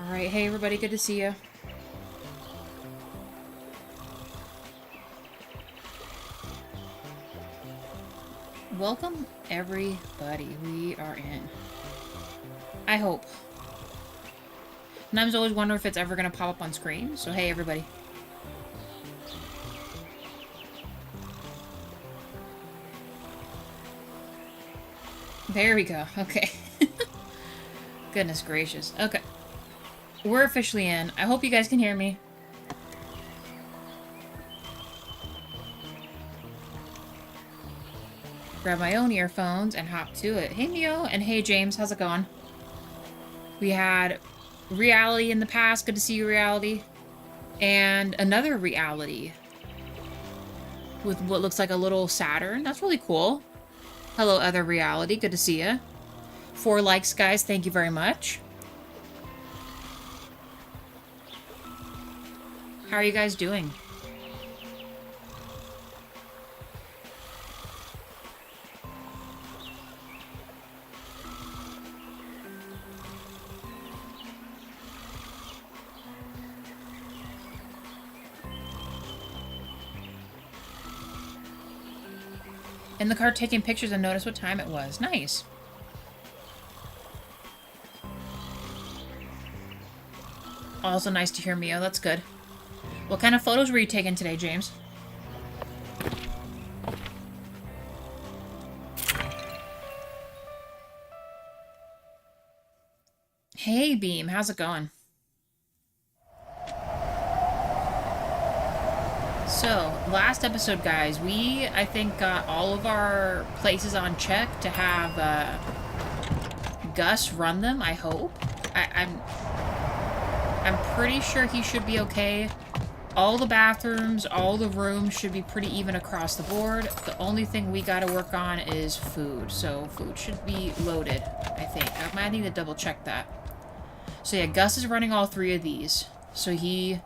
Alright, hey everybody, good to see you. Welcome, everybody. We are in. I hope. Sometimes I always wonder if it's ever going to pop up on screen, so hey everybody. There we go, okay. Goodness gracious. Okay. We're officially in. I hope you guys can hear me. Grab my own earphones and hop to it. Hey Mio, and hey James, how's it going? We had reality in the past, good to see you, reality. And another reality with what looks like a little Saturn. That's really cool. Hello, other reality, good to see you. 4 likes, guys, thank you very much. How are you guys doing? In the car taking pictures and noticed what time it was. Nice. Also nice to hear Mio, that's good. What kind of photos were you taking today, James? Hey Beam, how's it going? So, last episode, guys, we, I think, got all of our places on check to have Gus run them, I hope. I'm pretty sure he should be okay. All the bathrooms, all the rooms should be pretty even across the board. The only thing we gotta work on is food. So, food should be loaded, I think. I might need to double check that. So yeah, Gus is running all 3 of these. So he...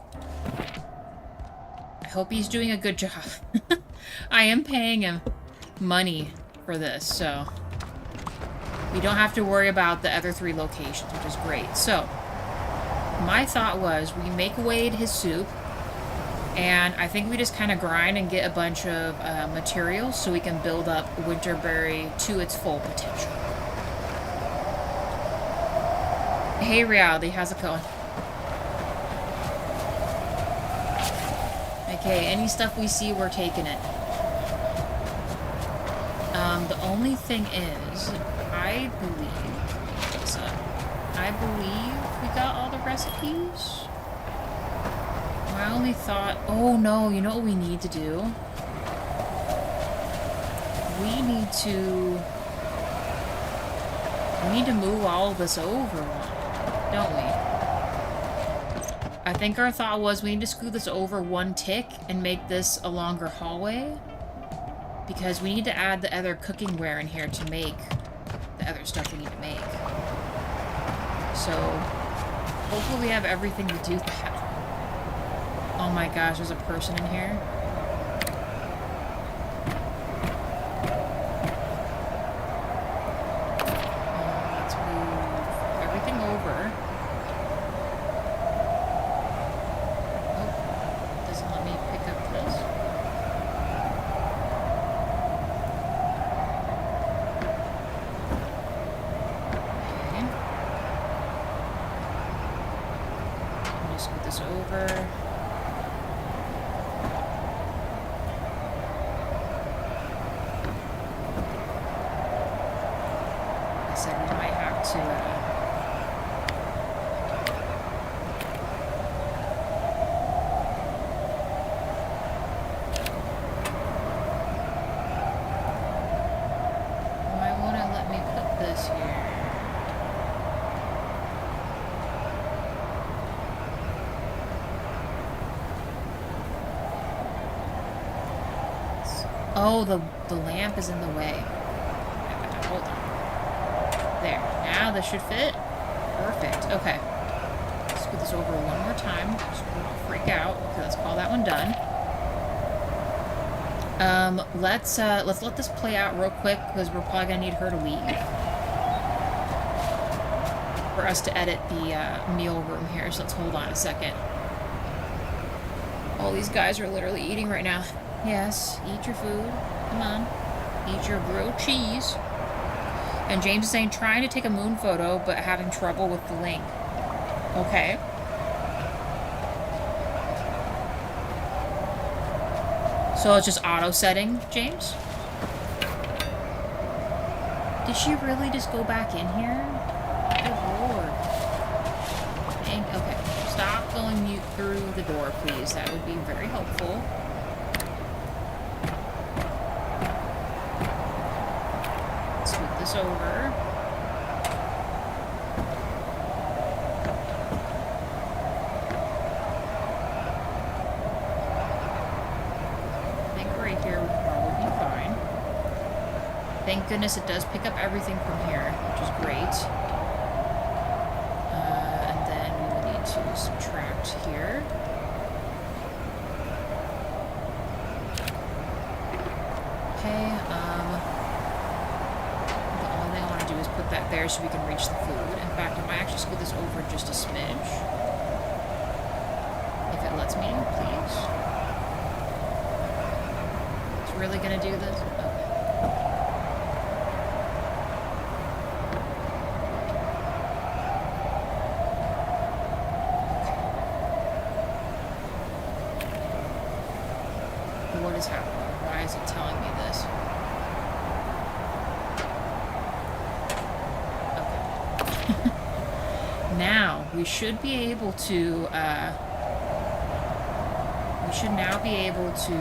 I hope he's doing a good job. I am paying him money for this, so we don't have to worry about the other 3 locations, which is great. So, my thought was we make Wade his soup, and I think we just kind of grind and get a bunch of materials so we can build up Winterberry to its full potential. Hey, Reality, how's it going? Okay, any stuff we see, we're taking it. The only thing is, I believe we got all the recipes. My only thought, oh no, you know what we need to do? We need to move all of this over, don't we? I think our thought was we need to scoot this over 1 tick and make this a longer hallway. Because we need to add the other cookingware in here to make the other stuff we need to make. So, hopefully we have everything to do that. Oh my gosh, there's a person in here. Let's move everything over. Oh, the lamp is in the way. Hold on. There. Now this should fit. Perfect. Okay. Let's put this over one more time. Just don't freak out. Okay, let's call that one done. Let's let this play out real quick because we're probably gonna need her to leave. for us to edit the meal room here, so let's hold on a second. All these guys are literally eating right now. Yes, eat your food. Come on. Eat your grilled cheese. And James is saying, trying to take a moon photo, but having trouble with the link. Okay. So it's just auto-setting, James? Did she really just go back in here? Good lord. Okay. Stop going through the door, please. That would be very helpful. Let's move this over. I think right here would probably be fine. Thank goodness it does pick up everything from here, which is great. And then we will need to subtract here. Okay, the only thing I want to do is put that there so we can reach the food. In fact, I might actually scoot this over just a smidge. If it lets me, please. It's really gonna do this? Okay. What is happening? Why is it telling me this? Okay. Now, we should be able to, we should now be able to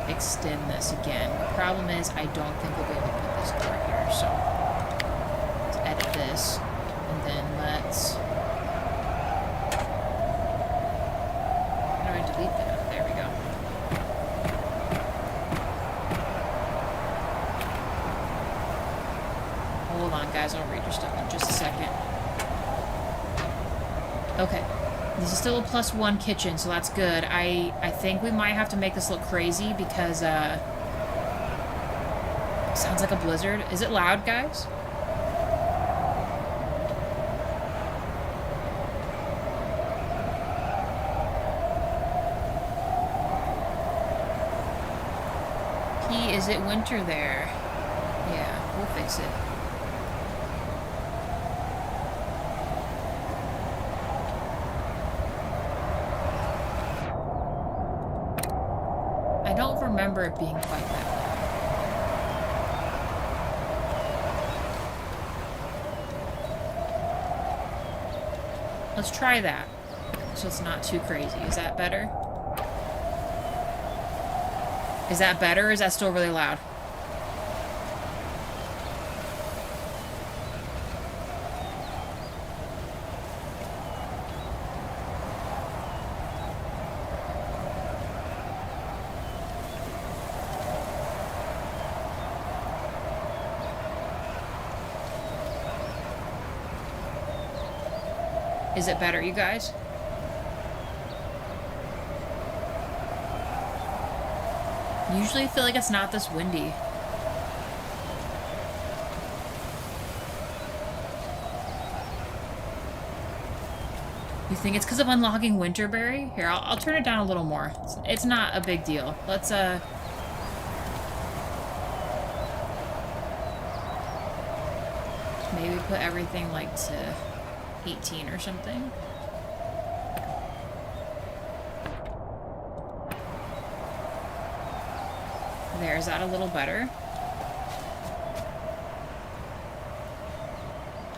extend this again. The problem is, I don't think we'll be able to put this door here, so let's edit this, and then let's... How do I delete that? There we go. Hold on, guys. I'll read your stuff in just a second. Okay. This is still a +1 kitchen, so that's good. I think we might have to make this look crazy because, sounds like a blizzard. Is it loud, guys? Is it winter there? Yeah, we'll fix it. I don't remember it being quite that loud. Let's try that, so it's not too crazy. Is that better? Is that better, or is that still really loud? Is it better, you guys? Usually I feel like it's not this windy. You think it's because of unlocking Winterberry? Here, I'll turn it down a little more. It's not a big deal. Let's, maybe put everything, like, to 18 or something. There, is that a little better?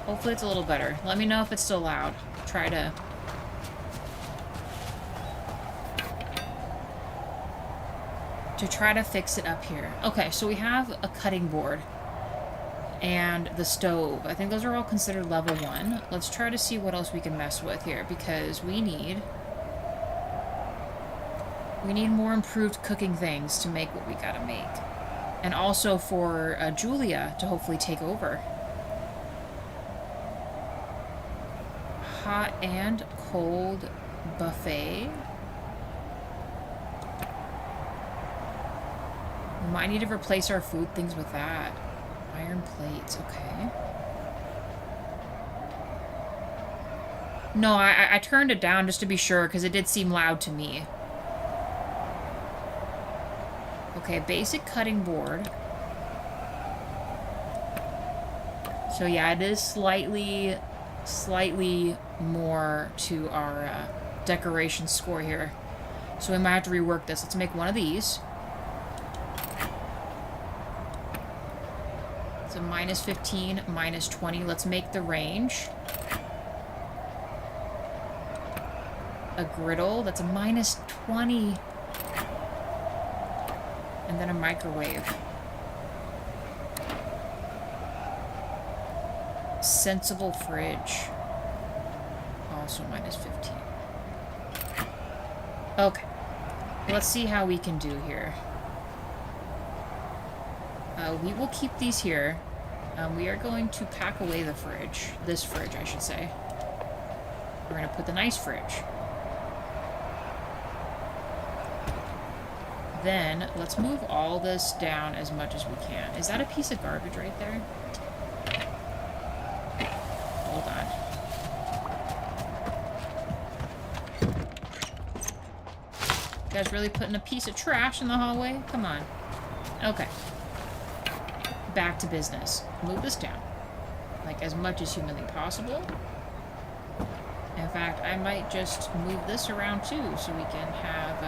Hopefully it's a little better. Let me know if it's still loud. Try to... fix it up here. Okay, so we have a cutting board and the stove. I think those are all considered level 1. Let's try to see what else we can mess with here, because we need more improved cooking things to make what we gotta make. And also for Julia to hopefully take over. Hot and cold buffet. We might need to replace our food things with that. Iron plates, okay. No, I turned it down just to be sure, because it did seem loud to me. Okay, basic cutting board. So yeah, it is slightly more to our decoration score here. So we might have to rework this. Let's make one of these. So minus 15, minus 20. Let's make the range. A griddle, that's a minus 20. And then a microwave. Sensible fridge. Also minus 15. Okay. Let's see how we can do here. We will keep these here. We are going to pack away the fridge. This fridge, I should say. We're going to put the nice fridge. Then, let's move all this down as much as we can. Is that a piece of garbage right there? Hold on. You guys really putting a piece of trash in the hallway? Come on. Okay. Back to business. Move this down. Like, as much as humanly possible. In fact, I might just move this around too, so we can have,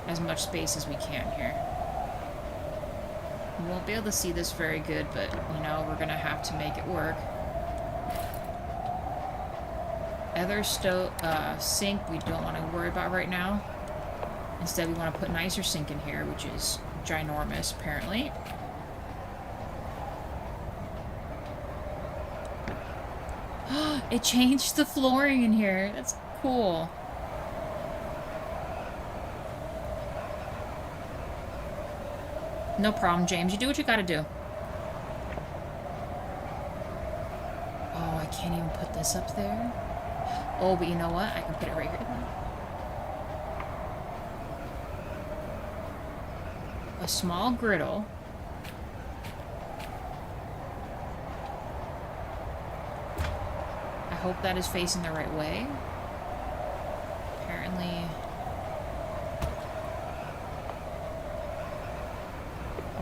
as much space as we can here. We won't be able to see this very good, but, you know, we're gonna have to make it work. Other sink we don't want to worry about right now. Instead, we want to put a nicer sink in here, which is ginormous, apparently. It changed the flooring in here. That's cool. No problem, James. You do what you gotta do. Oh, I can't even put this up there. Oh, but you know what? I can put it right here then. A small griddle. I hope that is facing the right way. Apparently...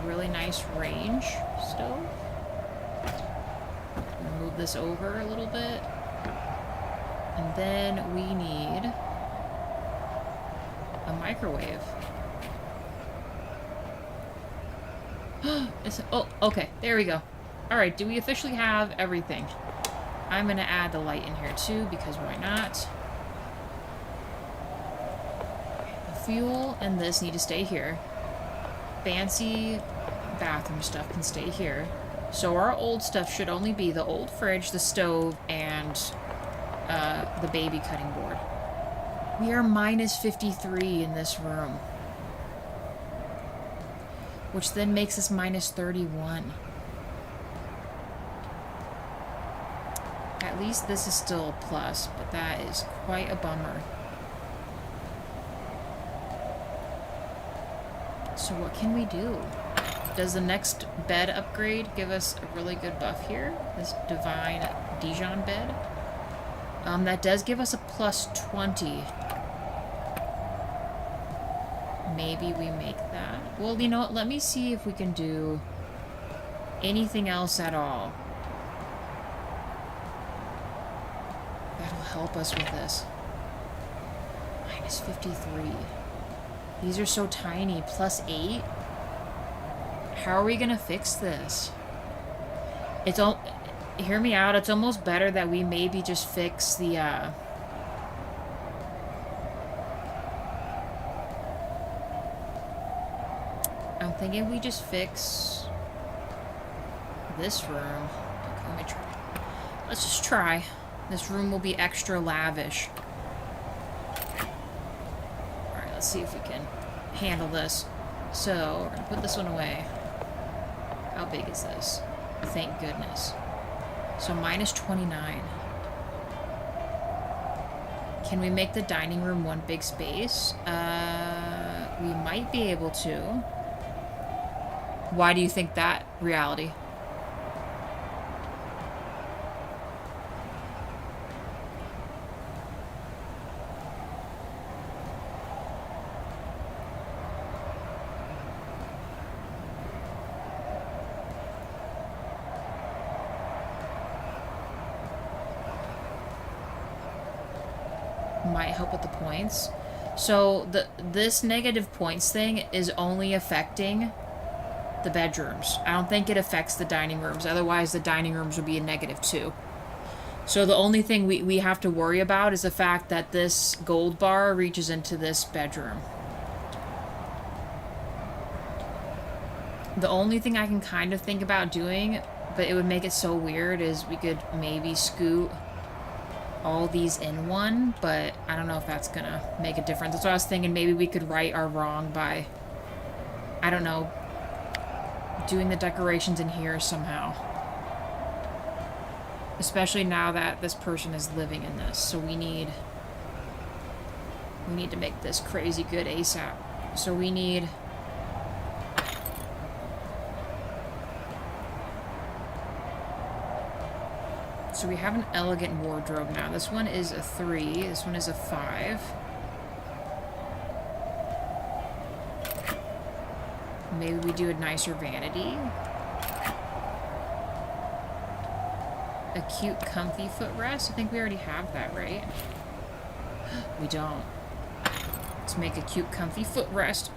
really nice range stove. Move this over a little bit. And then we need a microwave. Oh, okay. There we go. Alright, do we officially have everything? I'm going to add the light in here too, because why not? The fuel and this need to stay here. Fancy bathroom stuff can stay here. So our old stuff should only be the old fridge, the stove, and the baby cutting board. We are minus 53 in this room. Which then makes us minus 31. At least this is still a plus, but that is quite a bummer. So what can we do? Does the next bed upgrade give us a really good buff here? This Divine Dijon bed? That does give us a plus 20. Maybe we make that. Well, you know what? Let me see if we can do anything else at all. That'll help us with this. Minus 53. These are so tiny. Plus 8? How are we gonna fix this? It's all... Hear me out. It's almost better that we maybe just fix the, I'm thinking we just fix this room. Okay, let me try. Let's just try. This room will be extra lavish. Alright, let's see if we can handle this. So, we're gonna put this one away. How big is this? Thank goodness. So, minus 29. Can we make the dining room one big space? We might be able to. Why do you think that, reality? might help with the points. So this negative points thing is only affecting the bedrooms. I don't think it affects the dining rooms. Otherwise, the dining rooms would be a -2. So the only thing we have to worry about is the fact that this gold bar reaches into this bedroom. The only thing I can kind of think about doing, but it would make it so weird, is we could maybe scoot all these in one, but I don't know if that's gonna make a difference. That's what I was thinking. Maybe we could right our wrong by, I don't know, doing the decorations in here somehow. Especially now that this person is living in this, so we need to make this crazy good ASAP. So we need... So we have an elegant wardrobe now. This one is a 3. This one is a 5. Maybe we do a nicer vanity. A cute, comfy footrest. I think we already have that, right? We don't. Let's make a cute, comfy footrest.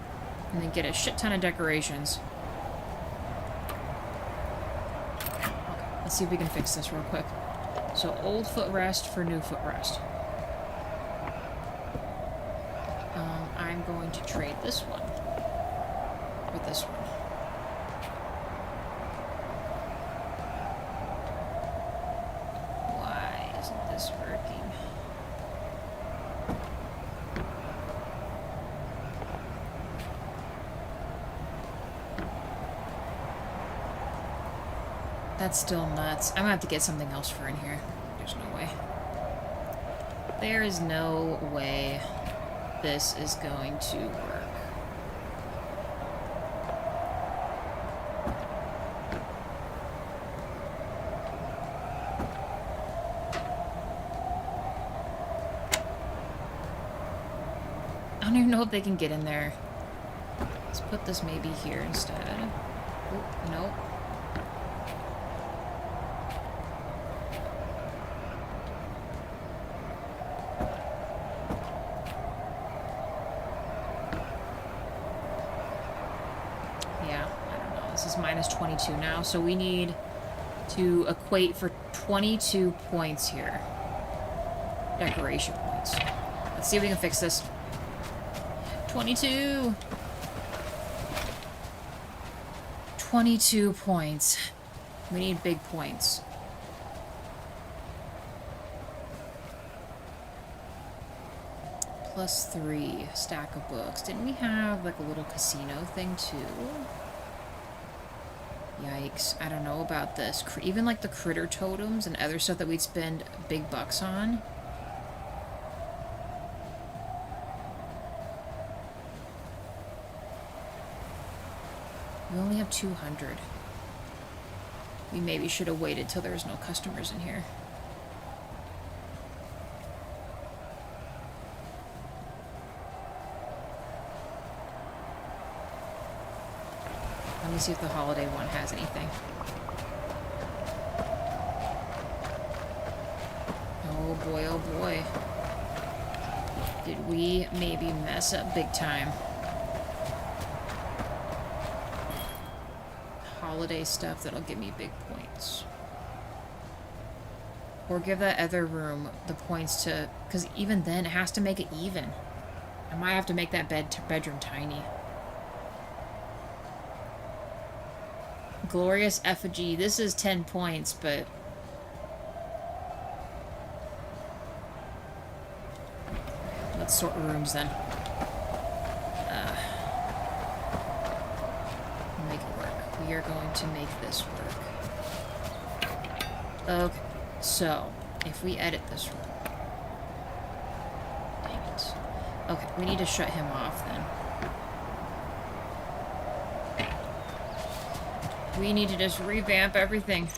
And then get a shit ton of decorations. Okay, let's see if we can fix this real quick. So, old footrest for new footrest. I'm going to trade this one with this one. Why isn't this working? That's still nuts. I'm gonna have to get something else for in here. There's no way. There is no way this is going to work. I don't even know if they can get in there. Let's put this maybe here instead. Oh, nope. -22 now, so we need to equate for 22 points here. Decoration points. Let's see if we can fix this. 22! 22 points. We need big points. +3 stack of books. Didn't we have like a little casino thing too? Yikes, I don't know about this. Even like the critter totems and other stuff that we'd spend big bucks on. We only have 200. We maybe should have waited till there was no customers in here. Let me see if the holiday one has anything. Oh boy, oh boy. Did we maybe mess up big time? Holiday stuff that'll give me big points. Or give that other room the points to... Because even then, it has to make it even. I might have to make that bedroom tiny. Glorious effigy. This is 10 points, but... Let's sort rooms then. Make it work. We are going to make this work. Okay, so, if we edit this room... Dang it. Okay, we need to shut him off then. We need to just revamp everything.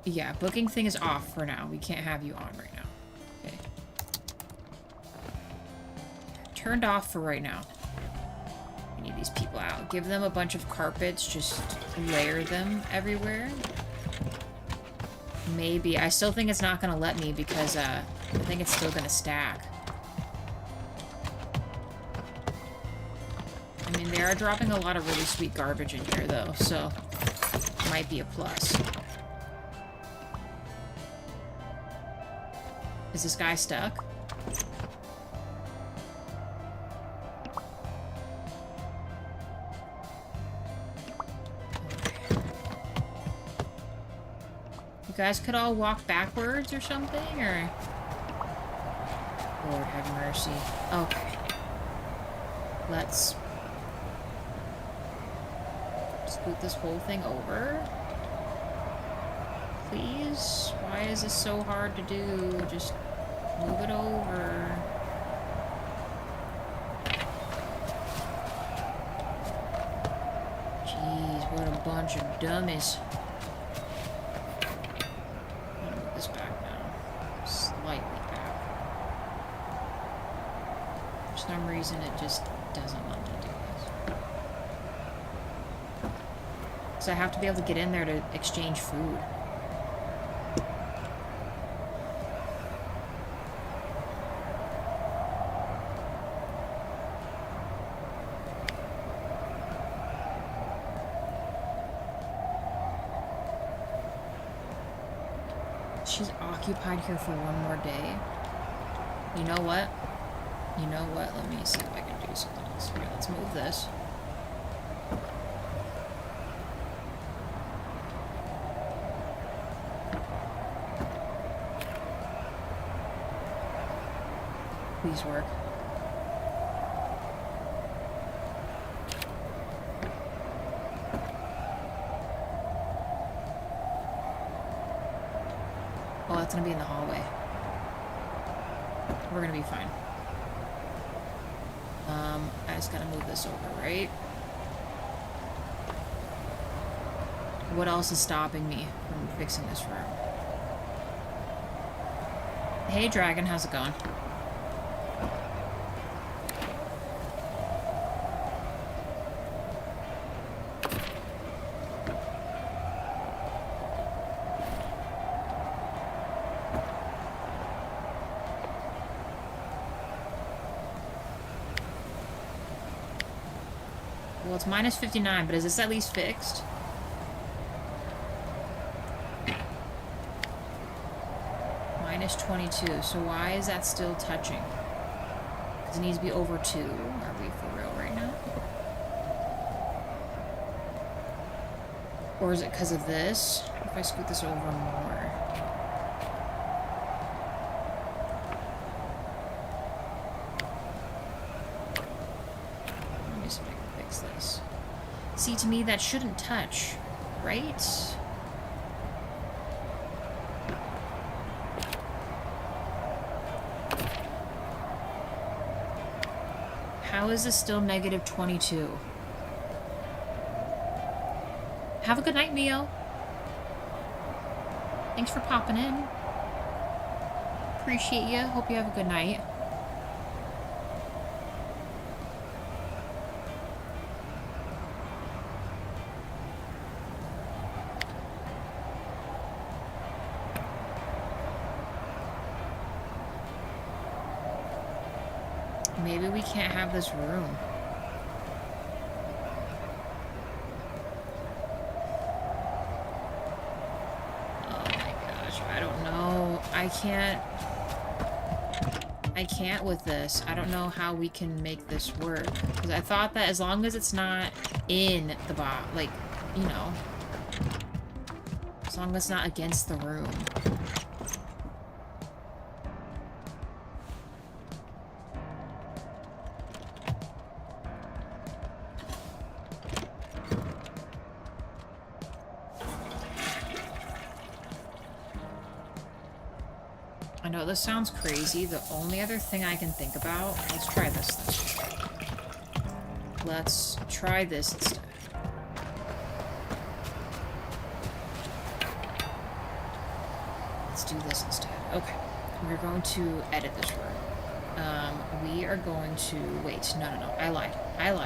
Yeah, booking thing is off for now. We can't have you on right now. Okay. Turned off for right now. We need these people out. Give them a bunch of carpets. Just layer them everywhere. Maybe. I still think it's not gonna let me because, I think it's still gonna stack. I mean, they are dropping a lot of really sweet garbage in here, though, so it might be a plus. Is this guy stuck? You guys could all walk backwards or something, or... Lord have mercy. Okay. Let's... scoot this whole thing over. Please? Why is this so hard to do? Just move it over. Jeez, what a bunch of dummies. I'm gonna move this back now. Slightly back. For some reason, it just doesn't want to do this. So I have to be able to get in there to exchange food. She's occupied here for one more day. You know what? You know what? Let me see if I can do something else. Here, let's move this. Please work. Oh, that's gonna be in the hallway. We're gonna be fine. I just gotta move this over, right? What else is stopping me from fixing this room? Hey, Dragon, how's it going? Well, it's minus 59, but is this at least fixed? Minus 22, so why is that still touching? Because it needs to be over 2. Are we for real right now? Or is it because of this? If I scoot this over more. Let me see if I can fix this. See, to me, that shouldn't touch, right? How is this still negative 22? Have a good night, Mio. Thanks for popping in. Appreciate you. Hope you have a good night. Maybe we can't have this room. Oh my gosh, I don't know. I can't with this. I don't know how we can make this work. Because I thought that as long as it's not in the box, like, you know, as long as it's not against the room. I know this sounds crazy. The only other thing I can think about... Let's try this then. Let's try this instead. Let's do this instead. Okay. We're going to edit this room. We are going to... Wait. No. I lied.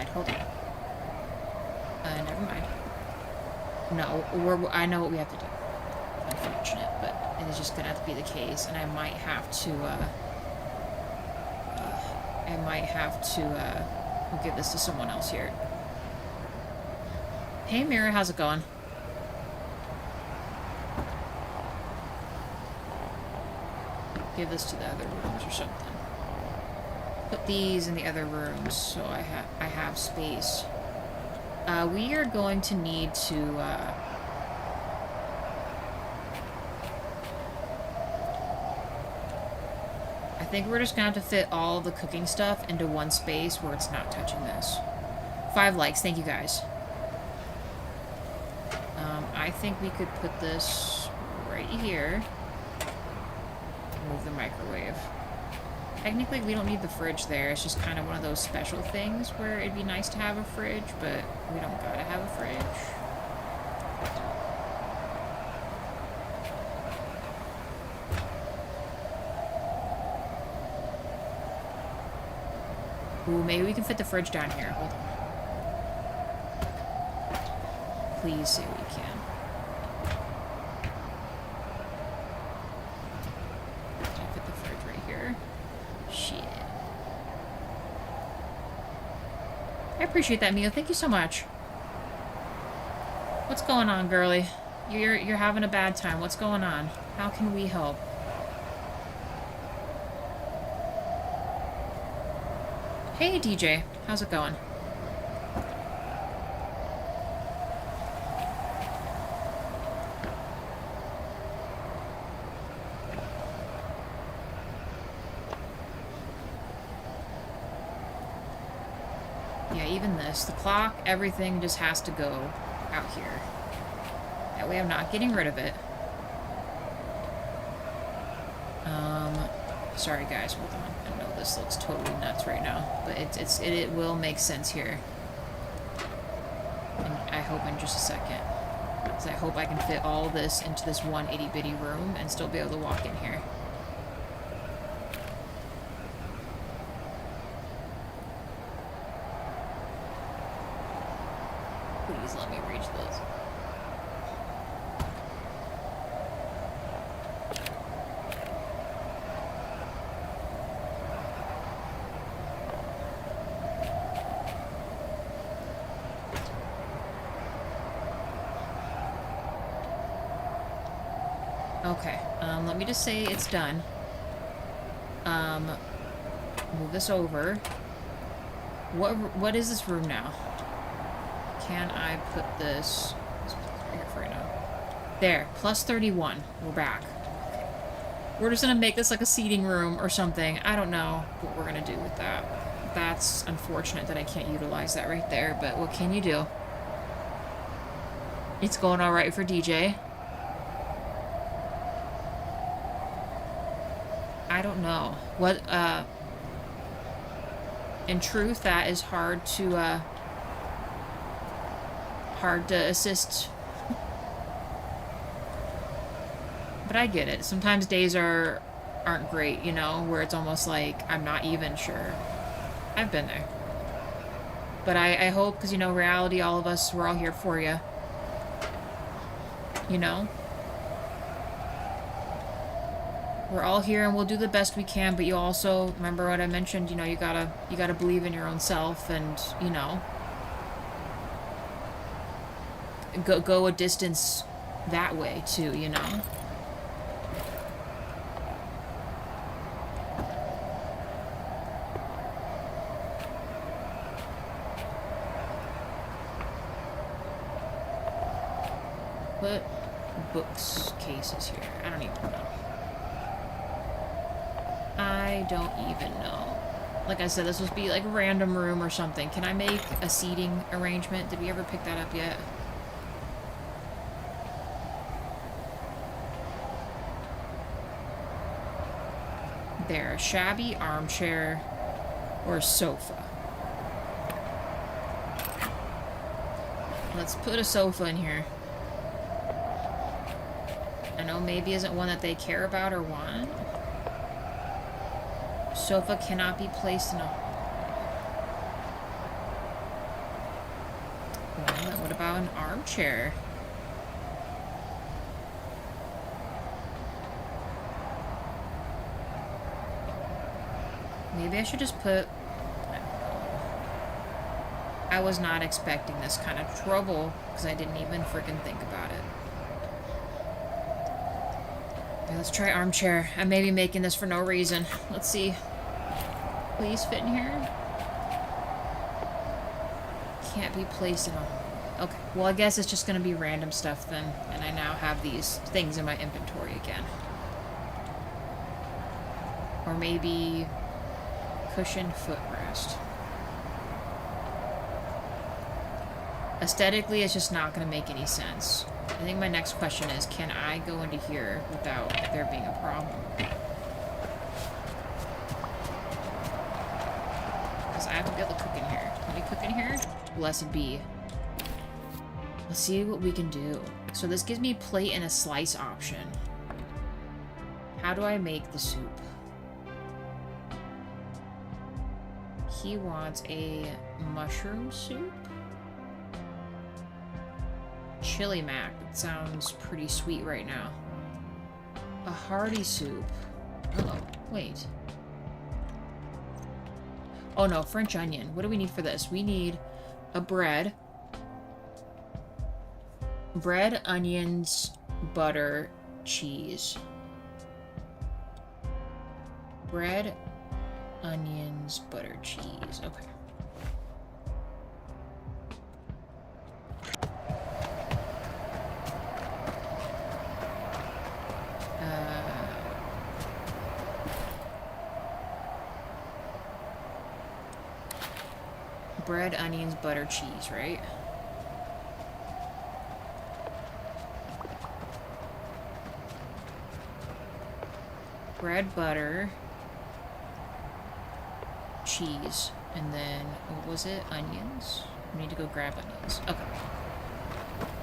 Hold on. Never mind. No. I know what we have to do. unfortunate, but it is just gonna have to be the case, and I might have to, we'll give this to someone else here. Hey, Mira, how's it going? Give this to the other rooms or something. Put these in the other rooms so I have space. We are going to need to, I think we're just gonna have to fit all the cooking stuff into one space where it's not touching this. 5 likes, thank you guys. I think we could put this right here. Move the microwave. Technically, we don't need the fridge there. It's just kind of one of those special things where it'd be nice to have a fridge, but we don't gotta have a fridge. Ooh, maybe we can fit the fridge down here. Hold on. Please say we can. Can I fit the fridge right here? Shit. I appreciate that, Mia. Thank you so much. What's going on, girly? You're having a bad time. What's going on? How can we help? Hey, DJ. How's it going? Yeah, even this. The clock, everything just has to go out here. That way I'm not getting rid of it. Sorry guys, hold on. I know this looks totally nuts right now, but it will make sense here. And I hope in just a second. Because I hope I can fit all this into this one itty-bitty room and still be able to walk in here. Please let me reach this. Okay, let me just say it's done. Move this over. What is this room now? Can I put this here for right now? There, plus 31. We're back. We're just gonna make this like a seating room or something. I don't know what we're gonna do with that. That's unfortunate that I can't utilize that right there, but what can you do? It's going alright for DJ. I don't know. What, in truth, that is hard to assist. But I get it. Sometimes days aren't great, you know, where it's almost like I'm not even sure. I've been there. But I hope, because, you know, reality, all of us, we're all here for you. You know? We're all here and we'll do the best we can, but you also, remember what I mentioned, you know, you gotta believe in your own self and, you know, go a distance that way too, you know? Put books cases here. I don't even know. I don't even know. Like I said, this must be like a random room or something. Can I make a seating arrangement? Did we ever pick that up yet? There, a shabby armchair or a sofa. Let's put a sofa in here. I know maybe isn't one that they care about or want. Sofa cannot be placed in a... Well, what about an armchair? Maybe I should just put... I was not expecting this kind of trouble, because I didn't even freaking think about it. Okay, let's try armchair. I may be making this for no reason. Let's see. Please fit in here. Can't be placed in a... Okay, well I guess it's just going to be random stuff then, and I now have these things in my inventory again. Or maybe... cushioned footrest. Aesthetically, it's just not going to make any sense. I think my next question is, can I go into here without there being a problem? Because I have to be able to cook in here. Can we cook in here? Blessed be. Let's see what we can do. So this gives me plate and a slice option. How do I make the soup? He wants a mushroom soup? Chili mac. It sounds pretty sweet right now. A hearty soup. Uh-oh. Wait. Oh no, French onion. What do we need for this? We need a bread. Bread, onions, butter, cheese. Bread, onions, butter, cheese. Okay. Bread, onions, butter, cheese, right? Bread, butter, cheese, and then, what was it? Onions? We need to go grab onions. Okay.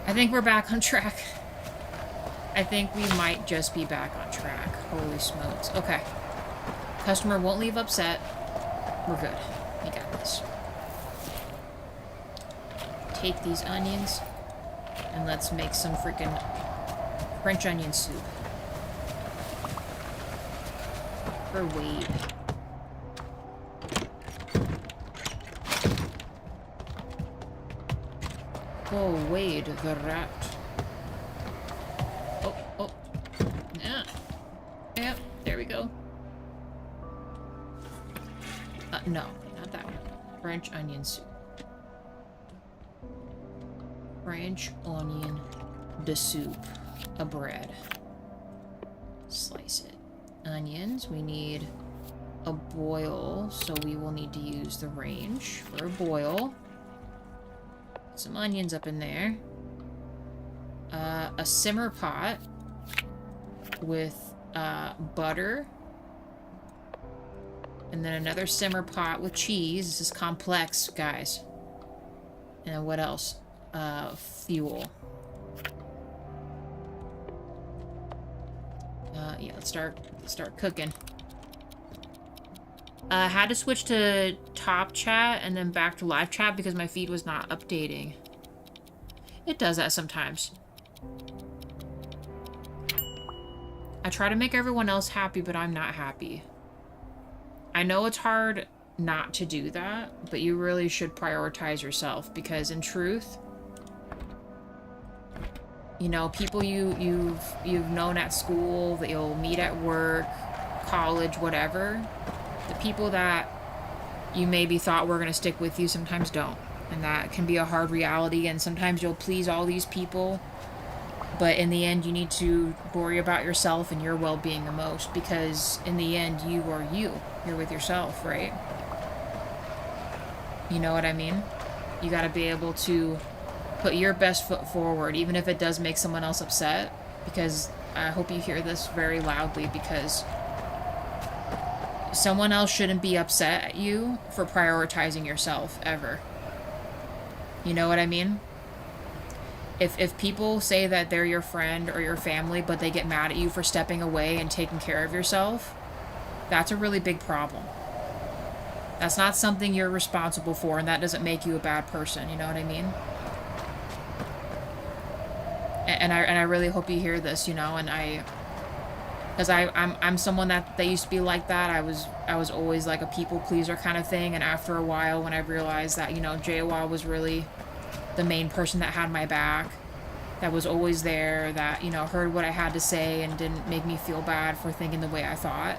I think we're back on track. I think we might just be back on track. Holy smokes. Okay. Customer won't leave upset. We're good. We got this. Take these onions, and let's make some freaking French onion soup. For Wade. Oh, Wade, the rat. Oh, oh. Yeah. Yeah, there we go. No, not that one. French onion soup. French onion, the soup, a bread. Slice it. Onions, we need a boil, so we will need to use the range for a boil. Some onions up in there. A simmer pot with butter. And then another simmer pot with cheese. This is complex, guys. And then what else? Fuel. Yeah, let's start cooking. I had to switch to top chat and then back to live chat because my feed was not updating. It does that sometimes. I try to make everyone else happy, but I'm not happy. I know it's hard not to do that, but you really should prioritize yourself because in truth, you know, people you've known at school, that you'll meet at work, college, whatever, the people that you maybe thought were going to stick with you sometimes don't. And that can be a hard reality, and sometimes you'll please all these people, but in the end you need to worry about yourself and your well-being the most, because in the end you are you. You're with yourself, right? You know what I mean? You got to be able to put your best foot forward, even if it does make someone else upset, because I hope you hear this very loudly, because someone else shouldn't be upset at you for prioritizing yourself, ever. You know what I mean? If people say that they're your friend or your family, but they get mad at you for stepping away and taking care of yourself, that's a really big problem. That's not something you're responsible for, and that doesn't make you a bad person, you know what I mean? And I really hope you hear this, you know, and I Because I'm someone that used to be like that. I was always like a people pleaser kind of thing, and after a while when I realized that, you know, JWA was really the main person that had my back, that was always there, that, you know, heard what I had to say and didn't make me feel bad for thinking the way I thought,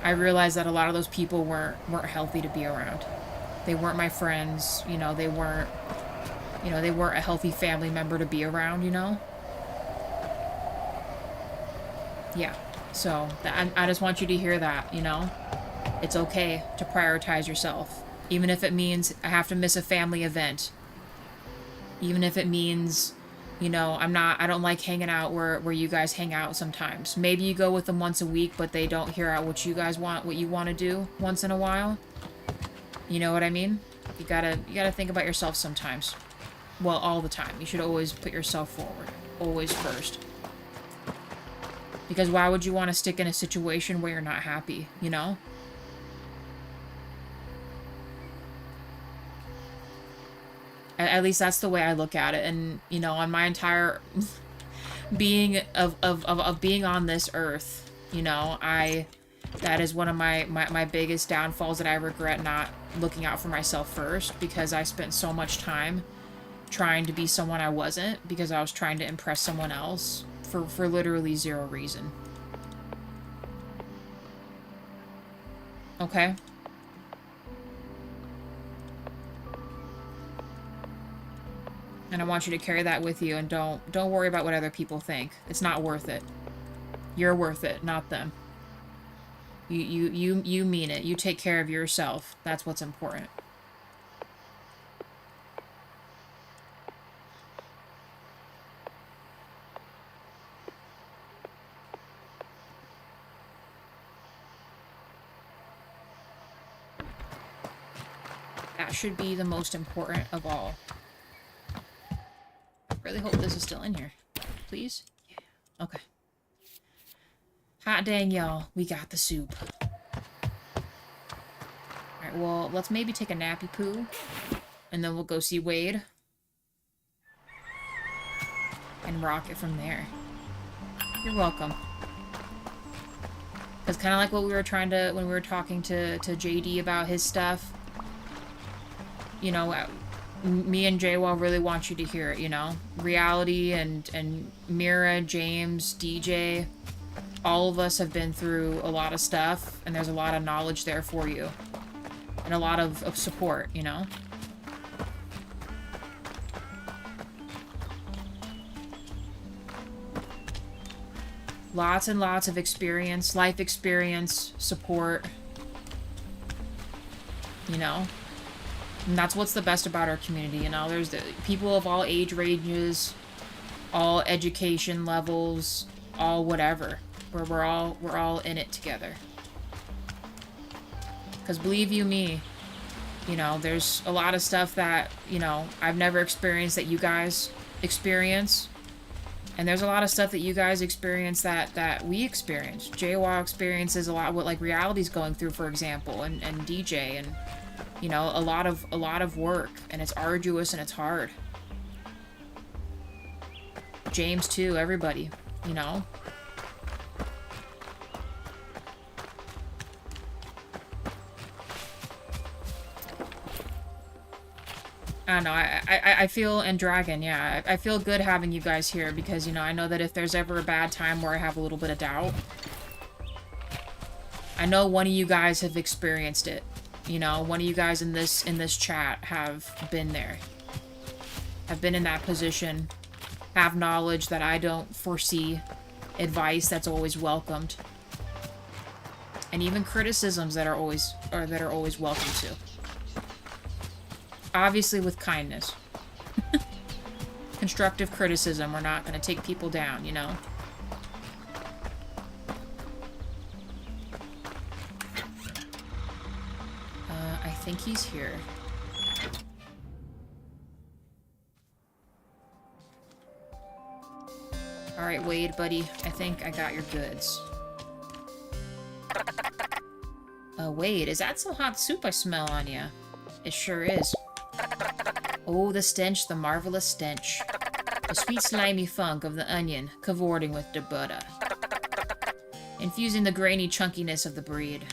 I realized that a lot of those people weren't healthy to be around. They weren't my friends, you know, they weren't a healthy family member to be around, you know? Yeah, so I just want you to hear that, you know? It's okay to prioritize yourself. Even if it means I have to miss a family event. Even if it means, you know, I don't like hanging out where you guys hang out sometimes. Maybe you go with them once a week, but they don't hear out what you guys want, what you want to do once in a while. You know what I mean? You gotta think about yourself sometimes. Well, all the time. You should always put yourself forward. Always first. Because why would you want to stick in a situation where you're not happy, you know? At least that's the way I look at it. And, you know, on my entire being of being on this earth, you know, that is one of my biggest downfalls, that I regret not looking out for myself first, because I spent so much time trying to be someone I wasn't, because I was trying to impress someone else for literally zero reason. Okay? And I want you to carry that with you, and don't worry about what other people think. It's not worth it. You're worth it, not them. You mean it. You take care of yourself. That's what's important. That should be the most important of all. I really hope this is still in here. Please? Yeah. Okay. Hot dang, y'all. We got the soup. Alright, well, let's maybe take a nappy poo. And then we'll go see Wade. And rock it from there. You're welcome. Because kind of like what we were trying to... when we were talking to JD about his stuff. You know, me and JWA really want you to hear it, you know? Reality and Mira, James, DJ, all of us have been through a lot of stuff, and there's a lot of knowledge there for you. And a lot of support, you know? Lots and lots of experience, life experience, support. You know? And that's what's the best about our community, you know? There's people of all age ranges, all education levels, all whatever. Where we're all in it together. Because believe you me, you know, there's a lot of stuff that, you know, I've never experienced that you guys experience. And there's a lot of stuff that you guys experience that we experience. JWA experiences a lot what, like, Reality's going through, for example, and DJ, and, you know, a lot of work, and it's arduous and it's hard. James too, everybody, you know? I don't know, I feel, and Dragon, yeah, I feel good having you guys here, because, you know, I know that if there's ever a bad time where I have a little bit of doubt, I know one of you guys have experienced it. You know, one of you guys in this chat have been there. Have been in that position. Have knowledge that I don't foresee. Advice that's always welcomed. And even criticisms that are always welcome to. Obviously with kindness. Constructive criticism. We're not going to take people down, you know? I think he's here. Alright, Wade, buddy. I think I got your goods. Wade, is that some hot soup I smell on ya? It sure is. Oh, the stench, the marvelous stench. The sweet slimy funk of the onion cavorting with the butter. infusing the grainy chunkiness of the breed.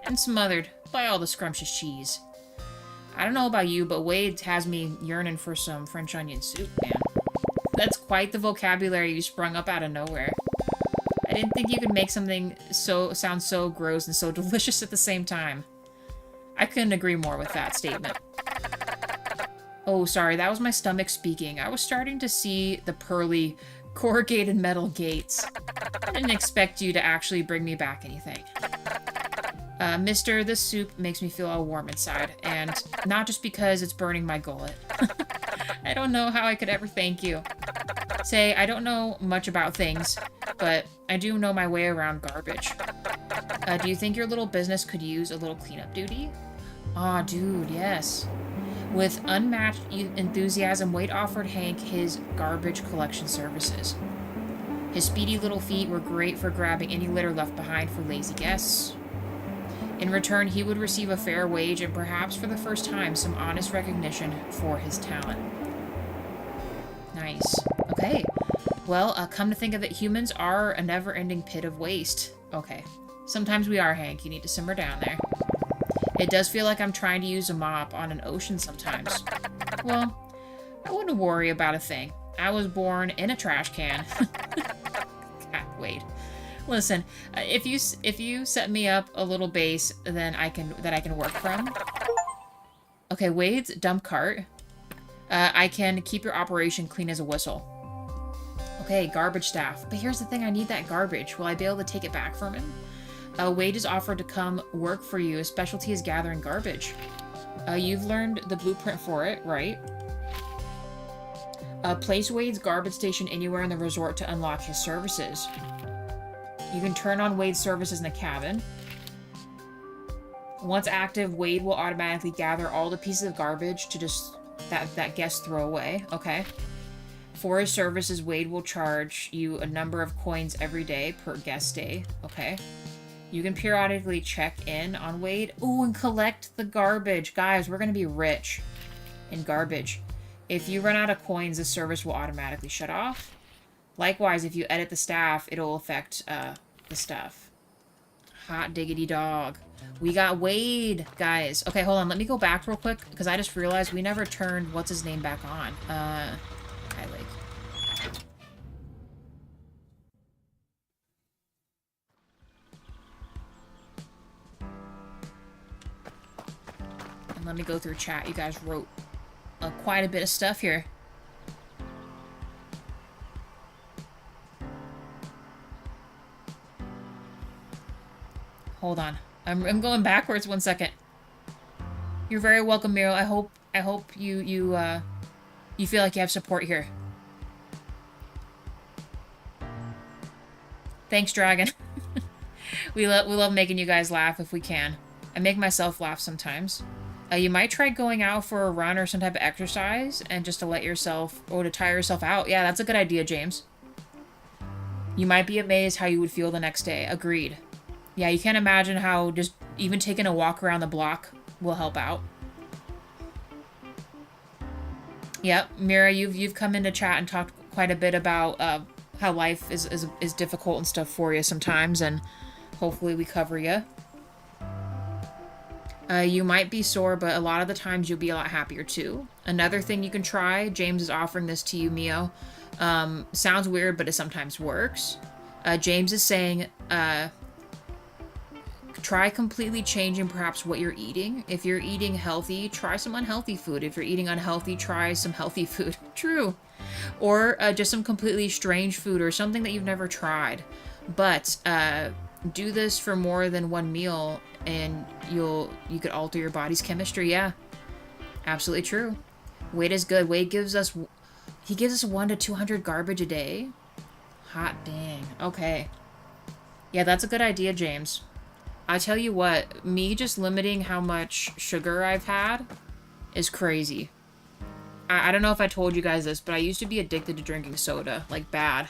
And smothered by all the scrumptious cheese. I don't know about you, but Wade has me yearning for some French onion soup, man. That's quite the vocabulary you sprung up out of nowhere. I didn't think you could make something sound so gross and so delicious at the same time. I couldn't agree more with that statement. Oh, sorry, that was my stomach speaking. I was starting to see the pearly, corrugated metal gates. I didn't expect you to actually bring me back anything. Mister, this soup makes me feel all warm inside, and not just because it's burning my gullet. I don't know how I could ever thank you. Say, I don't know much about things, but I do know my way around garbage. Do you think your little business could use a little cleanup duty? Aw, dude, yes. With unmatched enthusiasm, Wade offered Hank his garbage collection services. His speedy little feet were great for grabbing any litter left behind for lazy guests. In return, he would receive a fair wage and perhaps for the first time some honest recognition for his talent. Nice. Okay. Well, come to think of it, humans are a never-ending pit of waste. Okay. Sometimes we are, Hank. You need to simmer down there. It does feel like I'm trying to use a mop on an ocean sometimes. Well, I wouldn't worry about a thing. I was born in a trash can. God, wait. Listen, if you set me up a little base, then I can work from. Okay, Wade's dump cart. I can keep your operation clean as a whistle. Okay, garbage staff. But here's the thing, I need that garbage. Will I be able to take it back from him? Wade has offered to come work for you. His specialty is gathering garbage. You've learned the blueprint for it, right? Place Wade's garbage station anywhere in the resort to unlock his services. You can turn on Wade's services in the cabin. Once active, Wade will automatically gather all the pieces of garbage to just that guests throw away. Okay. For his services, Wade will charge you a number of coins every day per guest day. Okay. You can periodically check in on Wade. Ooh, and collect the garbage. Guys, we're going to be rich in garbage. If you run out of coins, the service will automatically shut off. Likewise, if you edit the staff, it'll affect the stuff. Hot diggity dog. We got Wade, guys. Okay, hold on. Let me go back real quick, because I just realized we never turned what's-his-name back on. High Lake. And let me go through chat. You guys wrote quite a bit of stuff here. Hold on. I'm going backwards 1 second. You're very welcome, Miro. I hope you feel like you have support here. Thanks, Dragon. we love making you guys laugh if we can. I make myself laugh sometimes. You might try going out for a run or some type of exercise and just to let yourself, or to tire yourself out. Yeah, that's a good idea, James. You might be amazed how you would feel the next day. Agreed. Yeah, you can't imagine how just even taking a walk around the block will help out. Yep, Mira, you've come into chat and talked quite a bit about how life is difficult and stuff for you sometimes, and hopefully we cover you. You might be sore, but a lot of the times you'll be a lot happier too. Another thing you can try, James is offering this to you, Mio. Sounds weird, but it sometimes works. James is saying, try completely changing perhaps what you're eating. If you're eating healthy, try some unhealthy food. If you're eating unhealthy, try some healthy food. True. Or just some completely strange food or something that you've never tried. But do this for more than one meal and you could alter your body's chemistry. Yeah, absolutely true. Wade is good. Wade gives us 1 to 200 garbage a day. Hot dang. Okay. Yeah, that's a good idea, James. I tell you what, me just limiting how much sugar I've had is crazy. I don't know if I told you guys this, but I used to be addicted to drinking soda. Like, bad.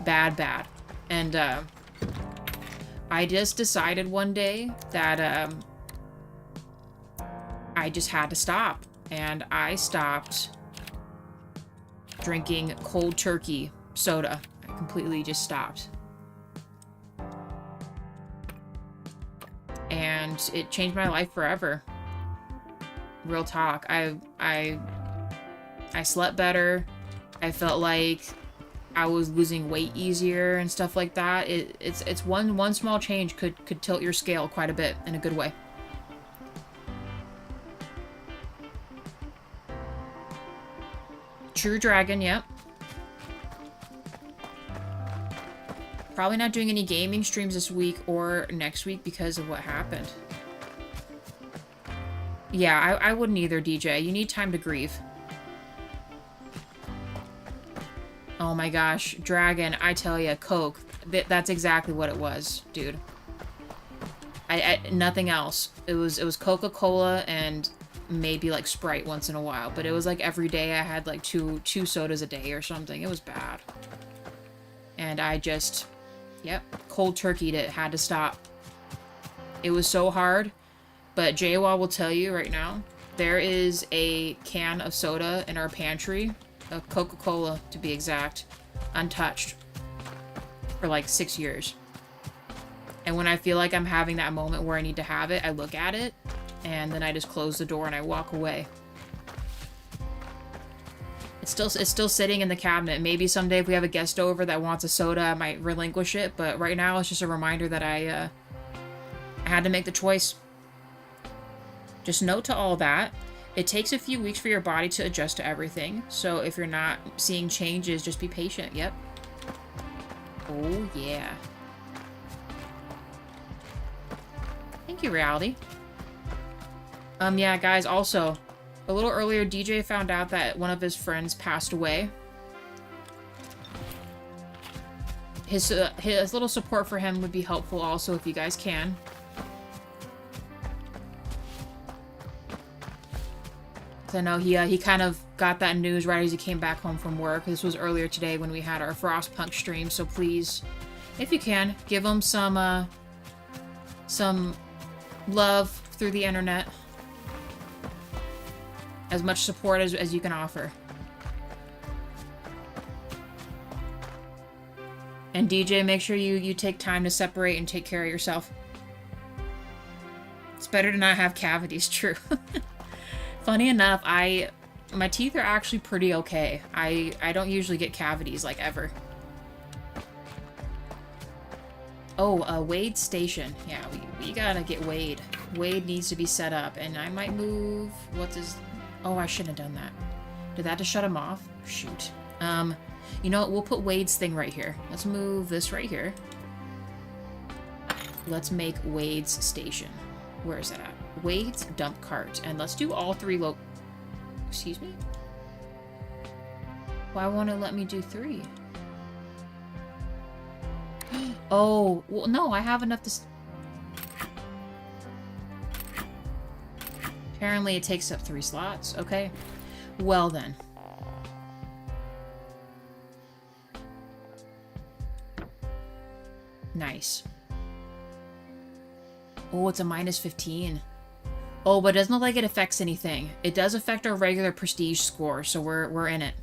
Bad. And, I just decided one day that, I just had to stop. And I stopped drinking cold turkey soda. I completely just stopped. and it changed my life forever. Real talk. I slept better. I felt like I was losing weight easier and stuff like that. It's one small change could tilt your scale quite a bit in a good way. True Dragon, yep. Probably not doing any gaming streams this week or next week because of what happened. Yeah, I wouldn't either, DJ. You need time to grieve. Oh my gosh, Dragon, I tell ya, Coke. That's exactly what it was, dude. Nothing else. It was Coca-Cola and maybe like Sprite once in a while, but it was like every day I had like two sodas a day or something. It was bad. And I just, yep, cold turkeyed it, had to stop. It was so hard, but JWoww will tell you right now, there is a can of soda in our pantry, of Coca-Cola to be exact, untouched, for like 6 years. And when I feel like I'm having that moment where I need to have it, I look at it, and then I just close the door and I walk away. It's still sitting in the cabinet. Maybe someday if we have a guest over that wants a soda, I might relinquish it, but right now it's just a reminder that I had to make the choice. Just note to all that, it takes a few weeks for your body to adjust to everything, so if you're not seeing changes, just be patient. Yep. Oh, yeah. Thank you, Reality. Yeah, guys, also, a little earlier, DJ found out that one of his friends passed away. His little support for him would be helpful also if you guys can. I know he kind of got that news right as he came back home from work. This was earlier today when we had our Frostpunk stream, so please, if you can, give him some love through the internet. As much support as you can offer. And DJ, make sure you take time to separate and take care of yourself. It's better to not have cavities, true. Funny enough, my teeth are actually pretty okay. I don't usually get cavities, like, ever. Oh, Wade Station. Yeah, we gotta get Wade. Wade needs to be set up, and I might move... What's his... Oh, I shouldn't have done that. Did that just shut him off? Shoot. You know what? We'll put Wade's thing right here. Let's move this right here. Let's make Wade's station. Where is that at? Wade's dump cart. And let's do all three Excuse me? Why won't it let me do 3? Oh, well, no, I have enough to... Apparently it takes up 3 slots. Okay. Well then. Nice. Oh, it's a -15. Oh, but it doesn't look like it affects anything. It does affect our regular prestige score, so we're in it.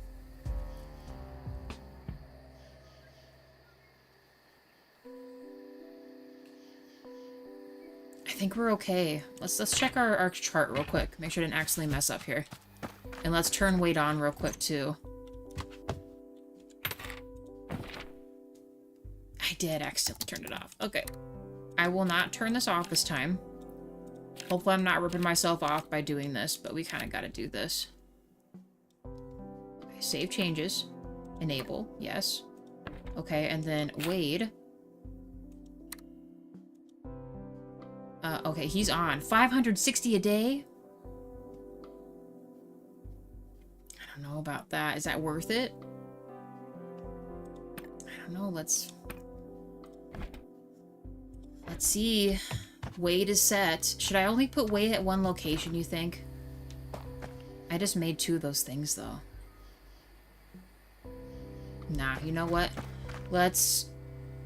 I think we're okay. Let's check our chart real quick. Make sure I didn't accidentally mess up here. And let's turn weight on real quick too. I did accidentally turn it off. Okay. I will not turn this off this time. Hopefully I'm not ripping myself off by doing this, but we kind of got to do this. Okay, save changes. Enable, yes. Okay, and then Wade. Okay, he's on. 560 a day? I don't know about that. Is that worth it? I don't know. Let's see. Wade is set. Should I only put Wade at one location, you think? I just made 2 of those things, though. Nah, you know what?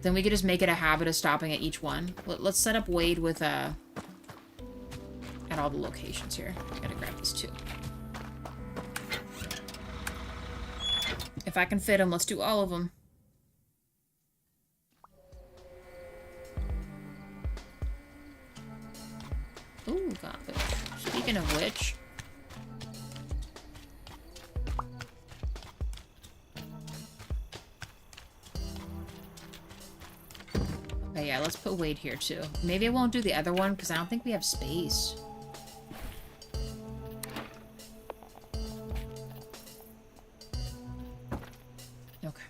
Then we could just make it a habit of stopping at each one. Let's set up Wade with, at all the locations here. I gotta grab these 2. If I can fit them, let's do all of them. Oh yeah, let's put Wade here too. Maybe I won't do the other one because I don't think we have space. Okay.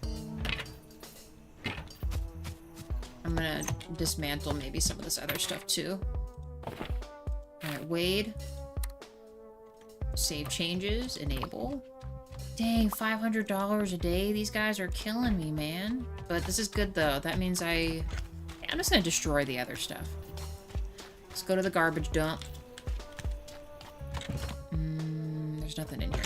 I'm gonna dismantle maybe some of this other stuff too. Alright, Wade. Save changes, enable. Dang, $500 a day? These guys are killing me, man. But this is good though. That means I'm just gonna destroy the other stuff. Let's go to the garbage dump. There's nothing in here.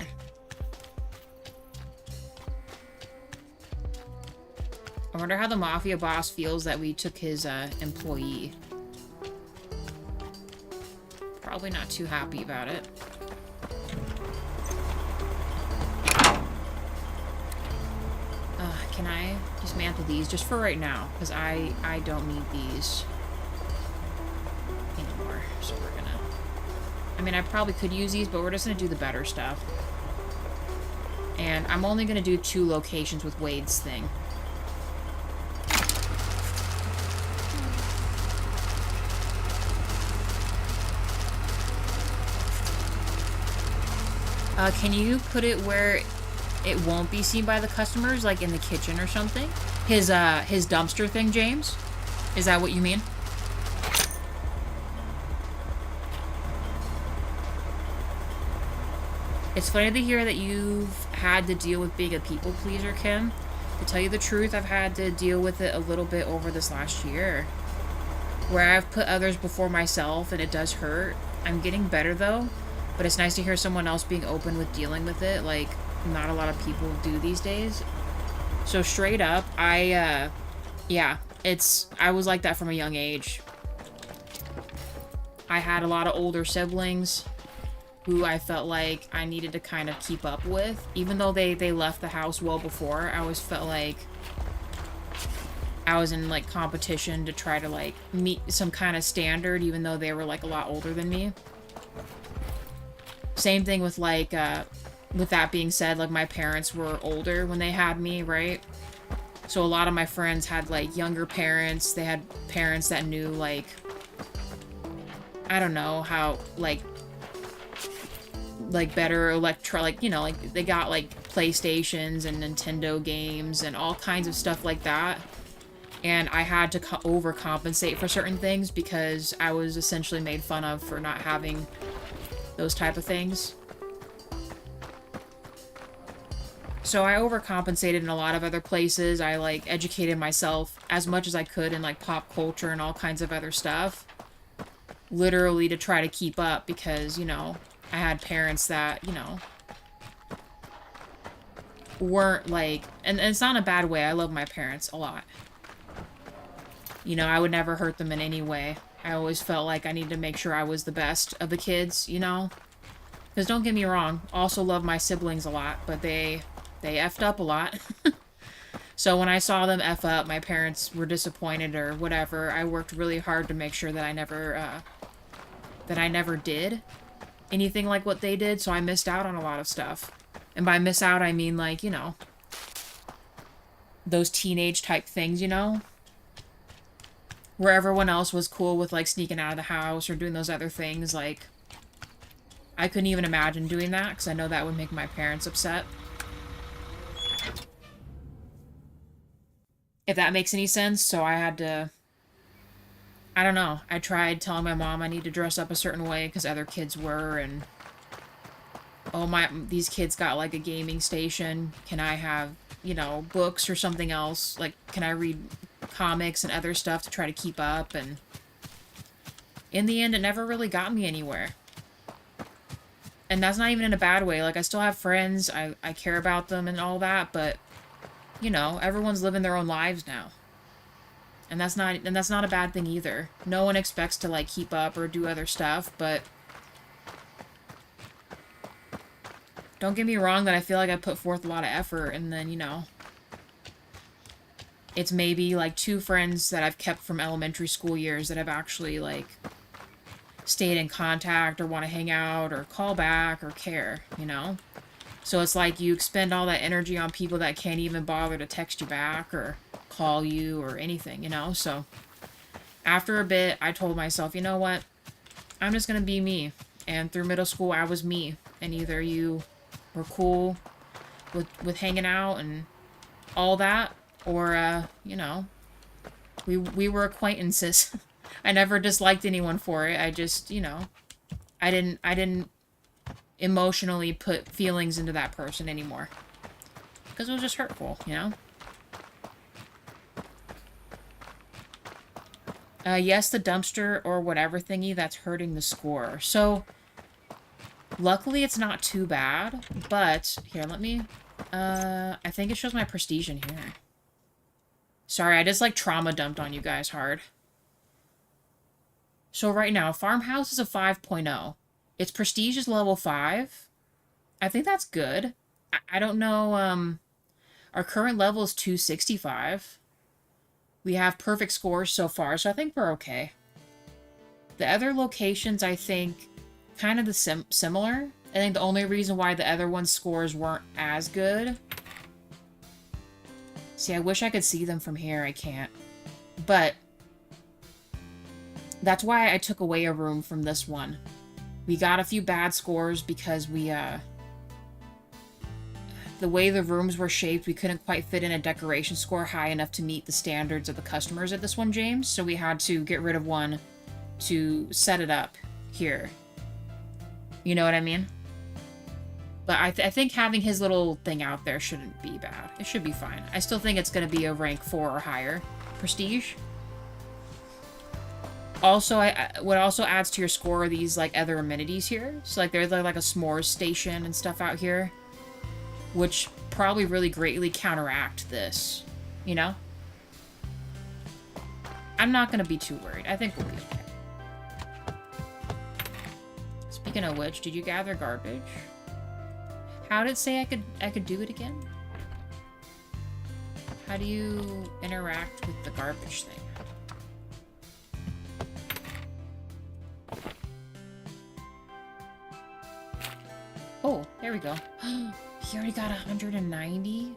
I wonder how the mafia boss feels that we took his employee. Probably not too happy about it. Can I dismantle these just for right now? Because I don't need these anymore. So we're gonna... I mean, I probably could use these, but we're just gonna do the better stuff. And I'm only gonna do 2 locations with Wade's thing. Can you put it where it won't be seen by the customers, like in the kitchen or something? His dumpster thing, James? Is that what you mean? It's funny to hear that you've had to deal with being a people pleaser, Kim. To tell you the truth, I've had to deal with it a little bit over this last year, where I've put others before myself, and it does hurt. I'm getting better, though, but it's nice to hear someone else being open with dealing with it, like not a lot of people do these days. So straight up, yeah, I was like that from a young age. I had a lot of older siblings who I felt like I needed to kind of keep up with. Even though they left the house well before, I always felt like I was in, like, competition to try to, like, meet some kind of standard, even though they were, like, a lot older than me. Same thing with, like, with that being said, like, my parents were older when they had me, right? So a lot of my friends had, like, younger parents. They had parents that knew, like, I don't know, how, like better like, you know, like, they got, like, PlayStations and Nintendo games and all kinds of stuff like that. And I had to overcompensate for certain things because I was essentially made fun of for not having those type of things. So I overcompensated in a lot of other places. I, like, educated myself as much as I could in, like, pop culture and all kinds of other stuff. Literally to try to keep up because, you know, I had parents that, you know, weren't, like... And it's not in a bad way. I love my parents a lot. You know, I would never hurt them in any way. I always felt like I needed to make sure I was the best of the kids, you know? Because don't get me wrong, also love my siblings a lot, but they effed up a lot. So when I saw them F up, my parents were disappointed or whatever. I worked really hard to make sure that I never did anything like what they did, so I missed out on a lot of stuff. And by miss out, I mean, like, you know, those teenage type things, you know? Where everyone else was cool with, like, sneaking out of the house or doing those other things, like, I couldn't even imagine doing that, because I know that would make my parents upset. If that makes any sense, so I had to... I don't know. I tried telling my mom I need to dress up a certain way because other kids were, and... Oh, these kids got, like, a gaming station. Can I have, you know, books or something else? Like, can I read comics and other stuff to try to keep up? And in the end, it never really got me anywhere. And that's not even in a bad way. Like, I still have friends. I care about them and all that, but, you know, everyone's living their own lives now. And that's not a bad thing either. No one expects to, like, keep up or do other stuff, but don't get me wrong that I feel like I put forth a lot of effort, and then, you know, it's maybe, like, 2 friends that I've kept from elementary school years that have actually, like, stayed in contact or want to hang out or call back or care, you know? So it's like you expend all that energy on people that can't even bother to text you back or call you or anything, you know? So After a bit, I told myself, you know what? I'm just gonna be me. And through middle school, I was me. And either you were cool with hanging out and all that, or, you know, we were acquaintances. I never disliked anyone for it. I just, you know, I didn't emotionally put feelings into that person anymore. Because it was just hurtful, you know? Yes, the dumpster or whatever thingy that's hurting the score. So, luckily it's not too bad, but, here, let me, I think it shows my prestige in here. Sorry, I just, like, trauma dumped on you guys hard. So right now, Farmhouse is a 5.0. Its prestige is level 5. I think that's good. I don't know, our current level is 265. We have perfect scores so far, so I think we're okay. The other locations, I think, kind of the similar. I think the only reason why the other one's scores weren't as good... See, I wish I could see them from here. I can't. But... that's why I took away a room from this one. We got a few bad scores because we, the way the rooms were shaped, we couldn't quite fit in a decoration score high enough to meet the standards of the customers at this one, James. So we had to get rid of one to set it up here. You know what I mean? But I think having his little thing out there shouldn't be bad. It should be fine. I still think it's going to be a rank 4 or higher. Prestige. Also, what also adds to your score are these, like, other amenities here. So, like, there's, like, a s'mores station and stuff out here. Which probably really greatly counteract this. You know? I'm not going to be too worried. I think we'll be okay. Speaking of which, did you gather garbage? How did it say I could do it again? How do you interact with the garbage thing? Oh, there we go. He already got 190?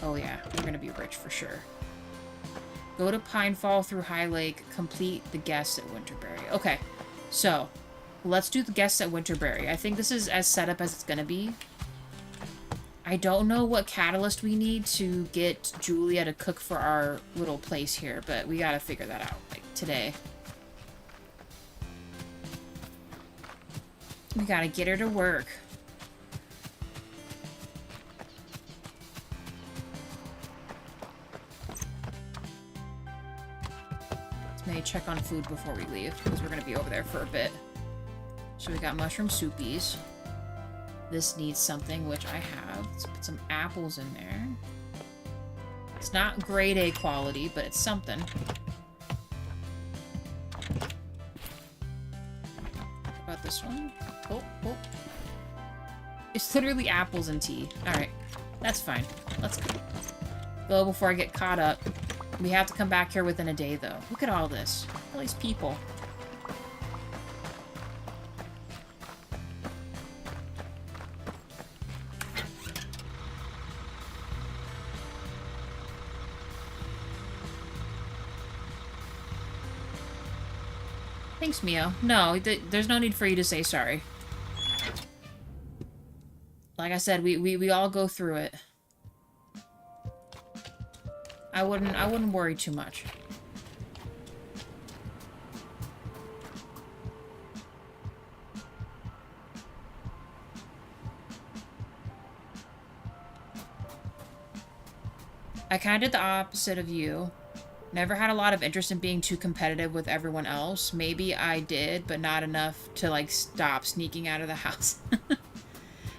Oh yeah, we're gonna be rich for sure. Go to Pinefall through High Lake, complete the guests at Winterberry. Okay, so, let's do the guests at Winterberry. I think this is as set up as it's gonna be. I don't know what catalyst we need to get Julia to cook for our little place here, but we gotta figure that out, like, today. We gotta get her to work. Let's maybe check on food before we leave, because we're gonna be over there for a bit. So we got mushroom soupies. This needs something, which I have. Let's put some apples in there. It's not grade A quality, but it's something. What about this one? Oh, oh. It's literally apples and tea. Alright. That's fine. Let's go before I get caught up. We have to come back here within a day, though. Look at all this. All these people. Thanks, Mio. No, there's no need for you to say sorry. Like I said, we all go through it. I wouldn't worry too much. I kind of did the opposite of you. Never had a lot of interest in being too competitive with everyone else. Maybe I did, but not enough to, like, stop sneaking out of the house.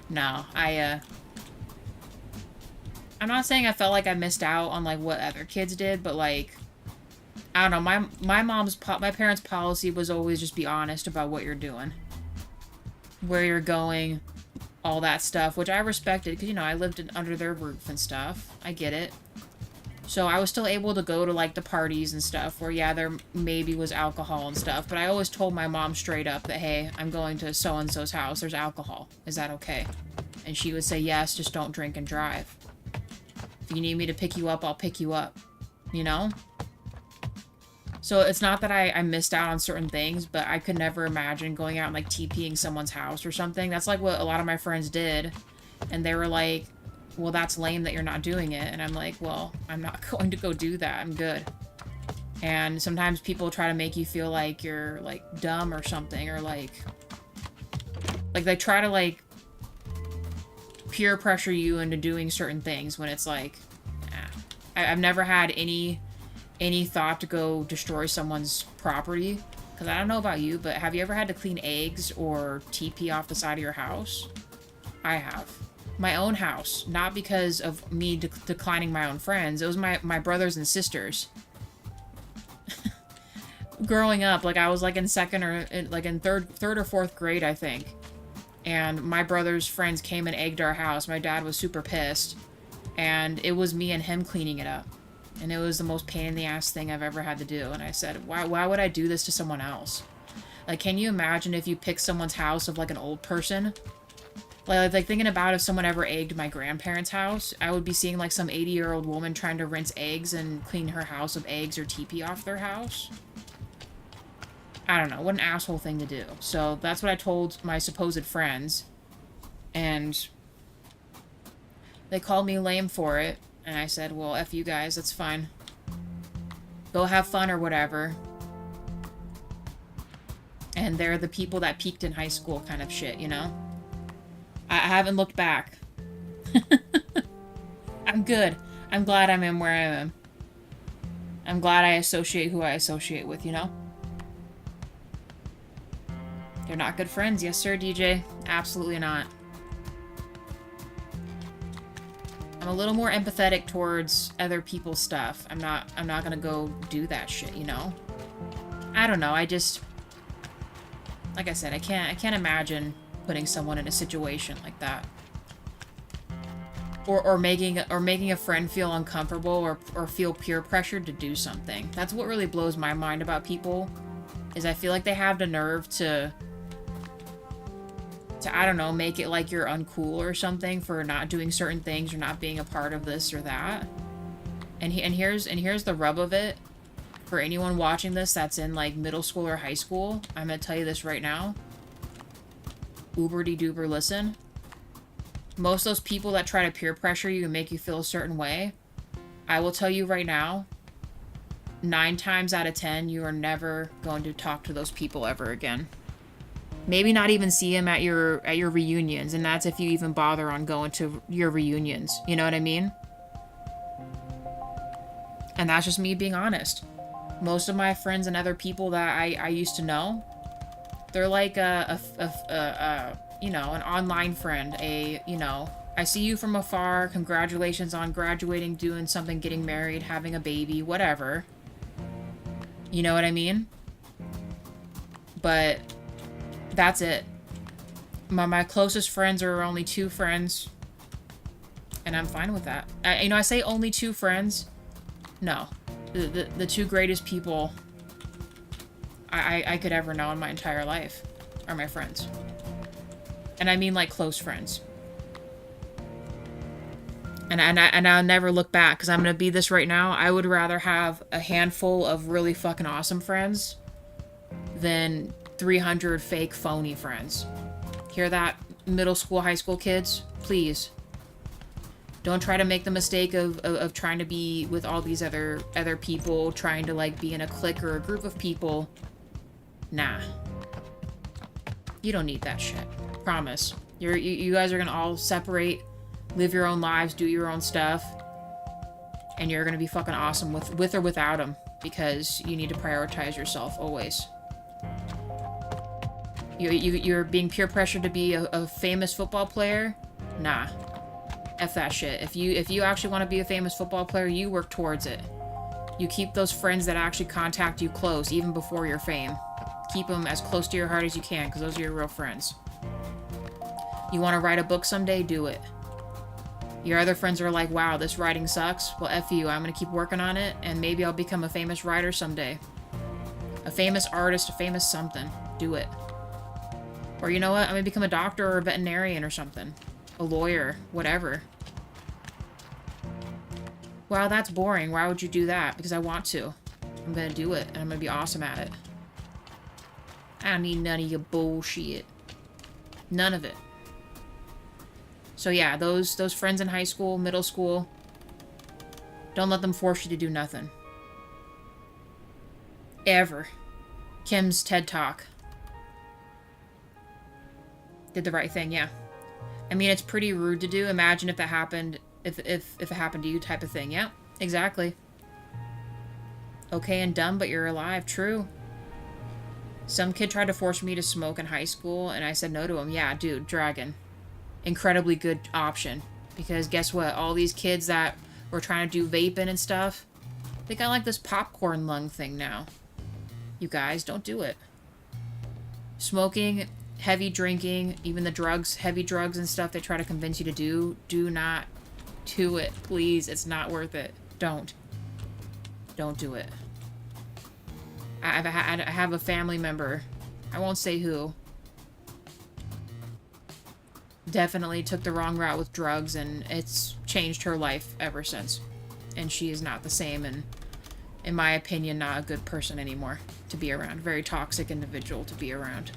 No, I'm not saying I felt like I missed out on, like, what other kids did, but, like, I don't know, my parents' policy was always just be honest about what you're doing. Where you're going, all that stuff, which I respected, because, you know, I lived under their roof and stuff. I get it. So I was still able to go to, like, the parties and stuff where, yeah, there maybe was alcohol and stuff. But I always told my mom straight up that, hey, I'm going to so-and-so's house. There's alcohol. Is that okay? And she would say, yes, just don't drink and drive. If you need me to pick you up, I'll pick you up. You know? So it's not that I missed out on certain things, but I could never imagine going out and like TPing someone's house or something. That's like what a lot of my friends did. And they were like, well, that's lame that you're not doing it. And I'm like, well, I'm not going to go do that. I'm good. And sometimes people try to make you feel like you're like dumb or something, or like they try to like peer pressure you into doing certain things when it's like, nah. I've never had any thought to go destroy someone's property. Because I don't know about you, but have you ever had to clean eggs or TP off the side of your house? I have. My own house. Not because of me declining my own friends. It was my brothers and sisters. Growing up, like I was like in second or like in third or fourth grade, I think. And my brother's friends came and egged our house. My dad was super pissed. And it was me and him cleaning it up. And it was the most pain in the ass thing I've ever had to do. And I said, why would I do this to someone else? Like, can you imagine if you pick someone's house of like an old person? Like thinking about if someone ever egged my grandparents' house, I would be seeing like some 80-year-old woman trying to rinse eggs and clean her house of eggs or TP off their house. I don't know, what an asshole thing to do. So that's what I told my supposed friends. And they called me lame for it. And I said, well, F you guys, that's fine. Go have fun or whatever. And they're the people that peaked in high school kind of shit, you know? I haven't looked back. I'm good. I'm glad I'm in where I am. I'm glad I associate who I associate with, you know? They're not good friends. Yes, sir, DJ. Absolutely not. I'm a little more empathetic towards other people's stuff. I'm not gonna go do that shit, you know? I don't know. I just... Like I said, I can't imagine putting someone in a situation like that. Or making a friend feel uncomfortable or feel peer pressured to do something. That's what really blows my mind about people. Is I feel like they have the nerve to I don't know, make it like you're uncool or something for not doing certain things or not being a part of this or that. And here's the rub of it. For anyone watching this that's in like middle school or high school, I'm gonna tell you this right now. Uber-de-duber listen. Most of those people that try to peer pressure you and make you feel a certain way, I will tell you right now, 9 times out of 10, you are never going to talk to those people ever again. Maybe not even see them at your reunions, and that's if you even bother on going to your reunions. You know what I mean? And that's just me being honest. Most of my friends and other people that I used to know, they're like you know, an online friend. You know, I see you from afar. Congratulations on graduating, doing something, getting married, having a baby, whatever. You know what I mean? But that's it. My closest friends are only 2 friends. And I'm fine with that. You know, I say only 2 friends. No. The 2 greatest people I could ever know in my entire life are my friends. And I mean like close friends. And I'll never look back, because I'm going to be this right now. I would rather have a handful of really fucking awesome friends than 300 fake phony friends. Hear that, middle school, high school kids? Please. Don't try to make the mistake of trying to be with all these other people, trying to like be in a clique or a group of people. Nah. You don't need that shit. Promise. You guys are gonna all separate, live your own lives, do your own stuff, and you're gonna be fucking awesome with or without them, because you need to prioritize yourself always. You're being peer pressured to be a famous football player? Nah. F that shit. If you actually want to be a famous football player, you work towards it. You keep those friends that actually contact you close, even before your fame. Keep them as close to your heart as you can, because those are your real friends. You want to write a book someday? Do it. Your other friends are like, wow, this writing sucks. Well, F you. I'm going to keep working on it, and maybe I'll become a famous writer someday. A famous artist, a famous something. Do it. Or you know what? I'm going to become a doctor or a veterinarian or something. A lawyer. Whatever. Wow, that's boring. Why would you do that? Because I want to. I'm gonna do it, and I'm gonna be awesome at it. I don't need none of your bullshit. None of it. So yeah, those friends in high school, middle school, don't let them force you to do nothing. Ever. Kim's TED Talk. Did the right thing, yeah. I mean, it's pretty rude to do. Imagine if that happened, if it happened to you type of thing. Yeah, exactly. Okay and dumb, but you're alive. True. Some kid tried to force me to smoke in high school, and I said no to him. Yeah, dude, Dragon. Incredibly good option. Because guess what? All these kids that were trying to do vaping and stuff, they got like this popcorn lung thing now. You guys, don't do it. Smoking, heavy drinking, even the drugs, heavy drugs and stuff they try to convince you to do not do it. Please, it's not worth it. Don't. Don't do it. I have a family member, I won't say who, definitely took the wrong route with drugs, and it's changed her life ever since. And she is not the same, and in my opinion, not a good person anymore to be around. Very toxic individual to be around.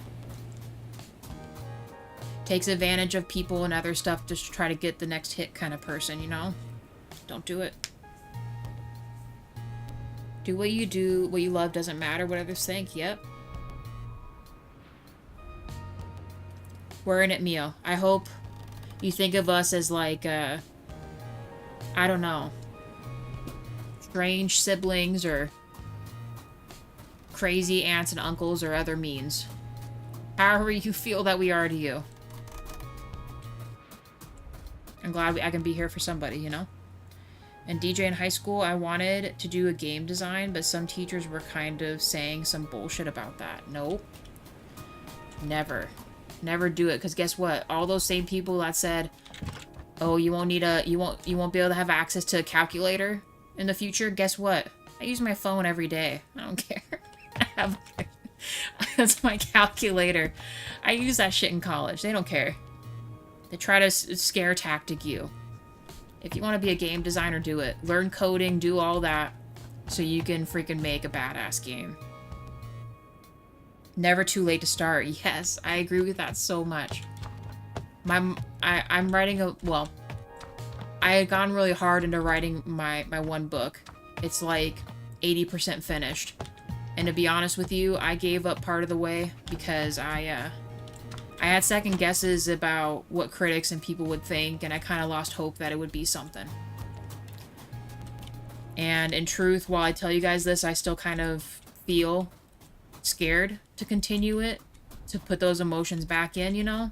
Takes advantage of people and other stuff just to try to get the next hit kind of person, you know? Don't do it. Do what you love, doesn't matter what others think. Yep. We're in it, Mio. I hope you think of us as like, I don't know, strange siblings or crazy aunts and uncles or other means. However you feel that we are to you. I'm glad I can be here for somebody, you know? And DJ in high school, I wanted to do a game design, but some teachers were kind of saying some bullshit about that. Nope. Never. Never do it, because guess what? All those same people that said, oh, you won't be able to have access to a calculator in the future, guess what? I use my phone every day. I don't care. That's my calculator. I use that shit in college. They don't care. They try to scare tactic you. If you want to be a game designer, do it. Learn coding, do all that, so you can freaking make a badass game. Never too late to start. Yes, I agree with that so much. I'm writing well, I had gone really hard into writing my one book. It's like 80% finished. And to be honest with you, I gave up part of the way because I had second guesses about what critics and people would think, and I kind of lost hope that it would be something. And in truth, while I tell you guys this, I still kind of feel scared to continue it, to put those emotions back in, you know?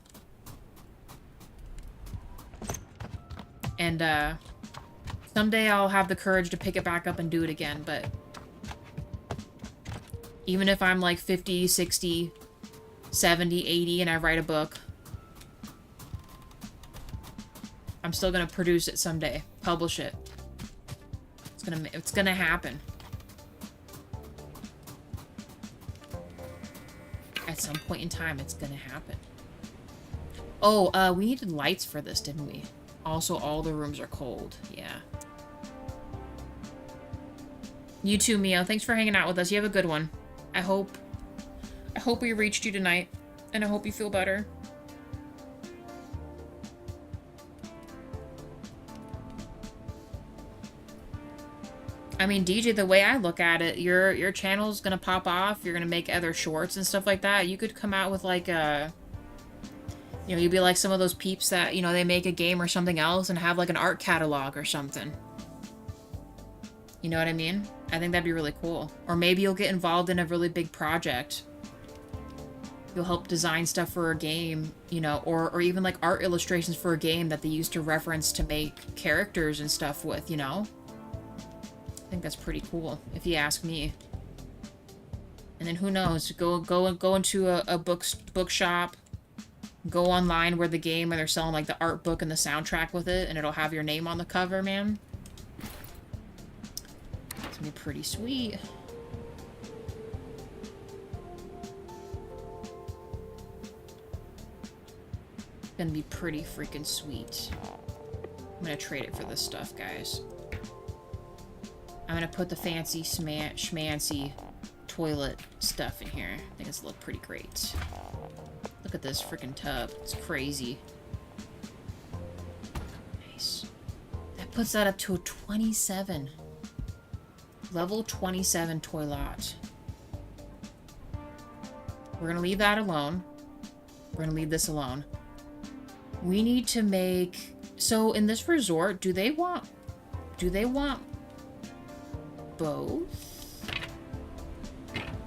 And, someday I'll have the courage to pick it back up and do it again, but even if I'm like 50, 60, 70, 80, and I write a book, I'm still gonna produce it someday. Publish it. It's gonna happen. At some point in time, it's gonna happen. Oh, we needed lights for this, didn't we? Also, all the rooms are cold. Yeah. You too, Mio. Thanks for hanging out with us. You have a good one. I hope we reached you tonight, and I hope you feel better. I mean, DJ, the way I look at it, your channel's gonna pop off. You're gonna make other shorts and stuff like that. You could come out with like a, you know, you'd be like some of those peeps that, you know, they make a game or something else and have like an art catalog or something. You know what I mean? I think that'd be really cool. Or maybe you'll get involved in a really big project. You'll help design stuff for a game, you know, or even like art illustrations for a game that they used to reference to make characters and stuff with, you know? I think that's pretty cool, if you ask me. And then who knows? Go into a bookshop, go online where the game, where they're selling like the art book and the soundtrack with it, and it'll have your name on the cover, man. It's gonna be pretty sweet. Gonna be pretty freaking sweet. I'm gonna trade it for this stuff, guys. I'm gonna put the fancy schmancy toilet stuff in here. I think it's look pretty great. Look at this freaking tub. It's crazy. Nice. That puts that up to a 27. Level 27 toilet. We're gonna leave that alone. We're gonna leave this alone. We need to make... So, in this resort, do they want both?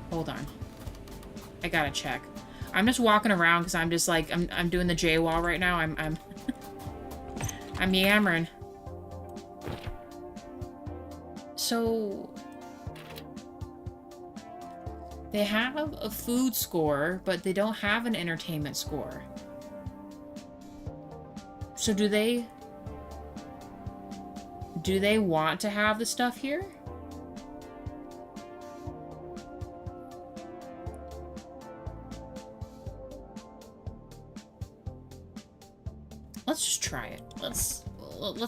Hold on. I gotta check. I'm just walking around because I'm just like, I'm doing the J wall right now. I'm yammering. So... They have a food score, but they don't have an entertainment score. So do they want to have the stuff here? Let's just try it. Let's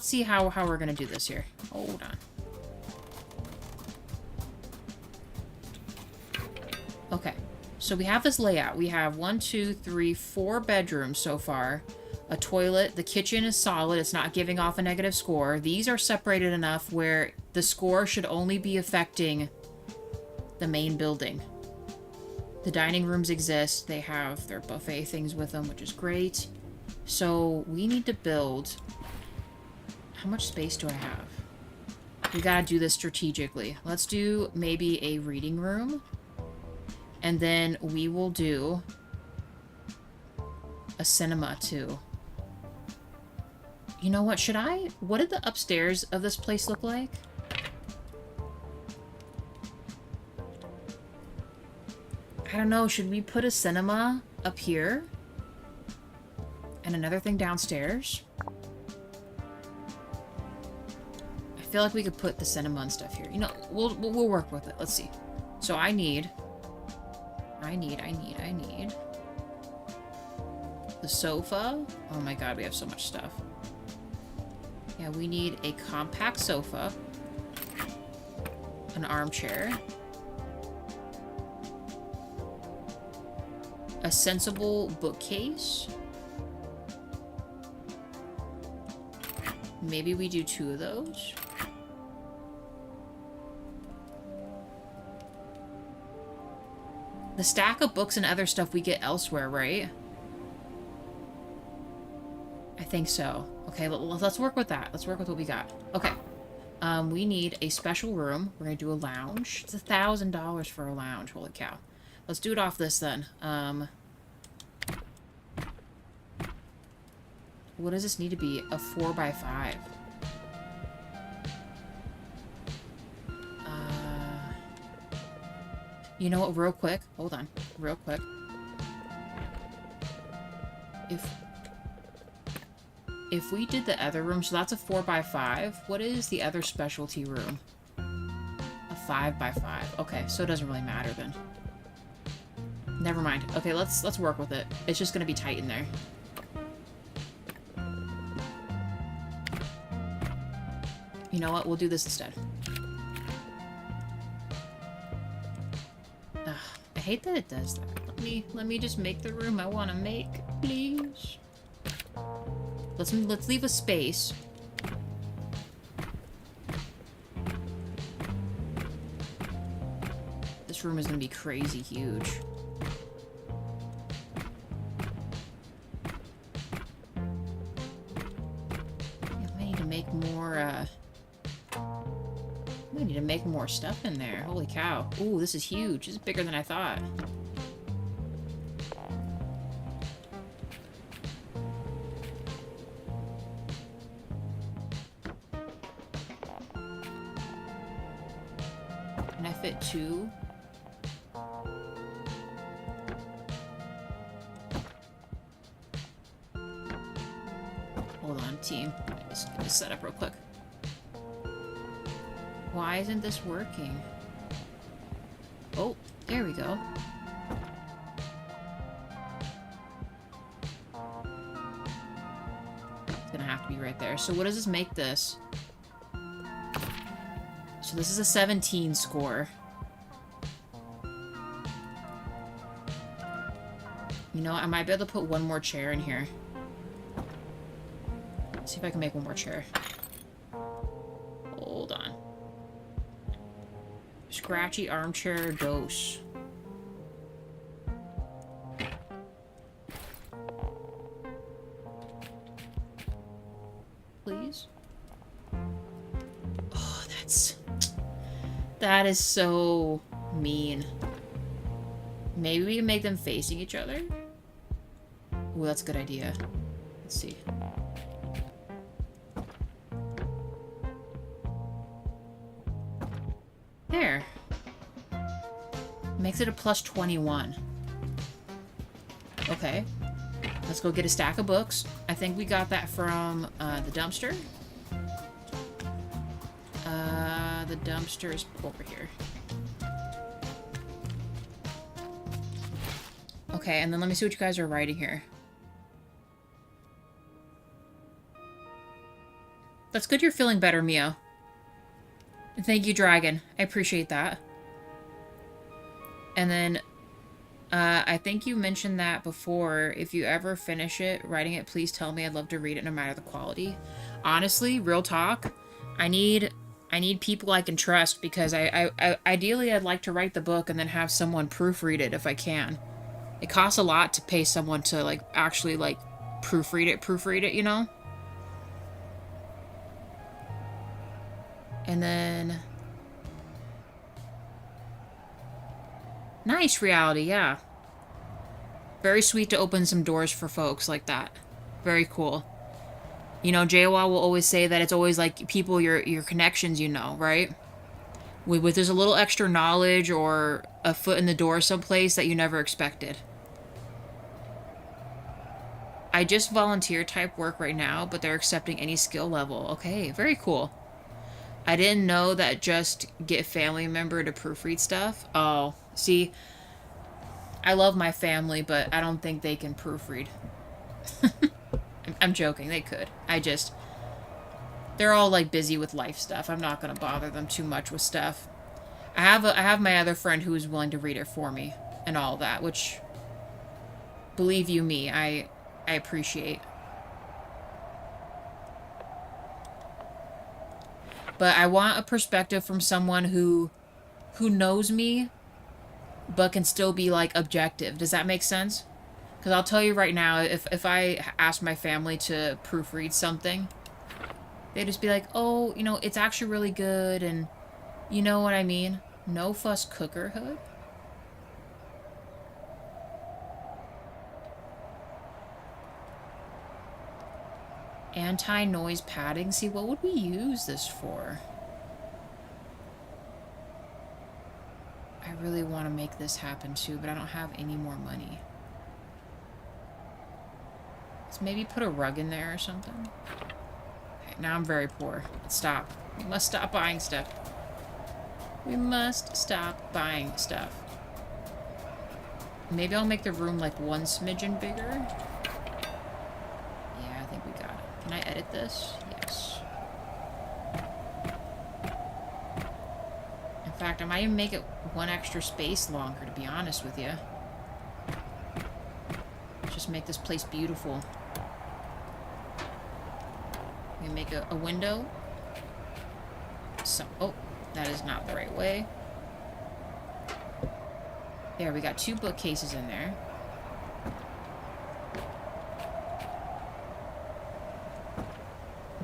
see how we're gonna do this here. Hold on. Okay, so we have this layout. We have 1, 2, 3, 4 bedrooms so far. A toilet. The kitchen is solid. It's not giving off a negative score. These are separated enough where the score should only be affecting the main building. The dining rooms exist. They have their buffet things with them, which is great. So we need to build... How much space do I have? We gotta do this strategically. Let's do maybe a reading room. And then we will do a cinema too. You know what, what did the upstairs of this place look like? I don't know, should we put a cinema up here? And another thing downstairs? I feel like we could put the cinema and stuff here. You know, we'll work with it. Let's see. So I need the sofa. Oh my god, we have so much stuff. Yeah, we need a compact sofa, an armchair, a sensible bookcase. Maybe we do 2 of those. The stack of books and other stuff we get elsewhere, right? I think so. Okay, let's work with that. Let's work with what we got. Okay. We need a special room. We're gonna do a lounge. It's $1,000 for a lounge. Holy cow. Let's do it off this then. What does this need to be? A 4x5. You know what, real quick. Hold on. Real quick. If we did the other room, so that's a 4x5. What is the other specialty room? A 5x5. Okay, so it doesn't really matter then. Never mind. Okay, let's work with it. It's just gonna be tight in there. You know what? We'll do this instead. Ugh, I hate that it does that. Let me just make the room I want to make, please. Let's leave a space. This room is gonna be crazy huge. I need to make more. We need to make more stuff in there. Holy cow. Ooh, this is huge. This is bigger than I thought. Can I fit 2? Hold on, team. Just get this set up real quick. Why isn't this working? Oh, there we go. It's gonna have to be right there. So what does this make this? So So this is a 17 score. You know, I might be able to put one more chair in here. See if I can make one more chair. Hold on. Scratchy armchair dose. Please? Oh, that is so mean. Maybe we can make them facing each other? Ooh, that's a good idea. Let's see. There. Makes it a plus 21. Okay. Let's go get a stack of books. I think we got that from the dumpster. The dumpster is over here. Okay, and then let me see what you guys are writing here. That's good you're feeling better, Mio. Thank you, Dragon. I appreciate that. And then, I think you mentioned that before. If you ever finish it, writing it, please tell me. I'd love to read it no matter the quality. Honestly, real talk, I need people I can trust, because I ideally I'd like to write the book and then have someone proofread it if I can. It costs a lot to pay someone to, like, actually, like, proofread it, you know? And then... Nice, Reality, yeah. Very sweet to open some doors for folks like that. Very cool. You know, JWA will always say that it's always, like, people, your connections, you know, right? With there's a little extra knowledge or a foot in the door someplace that you never expected. I just volunteer type work right now, but they're accepting any skill level. Okay, very cool. I didn't know that just get family member to proofread stuff. Oh, see, I love my family, but I don't think they can proofread. I'm joking, they could. They're all, like, busy with life stuff. I'm not gonna bother them too much with stuff. I have my other friend who is willing to read it for me and all that, which, believe you me, I appreciate. But I want a perspective from someone who knows me, but can still be, like, objective. Does that make sense? Because I'll tell you right now, if I ask my family to proofread something, they'd just be like, oh, you know, it's actually really good, and you know what I mean? No fuss cookerhood? Anti-noise padding? See, what would we use this for? I really want to make this happen too, but I don't have any more money. Let's maybe put a rug in there or something. Okay, now I'm very poor. Let's stop. We must stop buying stuff. We must stop buying stuff. Maybe I'll make the room like one smidgen bigger. Yeah, I think we got it. Can I edit this? Yes. In fact, I might even make it one extra space longer, to be honest with you. Just make this place beautiful. We make a window. So, oh, that is not the right way. There, we got 2 bookcases in there.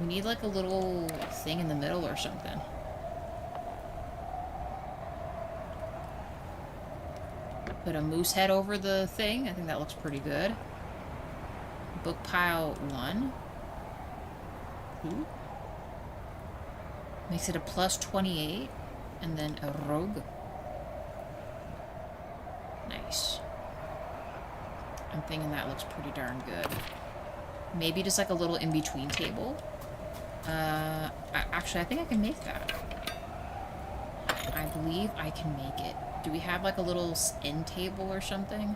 We need like a little thing in the middle or something. Put a moose head over the thing. I think that looks pretty good. Book pile 1. Ooh. Makes it a plus 28. And then a rogue. Nice. I'm thinking that looks pretty darn good. Maybe just like a little in-between table. Actually, I think I can make that. I believe I can make it. Do we have like a little end table or something?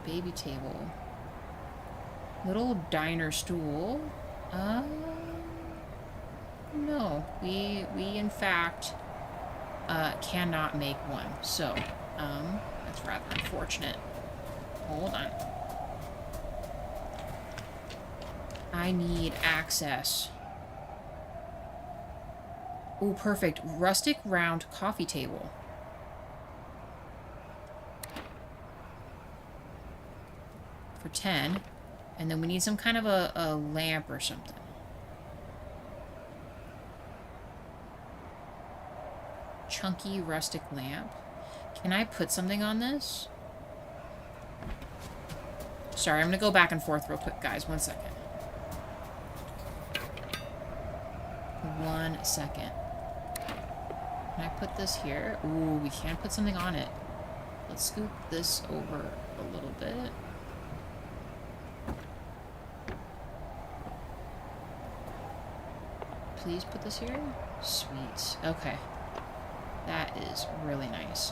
Baby table. Little diner stool. No. We in fact, cannot make one. So, that's rather unfortunate. Hold on. I need access. Oh, perfect. Rustic round coffee table. For 10. And then we need some kind of a lamp or something. Chunky rustic lamp. Can I put something on this? Sorry, I'm gonna go back and forth real quick, guys. 1 second. 1 second. Can I put this here? Ooh, we can put something on it. Let's scoop this over a little bit. Please put this here. Sweet. Okay. That is really nice.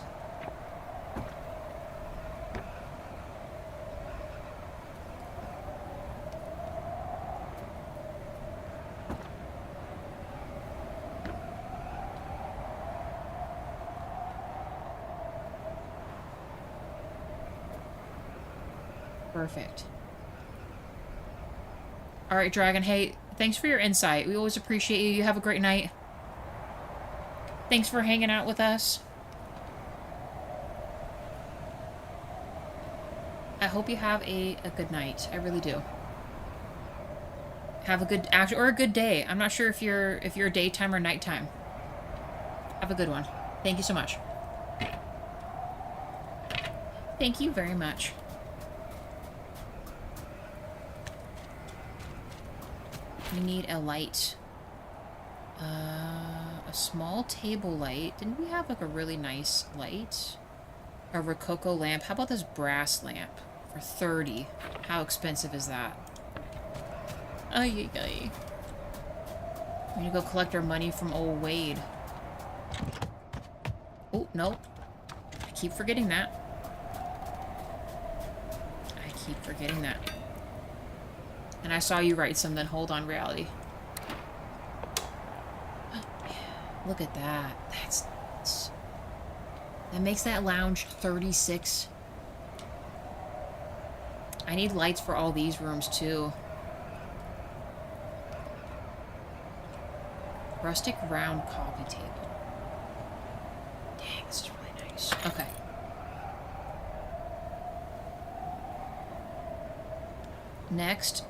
Perfect. All right, Dragon. Hey, thanks for your insight. We always appreciate you. You have a great night. Thanks for hanging out with us. I hope you have a good night. I really do. Have a good or a good day. I'm not sure if you're daytime or nighttime. Have a good one. Thank you so much. Thank you very much. We need a light. A small table light. Didn't we have like a really nice light? A Rococo lamp. How about this brass lamp for 30? How expensive is that? Ay, ay, ay. We need to go collect our money from old Wade. Oh, no. I keep forgetting that. I keep forgetting that. And I saw you write something. Hold on, reality. Look at that. That makes that lounge 36. I need lights for all these rooms, too. Rustic round coffee table. Dang, this is really nice. Okay. Next,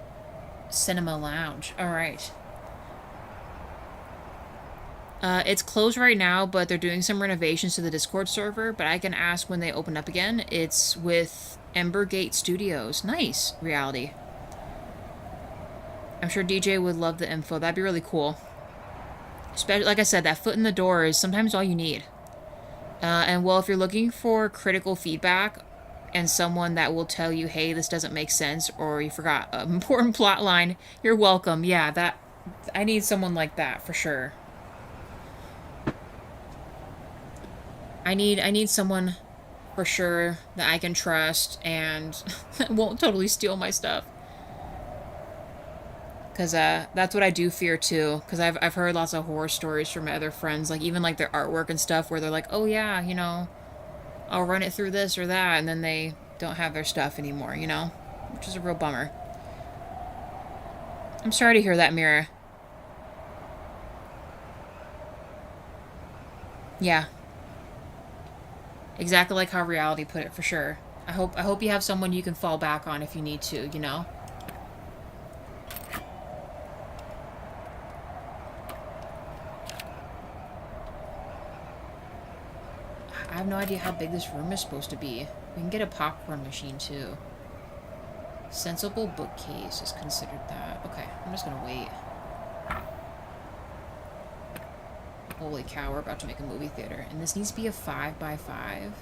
cinema lounge. All right. It's closed right now, but they're doing some renovations to the Discord server, but I can ask when they open up again. It's with Embergate Studios. Nice, reality. I'm sure DJ would love the info. That'd be really cool. Especially, like I said, that foot in the door is sometimes all you need. And well, if you're looking for critical feedback and someone that will tell you, hey, this doesn't make sense, or you forgot an important plot line, you're welcome. Yeah, I need someone like that for sure. I need someone for sure that I can trust and won't totally steal my stuff. Because that's what I do fear too. Because I've heard lots of horror stories from my other friends, like even like their artwork and stuff, where they're like, oh yeah, you know, I'll run it through this or that, and then they don't have their stuff anymore, you know? Which is a real bummer. I'm sorry to hear that, Mira. Yeah. Exactly like how reality put it, for sure. I hope you have someone you can fall back on if you need to, you know? I have no idea how big this room is supposed to be. We can get a popcorn machine, too. Sensible bookcase is considered that. Okay, I'm just gonna wait. Holy cow, we're about to make a movie theater. And this needs to be a 5x5.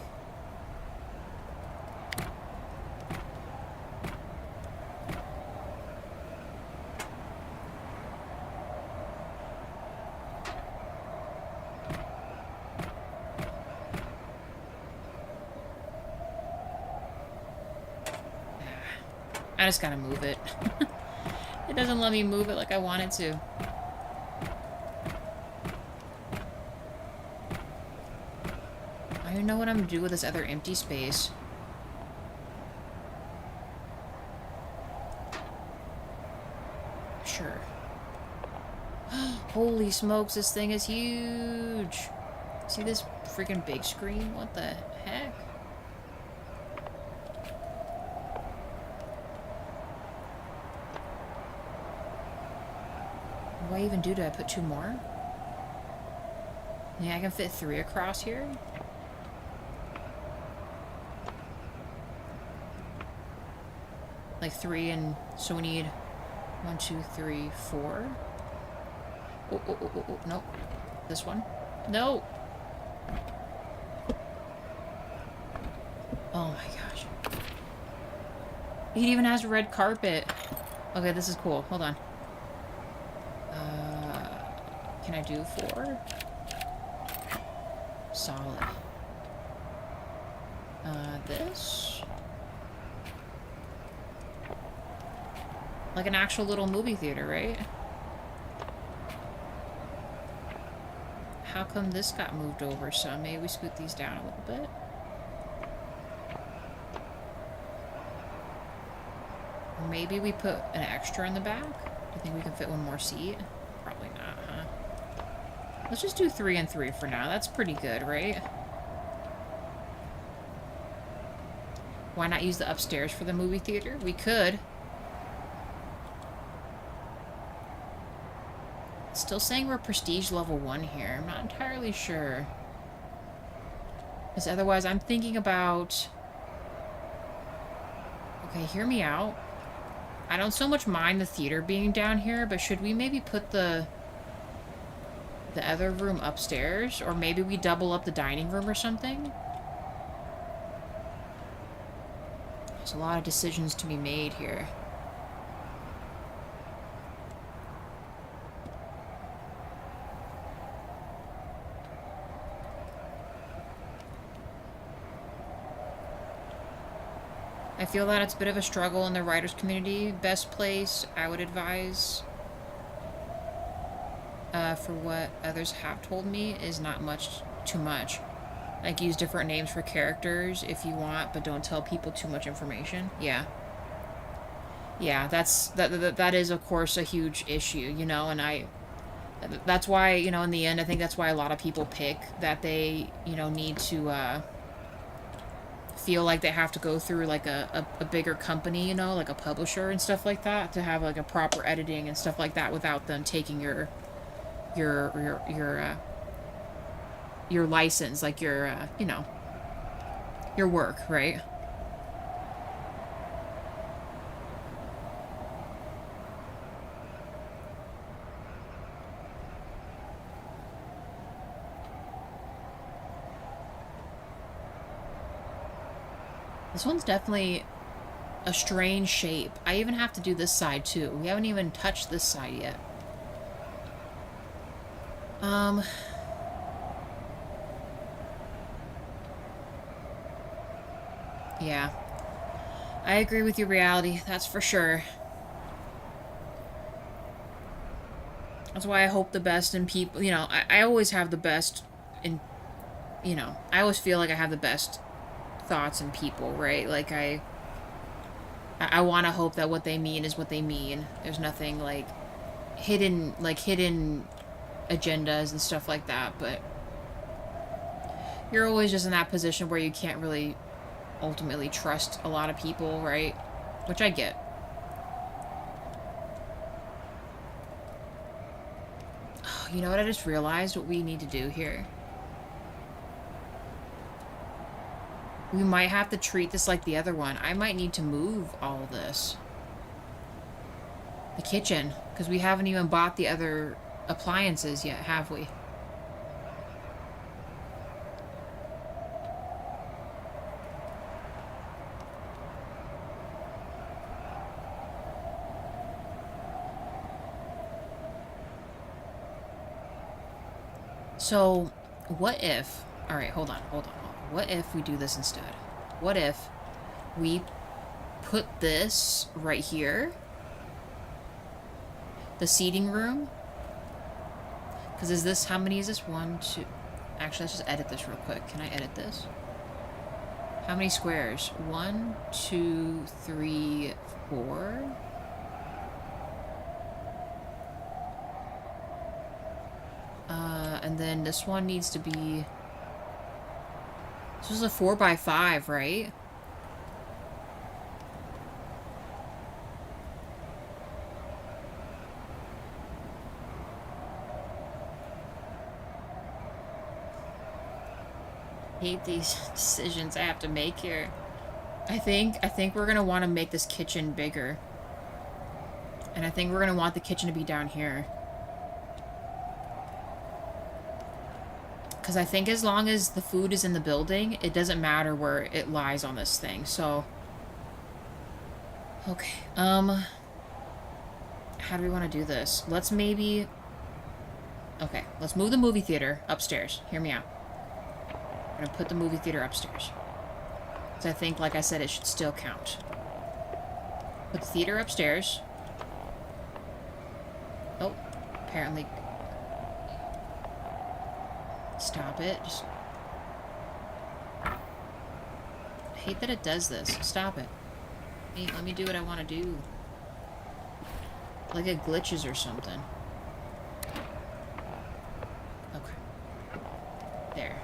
I just gotta move it. It doesn't let me move it like I want it to. I don't even know what I'm gonna do with this other empty space. Sure. Holy smokes, this thing is huge. See this freaking big screen? What the heck? What do I even do? Do I put 2 more? Yeah, I can fit 3 across here. Like 3, and so we need 1, 2, 3, 4. Oh, nope. This one. No! Oh my gosh. It even has red carpet. Okay, this is cool. Hold on. Can I do 4? Solid. This? Like an actual little movie theater, right? How come this got moved over some? Maybe we scoot these down a little bit. Or maybe we put an extra in the back? Do you think we can fit 1 more seat? Probably not, huh? Let's just do 3 and 3 for now. That's pretty good, right? Why not use the upstairs for the movie theater? We could. It's still saying we're prestige level 1 here. I'm not entirely sure. Because otherwise I'm thinking about... Okay, hear me out. I don't so much mind the theater being down here, but should we maybe put the other room upstairs? Or maybe we double up the dining room or something? There's a lot of decisions to be made here. I feel that it's a bit of a struggle in the writers community. Best place, I would advise, for what others have told me, is not too much. Like, use different names for characters if you want, but don't tell people too much information. Yeah. Yeah, that is, of course, a huge issue, you know, and that's why, you know, in the end, I think that's why a lot of people pick that they, you know, need to, feel like they have to go through like a bigger company, you know, like a publisher and stuff like that, to have like a proper editing and stuff like that without them taking your license, like your you know, your work, right? This one's definitely a strange shape. I even have to do this side too. We haven't even touched this side yet. Yeah. I agree with your reality, that's for sure. That's why I hope the best in people, you know, I always have the best in, you know, I always feel like I have the best thoughts in people, right? Like, I want to hope that what they mean is what they mean. There's nothing, like, hidden agendas and stuff like that, but you're always just in that position where you can't really ultimately trust a lot of people, right? Which I get. Oh, you know what I just realized? What we need to do here? We might have to treat this like the other one. I might need to move all this. The kitchen. Because we haven't even bought the other appliances yet, have we? So, what if... Alright, hold on. What if we do this instead? What if we put this right here? The seating room. Because is this, how many is this? 1, 2. Actually, let's just edit this real quick. Can I edit this? How many squares? 1, 2, 3, 4. And then this one needs to be... This was a 4x5, right? I hate these decisions I have to make here. I think we're gonna want to make this kitchen bigger. And I think we're gonna want the kitchen to be down here. Because I think as long as the food is in the building, it doesn't matter where it lies on this thing, so... Okay, how do we want to do this? Let's maybe... Okay, let's move the movie theater upstairs. Hear me out. I'm gonna put the movie theater upstairs. Because I think, like I said, it should still count. Put the theater upstairs. Oh, apparently... Stop it. Just... I hate that it does this. Stop it. Hey, let me do what I want to do. Like it glitches or something. Okay. There.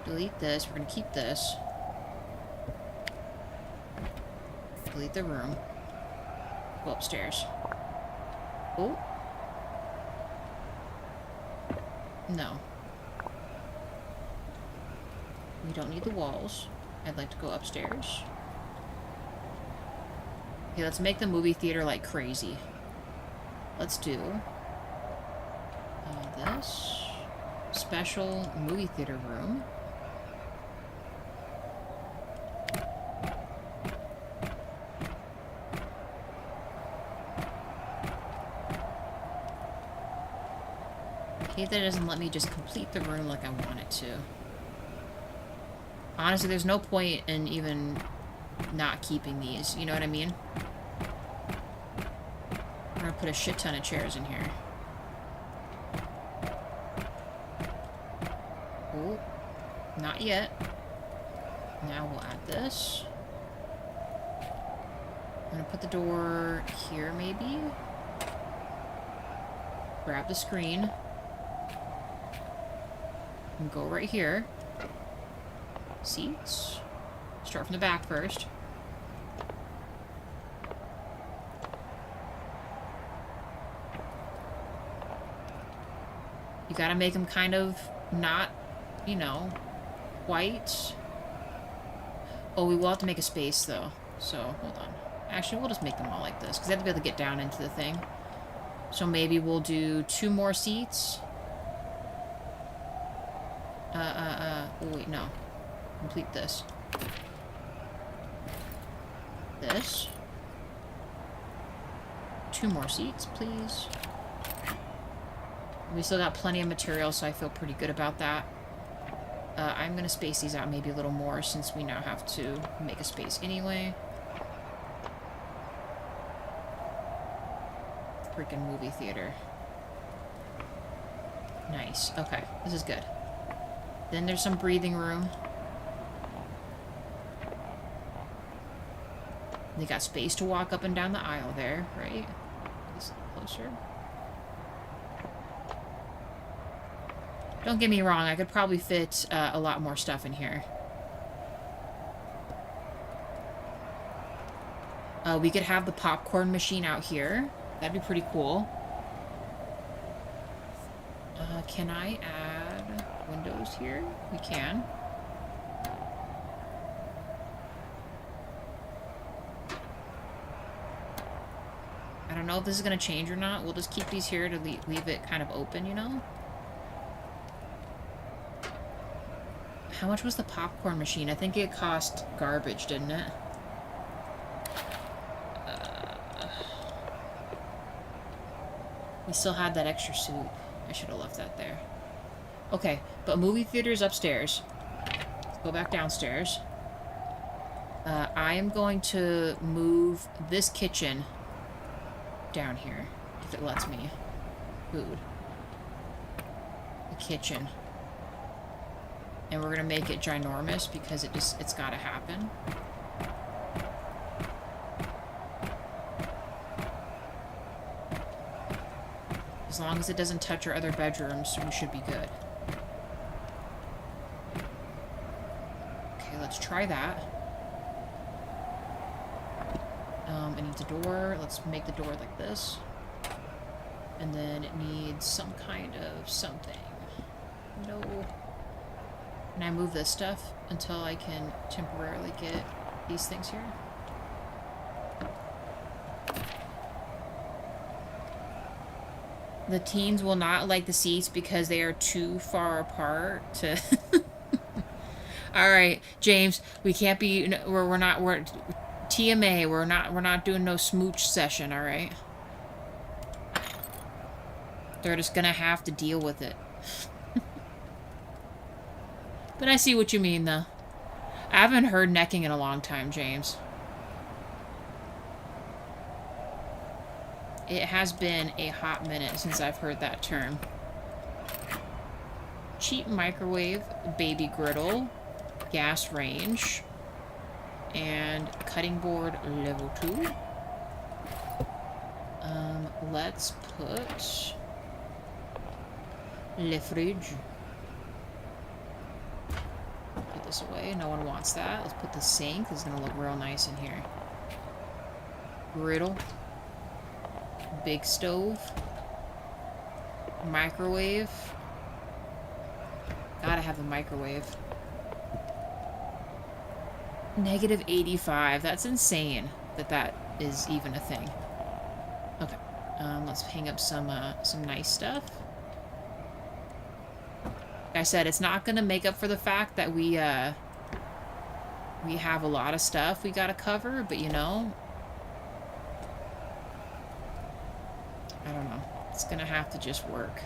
Delete this. We're gonna keep this. Delete the room. Go upstairs. Oh. No. We don't need the walls. I'd like to go upstairs. Okay, let's make the movie theater like crazy. Let's do this special movie theater room. That it doesn't let me just complete the room like I want it to. Honestly, there's no point in even not keeping these, you know what I mean? I'm gonna put a shit ton of chairs in here. Oh, not yet. Now we'll add this. I'm gonna put the door here, maybe? Grab the screen. And go right here. Seats. Start from the back first. You gotta make them kind of not, you know, white. Oh, we will have to make a space though. So, hold on. Actually, we'll just make them all like this, because I have to be able to get down into the thing. So maybe we'll do 2 more seats. Oh wait, no. Complete this. This. 2 more seats, please. We still got plenty of material, so I feel pretty good about that. I'm gonna space these out maybe a little more, since we now have to make a space anyway. Freaking movie theater. Nice. Okay, this is good. Then there's some breathing room. They got space to walk up and down the aisle there, right? Just closer. Don't get me wrong, I could probably fit a lot more stuff in here. We could have the popcorn machine out here. That'd be pretty cool. Can I add windows here? We can. I don't know if this is going to change or not. We'll just keep these here to leave it kind of open, you know? How much was the popcorn machine? I think it cost garbage, didn't it? We still had that extra soup. I should have left that there. Okay, but movie theater's upstairs. Let's go back downstairs. I am going to move this kitchen down here, if it lets me. Food. The kitchen. And we're gonna make it ginormous because it's gotta happen. As long as it doesn't touch our other bedrooms, we should be good. Okay, let's try that. It needs a door. Let's make the door like this. And then it needs some kind of something. No. Can I move this stuff until I can temporarily get these things here? The teens will not like the seats because they are too far apart to... Alright, James, we can't be... We're TMA, we're not doing no smooch session, alright? They're just gonna have to deal with it. But I see what you mean, though. I haven't heard necking in a long time, James. It has been a hot minute since I've heard that term. Cheap microwave, baby griddle, gas range, and cutting board level 2. Let's put le fridge. Put this away. No one wants that. Let's put the sink. This is gonna look real nice in here. Griddle. Big stove. Microwave. Gotta have the microwave. Negative 85. That's insane that is even a thing. Okay. Let's hang up some nice stuff. Like I said, it's not gonna make up for the fact that we have a lot of stuff we gotta cover, but you know, I don't know. It's gonna have to just work.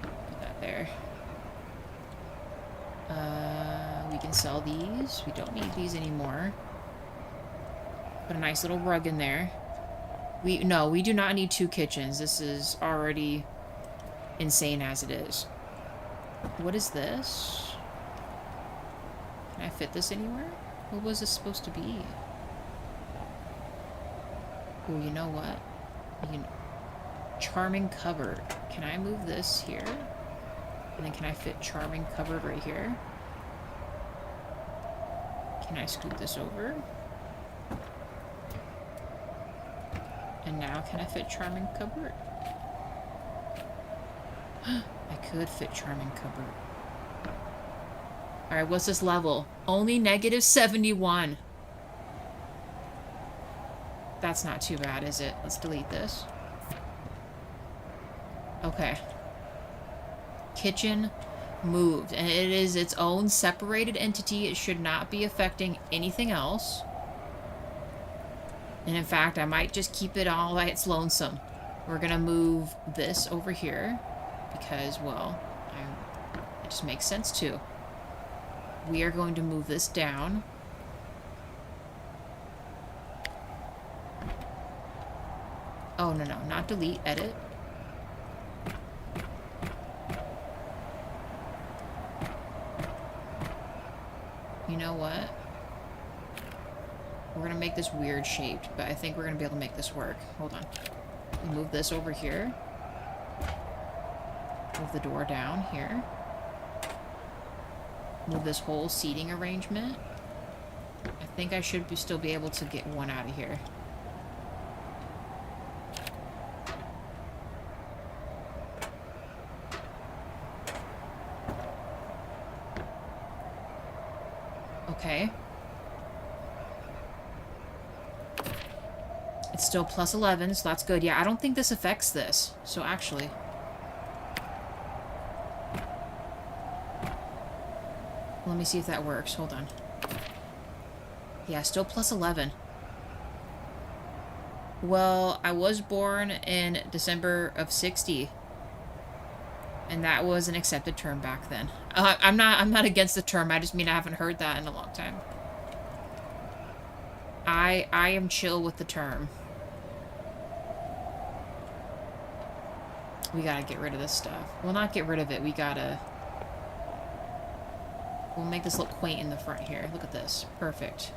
Put that there. We can sell these. We don't need these anymore. Put a nice little rug in there. No, we do not need 2 kitchens. This is already insane as it is. What is this? Can I fit this anywhere? What was this supposed to be? Oh, you know what? Charming cupboard. Can I move this here? And then can I fit charming cupboard right here? Can I scoot this over? And now can I fit charming cupboard? I could fit charming cupboard. Alright, what's this level? Only negative 71. That's not too bad, is it? Let's delete this. Okay. Kitchen moved. And it is its own separated entity. It should not be affecting anything else. And in fact, I might just keep it all by its lonesome. We're gonna move this over here. Because, well, it just makes sense too. We are going to move this down. Oh, no, not delete, edit. You know what? We're gonna make this weird shaped, but I think we're gonna be able to make this work. Hold on. Move this over here. Move the door down here. Move this whole seating arrangement. I think I should still be able to get one out of here. Okay. It's still plus 11, so that's good. Yeah, I don't think this affects this. So actually... Let me see if that works. Hold on. Yeah, still plus 11. Well, I was born in December of 60. And that was an accepted term back then. I'm not against the term. I just mean I haven't heard that in a long time. I am chill with the term. We gotta get rid of this stuff. We'll not get rid of it. We'll make this look quaint in the front here. Look at this. Perfect.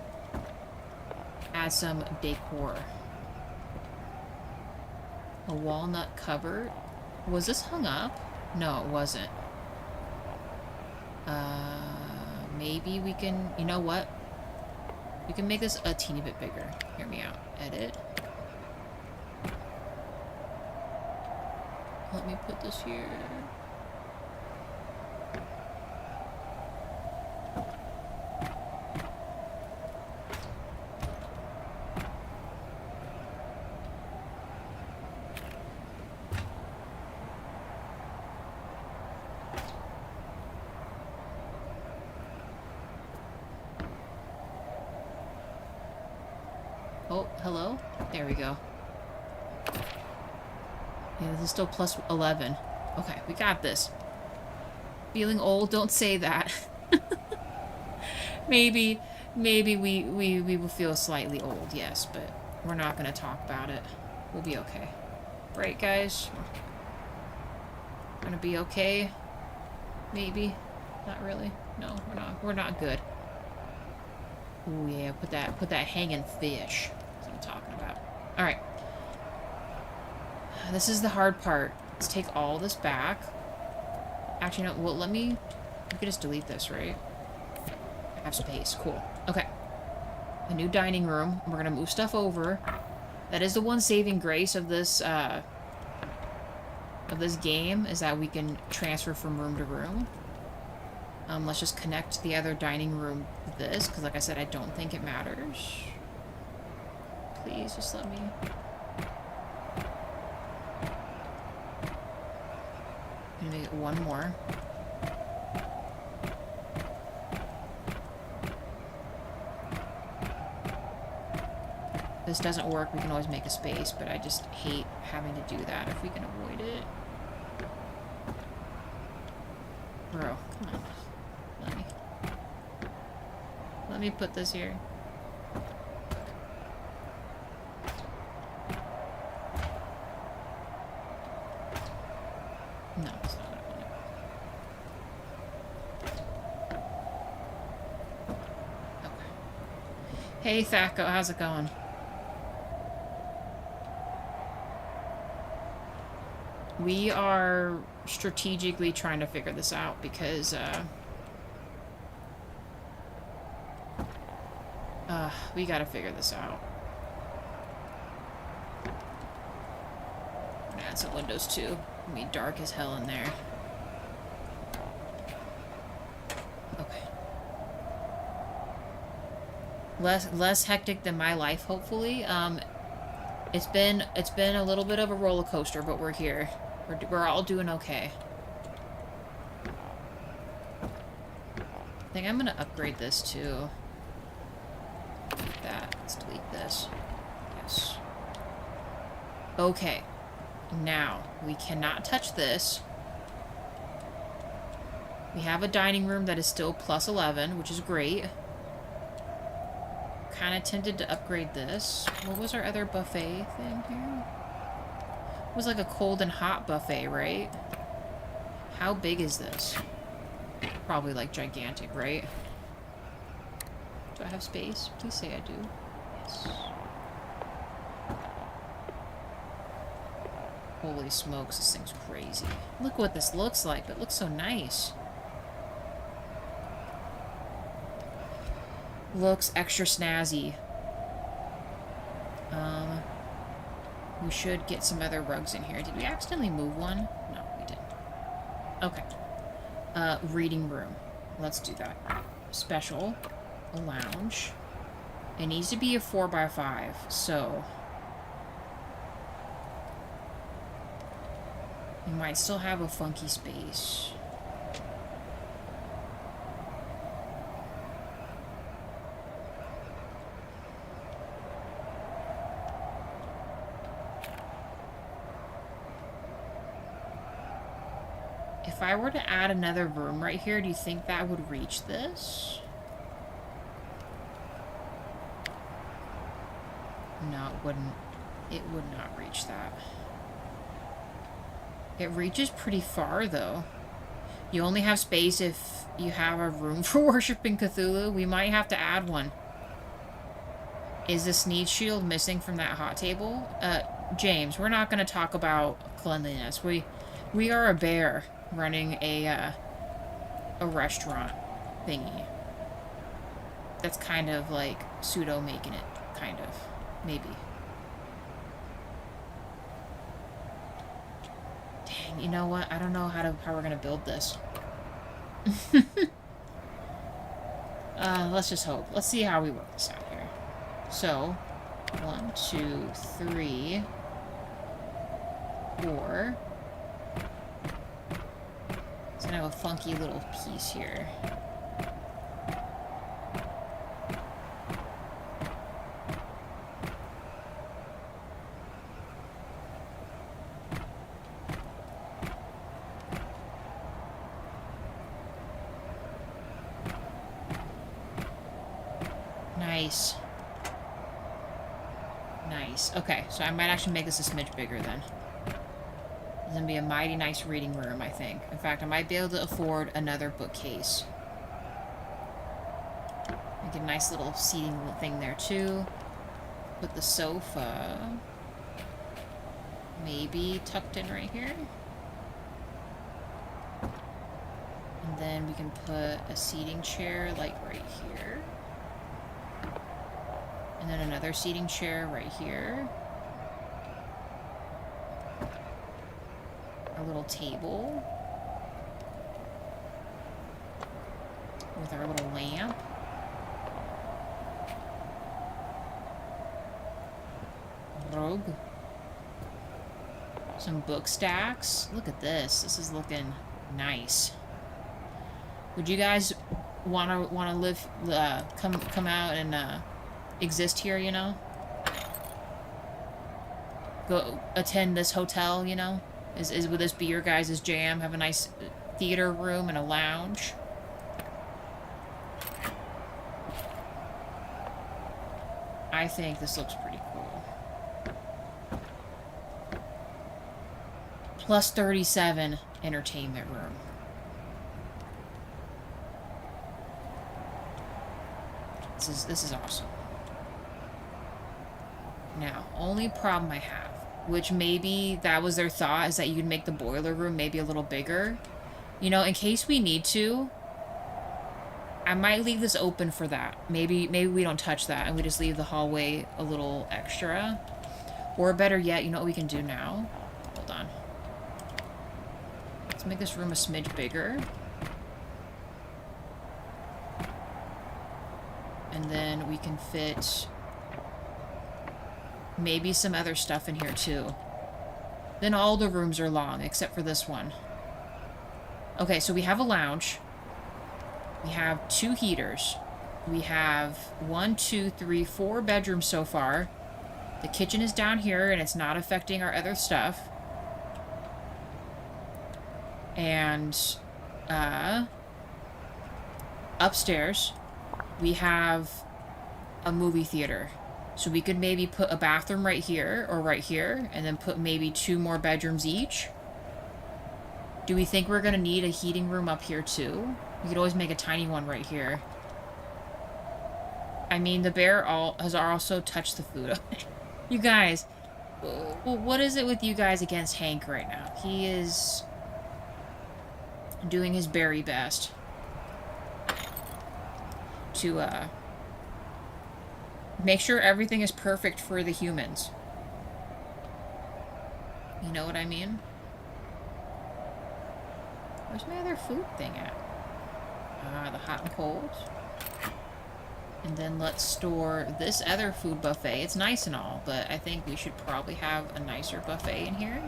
Add some decor. A walnut cupboard. Was this hung up? No, it wasn't. Maybe we can... You know what? We can make this a teeny bit bigger. Hear me out. Edit. Let me put this here. Oh, hello? There we go. Yeah, this is still plus 11. Okay, we got this. Feeling old? Don't say that. maybe we will feel slightly old, yes, but we're not going to talk about it. We'll be okay. Right, guys? Gonna be okay? Maybe? Not really? No, we're not. We're not good. Ooh, yeah, put that hanging fish. That's what I'm talking about. Alright. This is the hard part. Let's take all this back. Actually, no, well, we can just delete this, right? I have space. Cool. Okay. A new dining room. We're gonna move stuff over. That is the one saving grace of this game, is that we can transfer from room to room. Let's just connect the other dining room with this, because like I said, I don't think it matters. Please, just let me... I'm gonna make one more. If this doesn't work, we can always make a space, but I just hate having to do that if we can avoid it. Bro, come on. Let me put this here. No, it's not gonna want it. Okay. Hey, Thaco, how's it going? We are strategically trying to figure this out because, we gotta figure this out. I'm gonna add some windows too. It'll be dark as hell in there. Okay. Less hectic than my life, hopefully. It's been a little bit of a roller coaster, but we're here. We're all doing okay. I think I'm gonna upgrade this too. That. Let's delete this. Yes. Okay. Now, we cannot touch this. We have a dining room that is still plus 11, which is great. Kind of tempted to upgrade this. What was our other buffet thing here? It was like a cold and hot buffet, right? How big is this? Probably like gigantic, right? Do I have space? Please say I do. Yes. Holy smokes, this thing's crazy. Look what this looks like. It looks so nice. Looks extra snazzy. We should get some other rugs in here. Did we accidentally move one? No, we didn't. Okay. Reading room. Let's do that. Special. A lounge. It needs to be a 4x5, so... we might still have a funky space. If I were to add another room right here, do you think that would reach this? No, it wouldn't. It would not reach that. It reaches pretty far, though. You only have space if you have a room for worshiping Cthulhu. We might have to add one. Is the sneeze shield missing from that hot table? James, we're not going to talk about cleanliness. We are a bear running a restaurant thingy. That's kind of like pseudo making it, kind of. Maybe. Dang, you know what? I don't know how we're gonna build this. Let's just hope. Let's see how we work this out here. So, 1, 2, 3, 4. It's gonna have a funky little piece here. Nice. Nice. Okay, so I might actually make this a smidge bigger then. It's gonna be a mighty nice reading room, I think. In fact, I might be able to afford another bookcase. Make a nice little seating thing there too. Put the sofa maybe tucked in right here. And then we can put a seating chair like right here. And then another seating chair right here. A little table. With our little lamp. Rug. Some book stacks. Look at this. This is looking nice. Would you guys wanna live, come out and, exist here, you know? Go attend this hotel, you know? Would this be your guys' jam? Have a nice theater room and a lounge? I think this looks pretty cool. Plus 37 entertainment room. This is awesome. Now, only problem I have, which maybe that was their thought, is that you'd make the boiler room maybe a little bigger. You know, in case we need to, I might leave this open for that. Maybe we don't touch that and we just leave the hallway a little extra. Or better yet, you know what we can do now? Hold on. Let's make this room a smidge bigger. And then we can fit maybe some other stuff in here too. Then all the rooms are long, except for this one. Okay, so we have a lounge. We have 2 heaters. We have 1, 2, 3, 4 bedrooms so far. The kitchen is down here, and it's not affecting our other stuff. And, upstairs, we have a movie theater. So we could maybe put a bathroom right here, or right here, and then put maybe 2 more bedrooms each. Do we think we're gonna need a heating room up here too? We could always make a tiny one right here. I mean, the bear has also touched the food. You guys, what is it with you guys against Hank right now? He is doing his very best to, make sure everything is perfect for the humans. You know what I mean? Where's my other food thing at? The hot and cold. And then let's store this other food buffet. It's nice and all, but I think we should probably have a nicer buffet in here.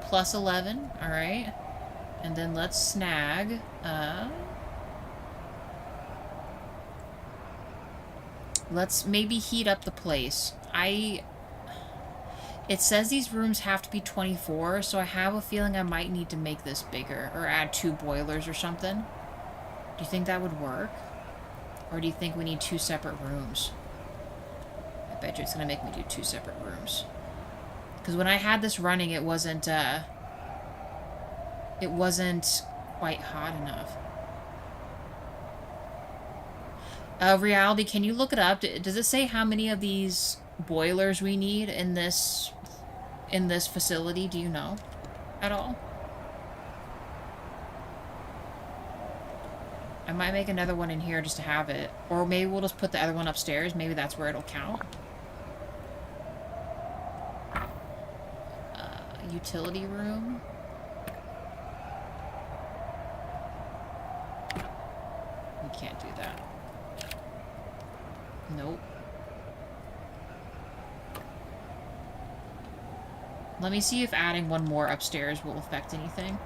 Plus 11, alright. And then let's snag, let's maybe heat up the place. It says these rooms have to be 24, so I have a feeling I might need to make this bigger, or add 2 boilers or something. Do you think that would work? Or do you think we need 2 separate rooms? I bet you it's gonna make me do 2 separate rooms. Because when I had this running, it wasn't quite hot enough. Reality, can you look it up? Does it say how many of these boilers we need in this facility? Do you know at all? I might make another one in here just to have it. Or maybe we'll just put the other one upstairs. Maybe that's where it'll count. Utility room. We can't do that. Nope. Let me see if adding one more upstairs will affect anything.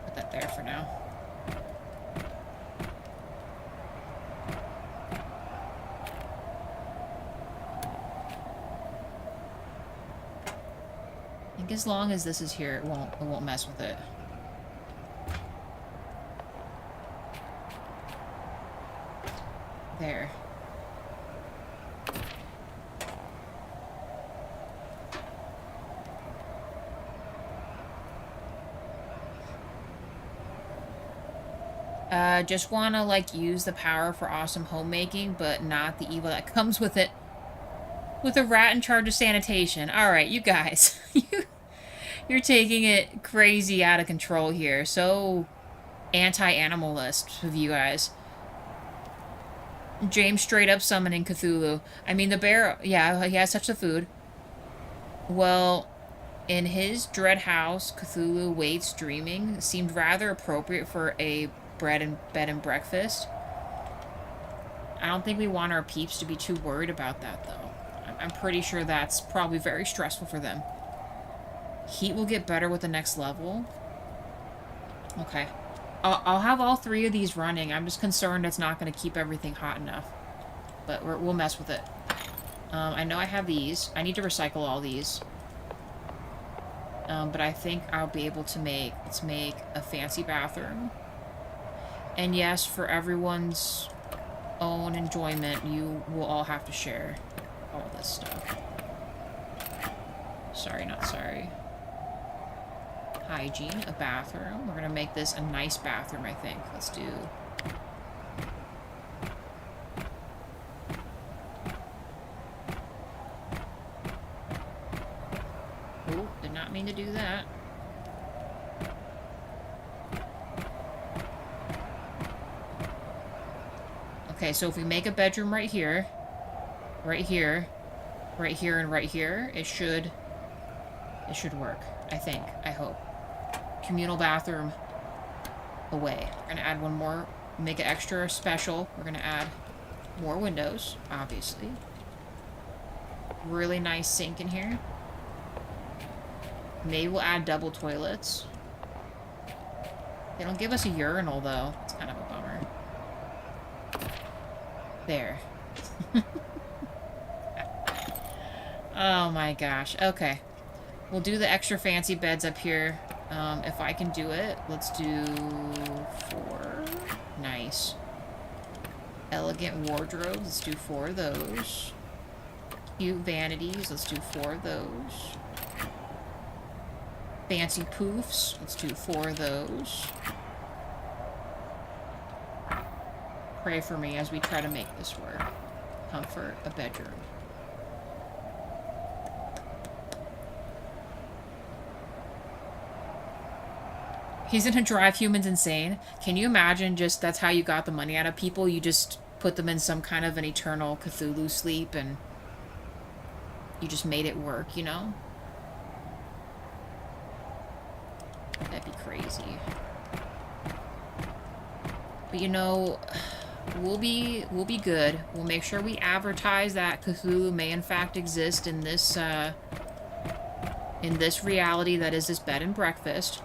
Put that there for now. I think as long as this is here, it won't mess with it. There. Just wanna, like, use the power for awesome homemaking, but not the evil that comes with it. With a rat in charge of sanitation. Alright, you guys. You're taking it crazy out of control here. So anti-animalist of you guys. James straight up summoning Cthulhu. I mean, the bear, yeah, he has such the food. Well, in his dread house, Cthulhu waits dreaming seemed rather appropriate for a bed and breakfast. I don't think we want our peeps to be too worried about that, though. I'm pretty sure that's probably very stressful for them. Heat will get better with the next level. Okay. I'll have all 3 of these running. I'm just concerned it's not going to keep everything hot enough. But we'll mess with it. I know I have these. I need to recycle all these. But I think I'll be able to let's make a fancy bathroom. And yes, for everyone's own enjoyment, you will all have to share all this stuff. Sorry, not sorry. Hygiene, a bathroom. We're gonna make this a nice bathroom, I think. Let's do... Oh, did not mean to do that. Okay, so if we make a bedroom right here, right here, right here, and right here, it should work. I think. I hope. Communal bathroom away. We're gonna add one more, make it extra special. We're gonna add more windows, obviously. Really nice sink in here. Maybe we'll add double toilets. They don't give us a urinal, though. It's kind of a bummer. There. Oh my gosh. Okay. We'll do the extra fancy beds up here. If I can do it, let's do 4. Nice. Elegant wardrobes. Let's do 4 of those. Cute vanities. Let's do 4 of those. Fancy poofs. Let's do 4 of those. Pray for me as we try to make this work. Comfort, a bedroom. He's gonna drive humans insane. Can you imagine just that's how you got the money out of people? You just put them in some kind of an eternal Cthulhu sleep and you just made it work, you know? That'd be crazy. But you know, we'll be good. We'll make sure we advertise that Cthulhu may in fact exist in this reality that is this bed and breakfast.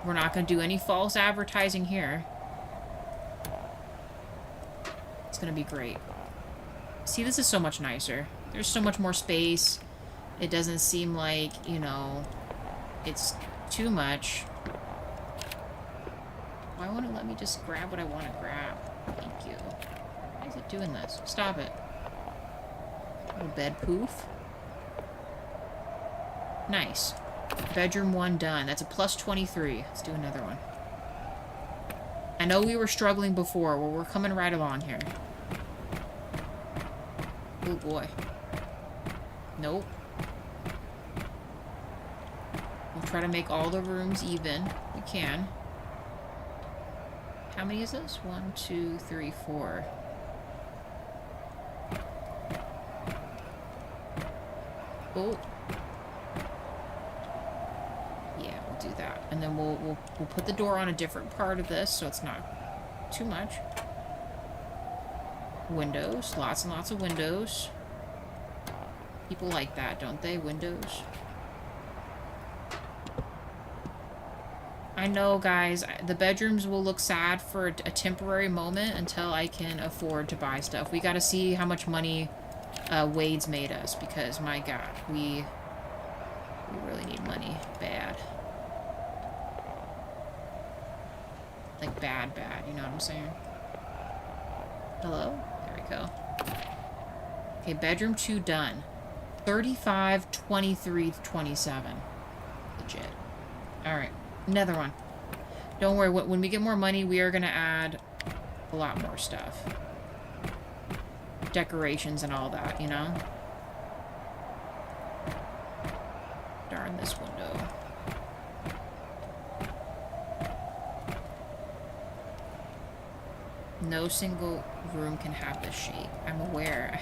We're not going to do any false advertising here. It's going to be great. See, this is so much nicer. There's so much more space. It doesn't seem like, you know, it's too much. Why won't it let me just grab what I want to grab? Thank you. Why is it doing this? Stop it. Little bed poof. Nice. Bedroom 1 done. That's a plus 23. Let's do another one. I know we were struggling before. Well, we're coming right along here. Oh boy. Nope. We'll try to make all the rooms even. We can. How many is this? 1, 2, 3, 4. Oh. Yeah, we'll do that. And then we'll put the door on a different part of this so it's not too much. Windows. Lots and lots of windows. People like that, don't they? Windows. I know, guys, the bedrooms will look sad for a temporary moment until I can afford to buy stuff. We gotta see how much money Wade's made us, because, my God, we really need money. Bad. Like, bad, you know what I'm saying? Hello? There we go. Okay, bedroom 2 done. 35, 23, 27. Legit. Alright. Another one. Don't worry, when we get more money, we are going to add a lot more stuff. Decorations and all that, you know? Darn this window. No single room can have this shape. I'm aware.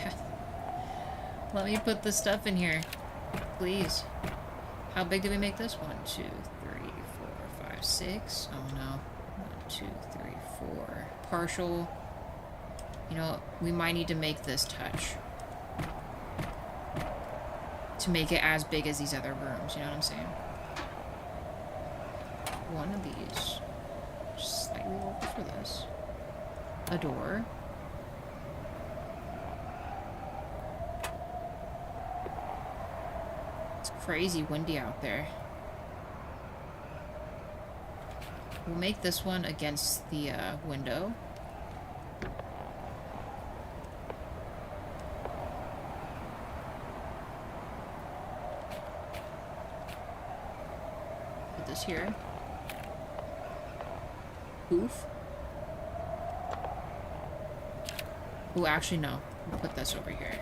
Let me put the stuff in here. Please. How big did we make this? 1, 2, 3, 4, 5, 6. Oh no. 1, 2, 3, 4. Partial. You know, we might need to make this touch. To make it as big as these other rooms, you know what I'm saying? One of these. Just slightly over for this. A door. It's crazy windy out there. We'll make this one against the window. Put this here. Oof. Oh, actually, no. We'll put this over here.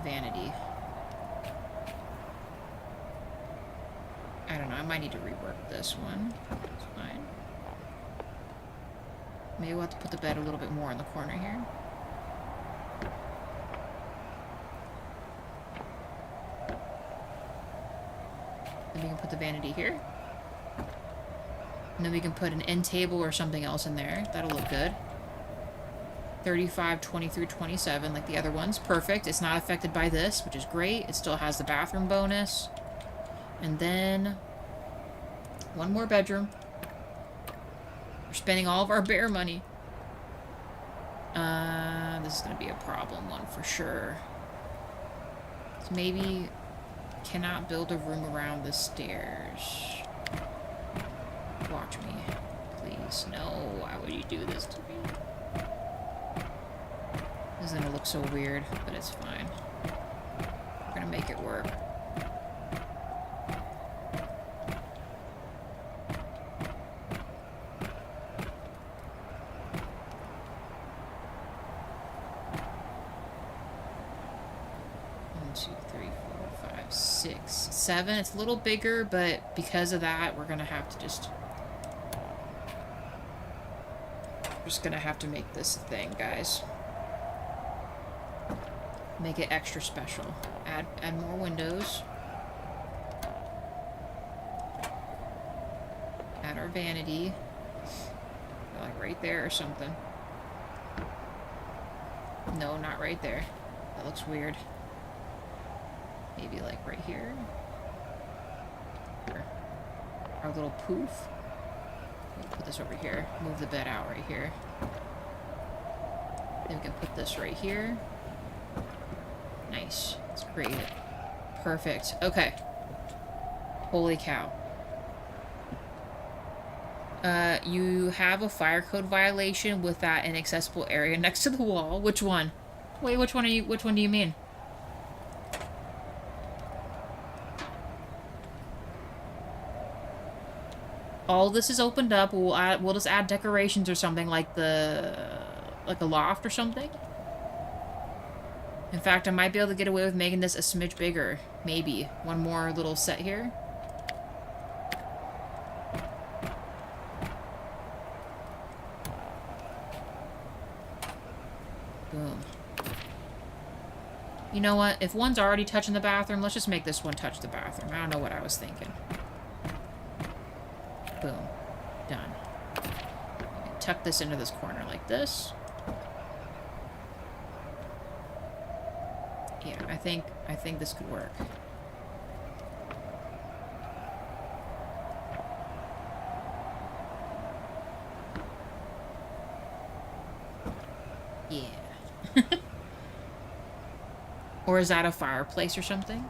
Vanity. I don't know. I might need to rework this one. It's fine. Maybe we'll have to put the bed a little bit more in the corner here. Then we can put the vanity here. And then we can put an end table or something else in there. That'll look good. 35, 23, 27, like the other ones. Perfect. It's not affected by this, which is great. It still has the bathroom bonus. And then one more bedroom. We're spending all of our bear money. This is going to be a problem one for sure. So maybe cannot build a room around the stairs. Watch me. Please. No, why would you do this to me? This is gonna look so weird, but it's fine. We're gonna make it work. One, 2, 3, 4, 5, 6, 7. It's a little bigger, but because of that, we're gonna have to just make this a thing, guys. Make it extra special. Add more windows. Add our vanity. Like right there or something. No, not right there. That looks weird. Maybe like right here. our little poof. We'll put this over here. Move the bed out right here. Then we can put this right here. Nice. Let's create it. Perfect. Okay. Holy cow. You have a fire code violation with that inaccessible area next to the wall. Which one? Wait, which one do you mean? All this is opened up. We'll just add decorations or something like like a loft or something. In fact, I might be able to get away with making this a smidge bigger. Maybe. One more little set here. Boom. You know what? If one's already touching the bathroom, let's just make this one touch the bathroom. I don't know what I was thinking. Boom. Done. Tuck this into this corner like this. Yeah, I think this could work. Yeah. Or is that a fireplace or something?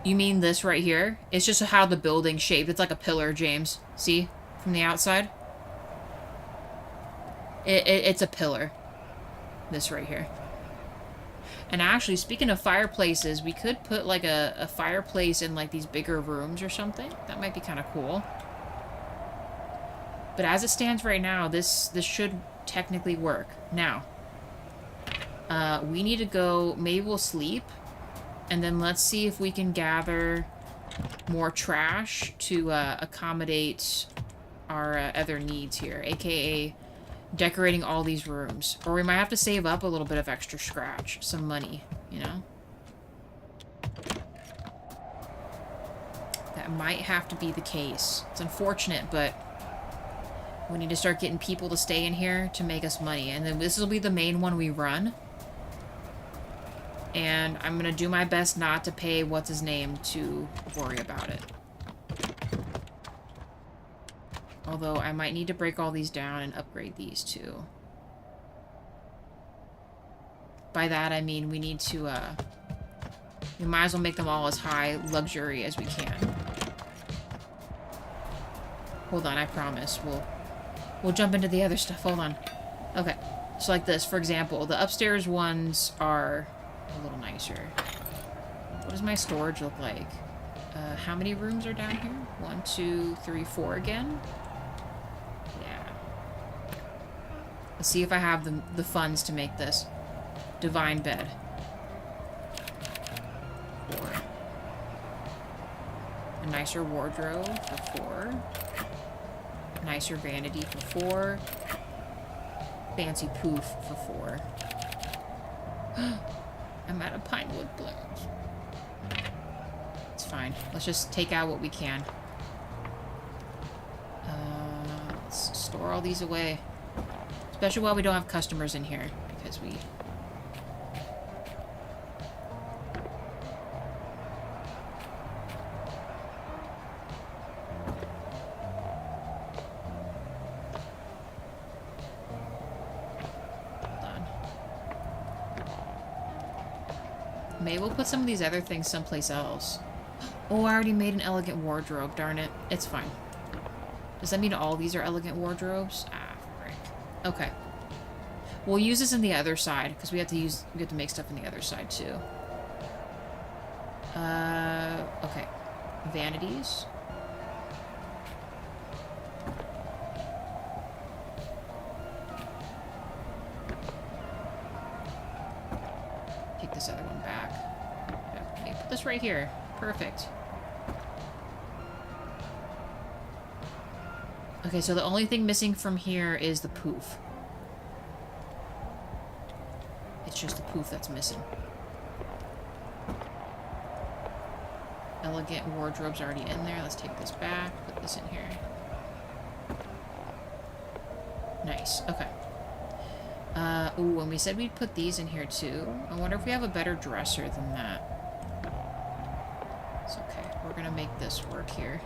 You mean this right here? It's just how the building's shaped. It's like a pillar, James. See? From the outside? It's a pillar. This right here. And actually, speaking of fireplaces, we could put like a fireplace in like these bigger rooms or something. That might be kind of cool. But as it stands right now, this should technically work. Now, we need to go, maybe we'll sleep, and then let's see if we can gather more trash to accommodate our other needs here, aka decorating all these rooms. Or we might have to save up a little bit of extra scratch, some money, you know? That might have to be the case. It's unfortunate, but we need to start getting people to stay in here to make us money. And then this will be the main one we run. And I'm going to do my best not to pay what's-his-name to worry about it. Although I might need to break all these down and upgrade these too. By that I mean we need to, we might as well make them all as high luxury as we can. Hold on, I promise. We'll jump into the other stuff. Hold on. Okay. So like this, for example, the upstairs ones are a little nicer. What does my storage look like? How many rooms are down here? 1, 2, 3, 4 again? Yeah. Let's see if I have the funds to make this. Divine bed. 4. A nicer wardrobe for 4. Nicer vanity for 4. Fancy poof for 4. I'm out of pine wood blooms. It's fine. Let's just take out what we can. Let's store all these away. Especially while we don't have customers in here, because we... Maybe we'll put some of these other things someplace else. Oh, I already made an elegant wardrobe. Darn it. It's fine. Does that mean all these are elegant wardrobes? Ah, frick. Okay. We'll use this in the other side, because we have to make stuff in the other side, too. Okay. Vanities. Take this other one back. Okay, put this right here. Perfect. Okay, so the only thing missing from here is the poof. It's just the poof that's missing. Elegant wardrobe's already in there. Let's take this back. Put this in here. Nice. Okay. Ooh, and we said we'd put these in here too. I wonder if we have a better dresser than that. It's okay. We're gonna make this work here.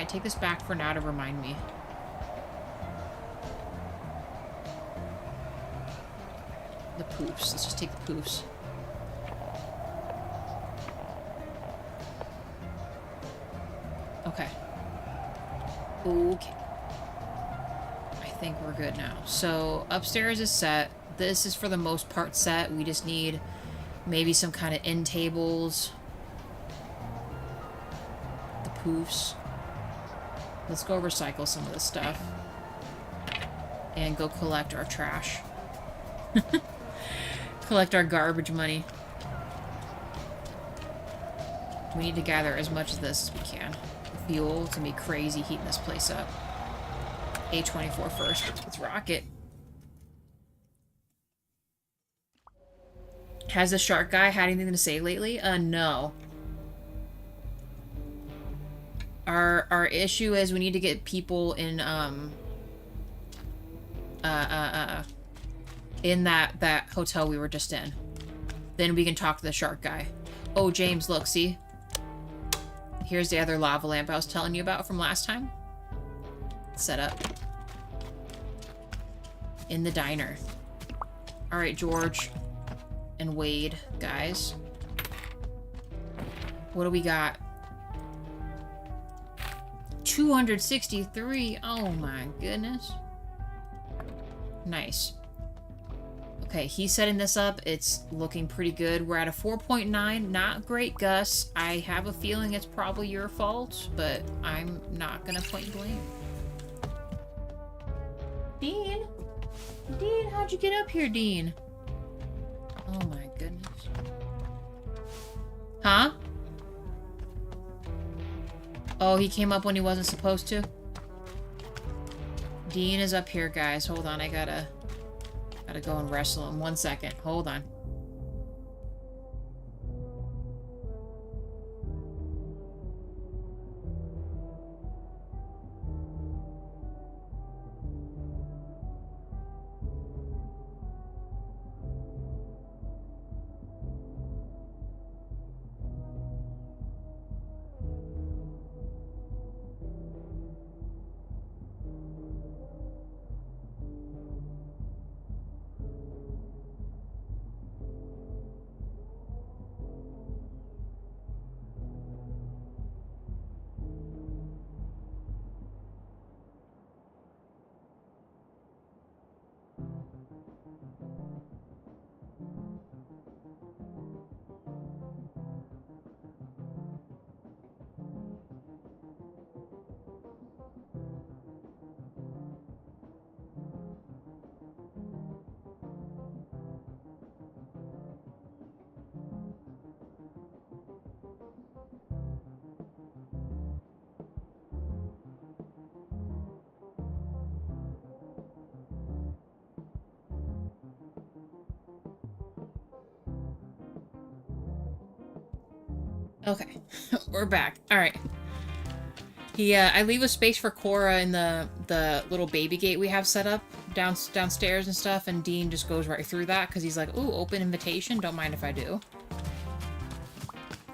might take this back for now to remind me. The poofs. Let's just take the poofs. Okay. Okay. I think we're good now. So, upstairs is set. This is for the most part set. We just need maybe some kind of end tables. The poofs. Let's go recycle some of this stuff. And go collect our trash. Collect our garbage money. We need to gather as much of this as we can. The fuel, it's gonna be crazy heating this place up. A24 first. Let's rock it. Has the shark guy had anything to say lately? No. Our issue is we need to get people in that hotel we were just in. Then we can talk to the shark guy. Oh, James, look, see? Here's the other lava lamp I was telling you about from last time. Set up. In the diner. Alright, George and Wade, guys. What do we got? 263. Oh my goodness. Nice. Okay, he's setting this up. It's looking pretty good. We're at a 4.9. Not great, Gus. I have a feeling it's probably your fault, but I'm not gonna point blame. Dean? Dean, how'd you get up here, Dean? Oh my goodness. Huh? Oh, he came up when he wasn't supposed to? Dean is up here, guys. Hold on, I gotta go and wrestle him. 1 second. Hold on. Okay, we're back. All right. I leave a space for Cora in the little baby gate we have set up downstairs and stuff, and Dean just goes right through that because he's like, ooh, open invitation. Don't mind if I do.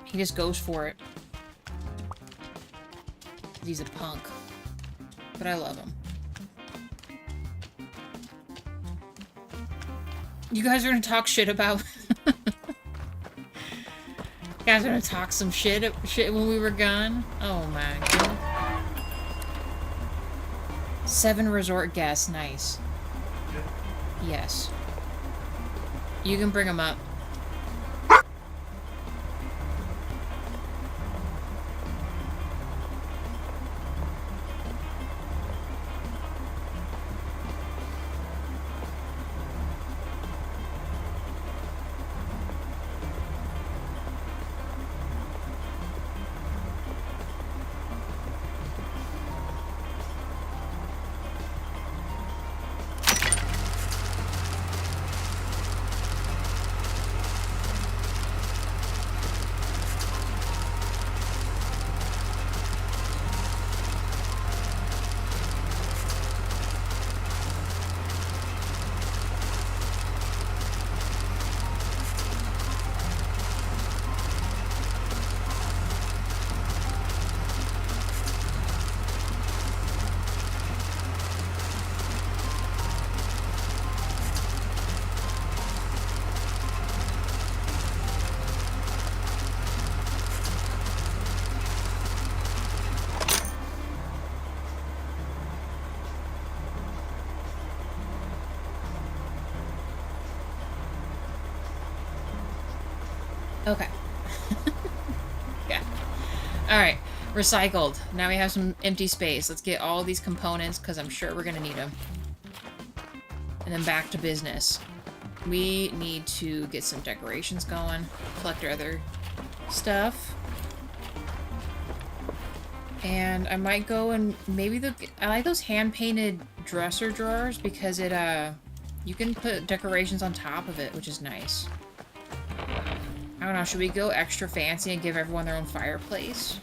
He just goes for it. He's a punk, but I love him. You guys are gonna talk shit about. You guys are gonna talk some shit when we were gone? Oh my god. 7 resort guests, nice. Yes. You can bring them up. Yeah. Alright. Recycled. Now we have some empty space. Let's get all these components, because I'm sure we're going to need them. And then back to business. We need to get some decorations going. Collect our other stuff. And I might go and maybe I like those hand-painted dresser drawers because it, you can put decorations on top of it, which is nice. I don't know, should we go extra fancy and give everyone their own fireplace?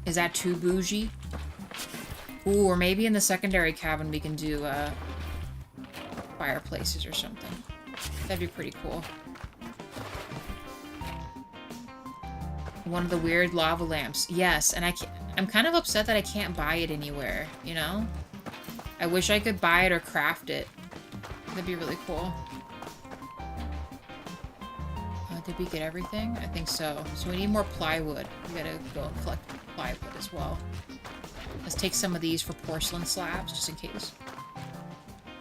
Is that too bougie? Ooh, or maybe in the secondary cabin we can do, fireplaces or something. That'd be pretty cool. One of the weird lava lamps. Yes, and I'm kind of upset that I can't buy it anywhere, you know? I wish I could buy it or craft it. That'd be really cool. Did we get everything? I think so. So we need more plywood. We gotta go and collect plywood as well. Let's take some of these for porcelain slabs, just in case.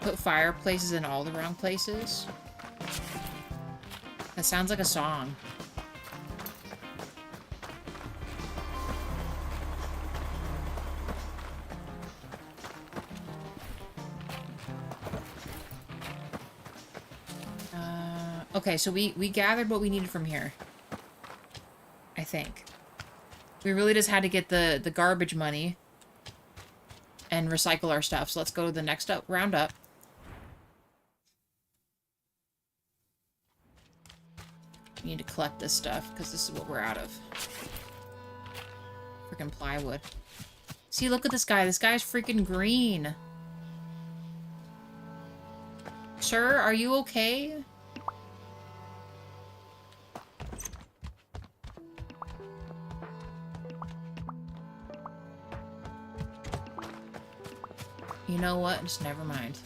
Put fireplaces in all the wrong places. That sounds like a song. Okay, so we gathered what we needed from here. I think. We really just had to get the garbage money and recycle our stuff. So let's go to the next round up. We need to collect this stuff because this is what we're out of. Freaking plywood. See, look at this guy. This guy's freaking green. Sir, are you okay? You know what? Just never mind.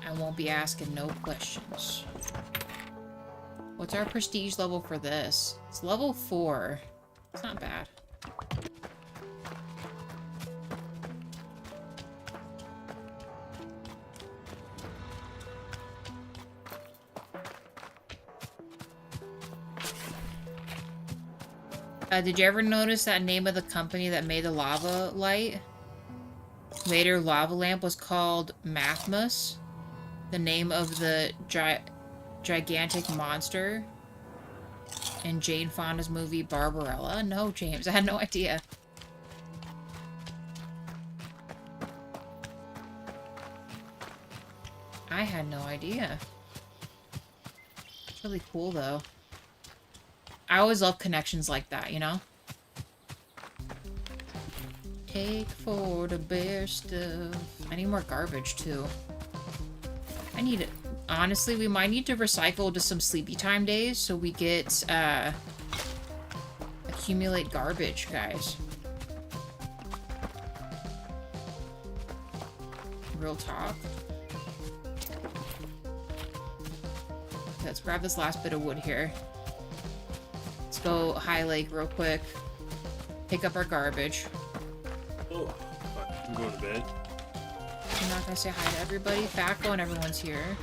I won't be asking no questions. What's our prestige level for this? It's level 4. It's not bad. Did you ever notice that name of the company that made the lava light? Later, lava lamp was called Mathmas, the name of the gigantic monster in Jane Fonda's movie Barbarella. No, James, I had no idea. I had no idea. It's really cool, though. I always love connections like that, you know? Take for the bear stuff. I need more garbage, too. I need it. Honestly, we might need to recycle to some sleepy time days so we get, accumulate garbage, guys. Real talk. Let's grab this last bit of wood here. Let's go High Lake real quick. Pick up our garbage. Oh, I'm going to bed. I'm not gonna say hi to everybody. Fatco and everyone's here.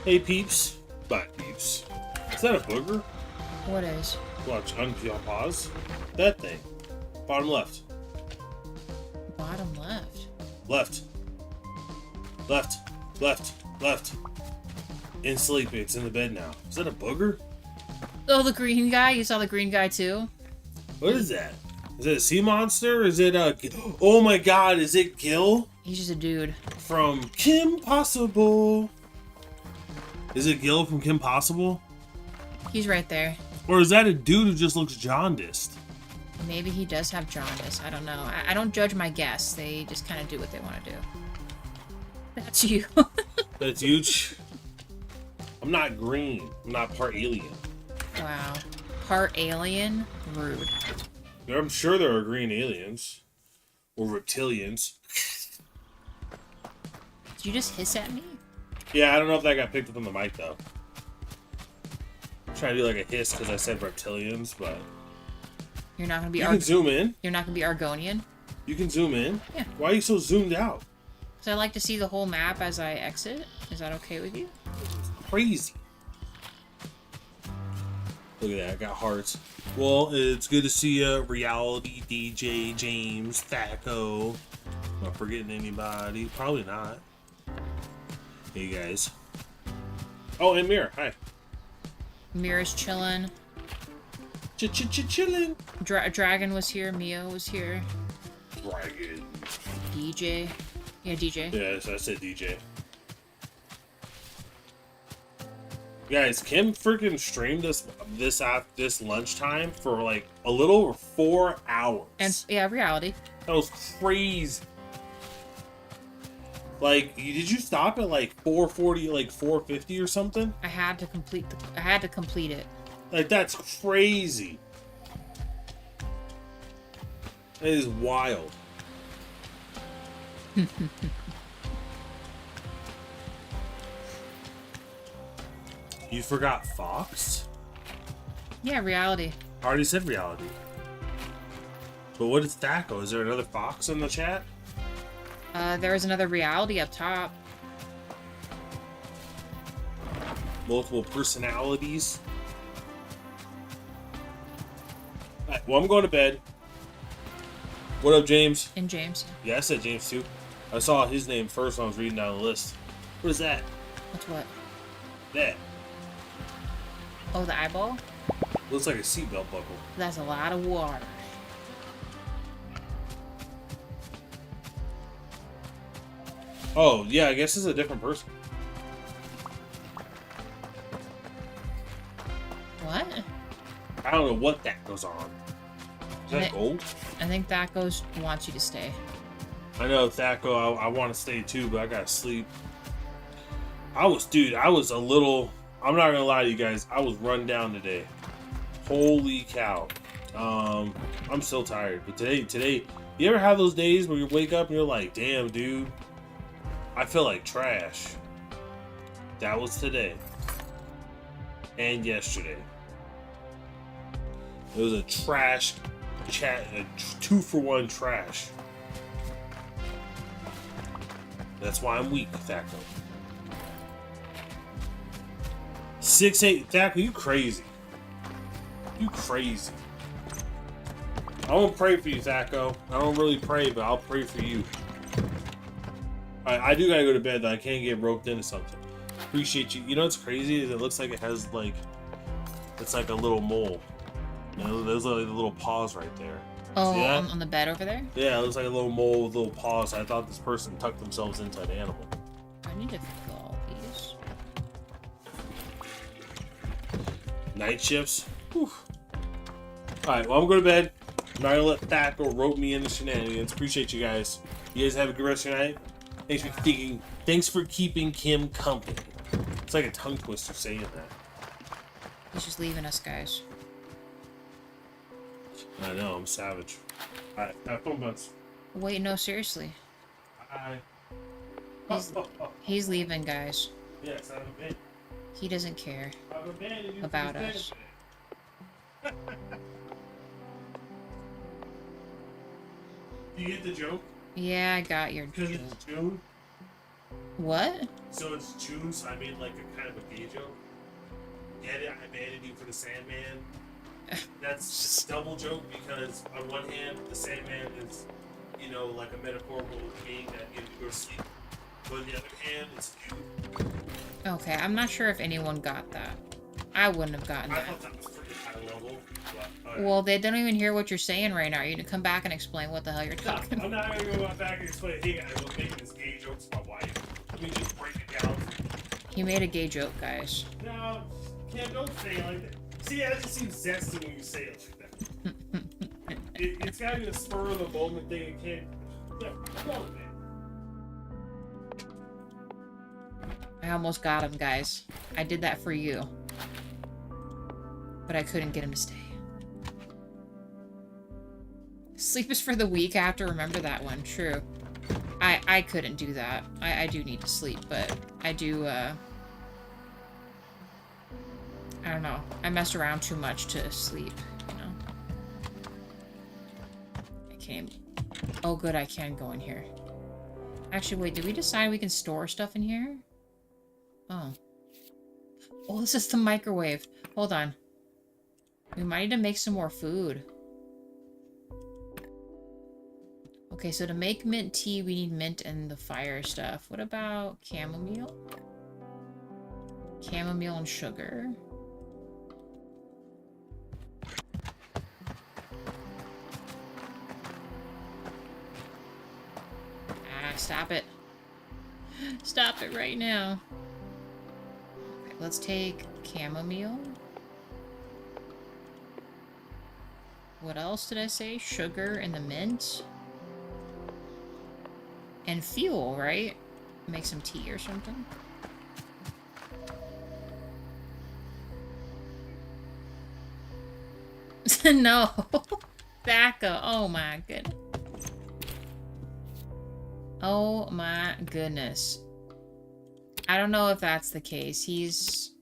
Hey peeps. Bye peeps. Is that a booger? What is? Watch, pause. That thing. Bottom left. Bottom left. Left. Left. Left. Left. In sleep. It's in the bed now. Is that a booger? Oh, the green guy? You saw the green guy too? What is that? Is it a sea monster? Is it a... Oh my god, is it Gil? He's just a dude. From Kim Possible. Is it Gil from Kim Possible? He's right there. Or is that a dude who just looks jaundiced? Maybe he does have jaundice. I don't know. I don't judge my guests. They just kind of do what they want to do. That's you. That's huge. I'm not green. I'm not part alien. Wow. Part alien? Rude. I'm sure there are green aliens. Or reptilians. Did you just hiss at me? Yeah, I don't know if that got picked up on the mic, though. I'm trying to do like a hiss because I said reptilians, but... You're not going to be... You can zoom in. You're not going to be Argonian? You can zoom in? Yeah. Why are you so zoomed out? Because I like to see the whole map as I exit. Is that okay with you? Crazy. Look at that, I got hearts. Well, it's good to see you, Reality, DJ, James, Thaco. Am I forgetting anybody? Probably not. Hey guys. Oh, and Mira, hi. Mira's chilling. Chillin'. Dragon was here. Mio was here. Dragon. DJ. Yeah, DJ. Yes, I said DJ. Guys, Kim freaking streamed this lunchtime for like a little over 4 hours. And yeah, Reality. That was crazy. Like, did you stop at like 4:40, like 4:50 or something? I had to complete it. Like, that's crazy. That is wild. You forgot Fox? Yeah, Reality. I already said Reality. But what is Thaco? Is there another Fox in the chat? There is another Reality up top. Multiple personalities. Alright, well, I'm going to bed. What up, James? And James. Yeah, I said James too. I saw his name first when I was reading down the list. What is that? What's what? That. Oh, the eyeball? Looks like a seatbelt buckle. That's a lot of water. Oh, yeah, I guess it's a different person. What? I don't know what that goes on. Is that gold? I think Thaco wants you to stay. I know, Thaco, I want to stay too, but I gotta sleep. I was a little... I'm not gonna lie to you guys, I was run down today. Holy cow. I'm still tired, but today, you ever have those days where you wake up and you're like, damn, dude, I feel like trash. That was today. And yesterday. It was a trash chat, a 2-for-1 trash. That's why I'm weak, Thaco. 6'8", Thaco, you crazy. You crazy. I won't pray for you, Thaco. I don't really pray, but I'll pray for you. I do gotta go to bed, though. I can't get roped into something. Appreciate you. You know what's crazy is it looks like it has, like... It's like a little mole. You know, those are like the little paws right there. Oh, on the bed over there? Yeah, it looks like a little mole with little paws. I thought this person tucked themselves into an animal. I need to fill all these. Night shifts? Whew. Alright, well, I'm going to bed. I'm not going to let Thaco rope me into shenanigans. Appreciate you guys. You guys have a good rest of your night. Thanks for keeping Kim company. It's like a tongue twister saying that. He's just leaving us, guys. I know, I'm savage. Alright, have fun, buds. Wait, no, seriously. Bye. He's leaving, guys. Yes, I'm a bit. He doesn't care about us. You get the joke? Yeah, I got your Because joke. it's June? What? So it's June, so I made like a kind of a gay joke. Get it? I banded you for the Sandman. That's just a double joke because on one hand, the Sandman is, you know, like a metaphorical being that gives you sleep. But on the other hand, it's you. Okay, I'm not sure if anyone got that. I wouldn't have gotten I that. thought that was pretty high level. But, Well, they don't even hear what you're saying right now. You need to come back and explain what the hell you're talking I'm about. not going to go back and explain, hey guys, I'm making this gay joke to my wife. Let me just break it down. He made a gay joke, guys. No, Kim, don't say it like that. See, that just seems zesty when you say it like that. It's gotta be a spur of the moment thing. It can't. Yeah, come on, man. I almost got him, guys. I did that for you. But I couldn't get him to stay. Sleep is for the weak. I have to remember that one. True. I couldn't do that. I do need to sleep, but I do, I don't know. I mess around too much to sleep, you know? I can't... Oh, good, I can go in here. Actually, wait, did we decide we can store stuff in here? Oh. Oh, this is the microwave. Hold on. We might need to make some more food. Okay, so to make mint tea, we need mint and the fire stuff. What about chamomile? Chamomile and sugar. Ah, stop it. Stop it right now. Okay, let's take chamomile. What else did I say? Sugar and the mint. And fuel, right? Make some tea or something. No. Thaco. Oh my goodness. Oh my goodness. I don't know if that's the case. He's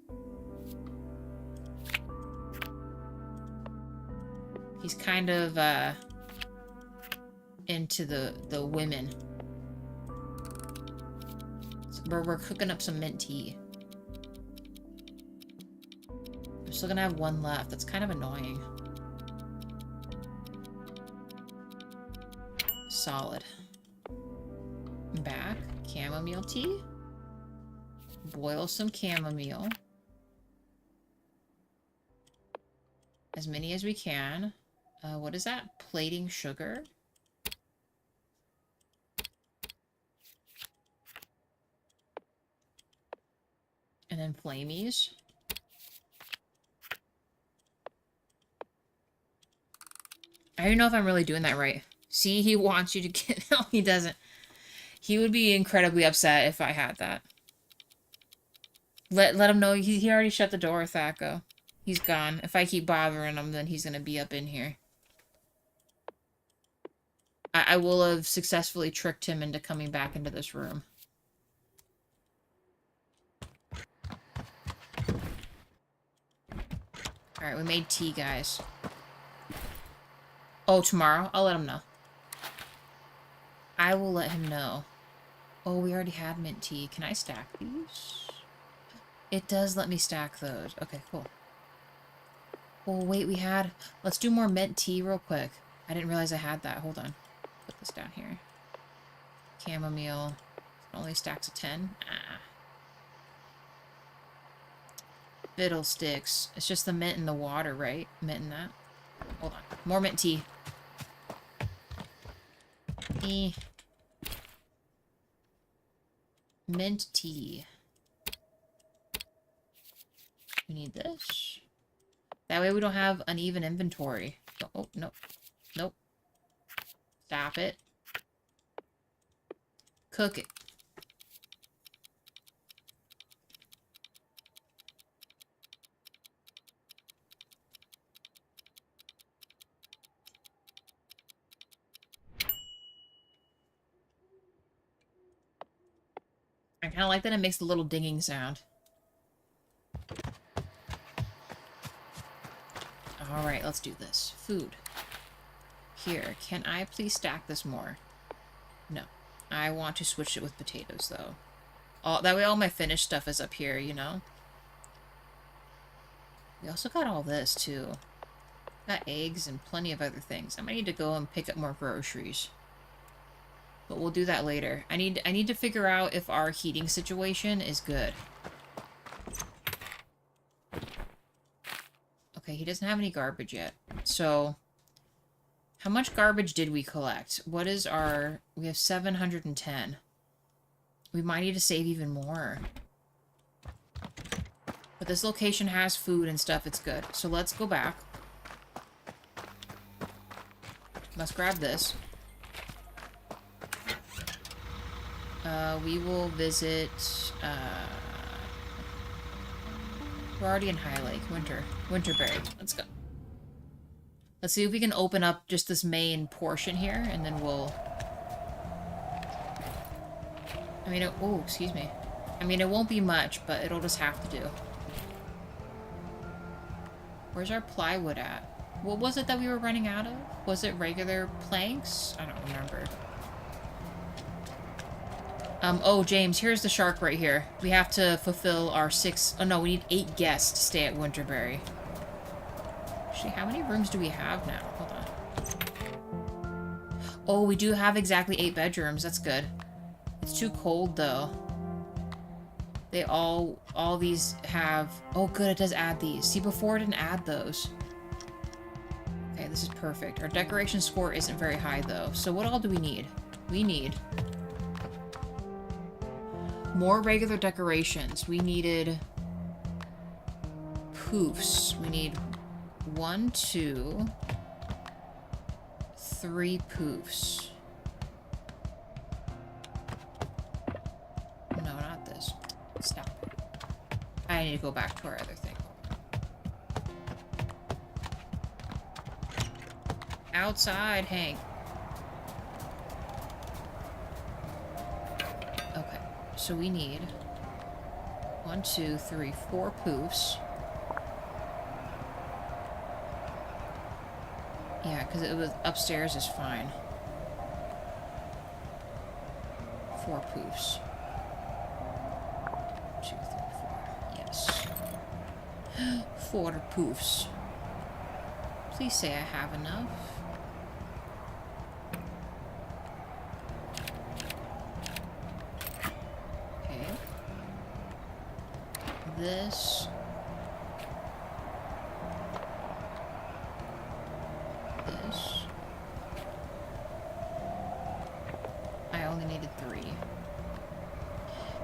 kind of into the women. So we're cooking up some mint tea. We're still gonna have one left. That's kind of annoying. Solid. Back. Chamomile tea. Boil some chamomile. As many as we can. What is that? Plating sugar. And then flamies. I don't know if I'm really doing that right. See, he wants you to get... No, he doesn't. He would be incredibly upset if I had that. Let him know. He already shut the door, Thaco. He's gone. If I keep bothering him, then he's gonna be up in here. I will have successfully tricked him into coming back into this room. Alright, we made tea, guys. Oh, tomorrow? I'll let him know. I will let him know. Oh, we already had mint tea. Can I stack these? It does let me stack those. Okay, cool. Oh, wait, we had... Let's do more mint tea real quick. I didn't realize I had that. Hold on. Put this down here. Chamomile. It only stacks a 10. Ah. Fiddlesticks. It's just the mint and the water, right? Mint and that. Hold on. More mint tea. Mint tea. We need this. That way we don't have uneven inventory. Oh, no. Nope. Stop it. Cook it. I kind of like that it makes the little dinging sound. Alright, let's do this. Food. Here, can I please stack this more? No. I want to switch it with potatoes, though. That way all my finished stuff is up here, you know? We also got all this, too. Got eggs and plenty of other things. I might need to go and pick up more groceries. But we'll do that later. I need to figure out if our heating situation is good. Okay, he doesn't have any garbage yet. So, how much garbage did we collect? What is our... We have 710. We might need to save even more. But this location has food and stuff. It's good. So let's go back. Let's grab this. We will visit, we're already in High Lake. Winterberry. Let's go. Let's see if we can open up just this main portion here, and then we'll... I mean, oh, excuse me. I mean, it won't be much, but it'll just have to do. Where's our plywood at? What was it that we were running out of? Was it regular planks? I don't remember. Oh, James, here's the shark right here. We have to fulfill our 6... Oh, no, we need 8 guests to stay at Winterberry. Actually, how many rooms do we have now? Hold on. Oh, we do have exactly 8 bedrooms. That's good. It's too cold, though. They all these have... Oh, good, it does add these. See, before it didn't add those. Okay, this is perfect. Our decoration score isn't very high, though. So what all do we need? We need... more regular decorations. We needed... poofs. We need 1, 2... 3 poofs. No, not this. Stop it. I need to go back to our other thing. Outside, Hank. Okay, so we need 1, 2, 3, 4 poofs. Yeah, because it was upstairs is fine. 4 poofs. 2, 3, 4. Yes. 4 poofs. Please say I have enough. Okay. This. I only needed 3.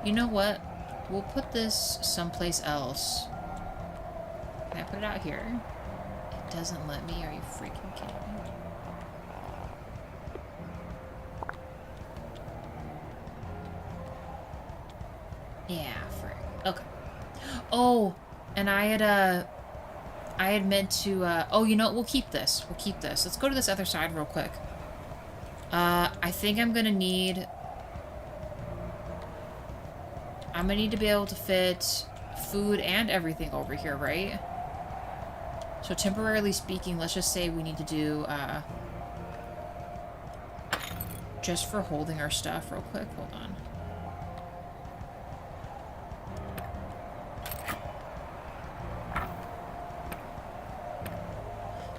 You know what? We'll put this someplace else. Can I put it out here? It doesn't let me. Are you freaking kidding me? Yeah, frick. Okay. Oh, and I had meant to, oh, you know what? We'll keep this. We'll keep this. Let's go to this other side real quick. I think I'm gonna need to be able to fit food and everything over here, right? So temporarily speaking, let's just say we need to do, just for holding our stuff real quick. Hold on.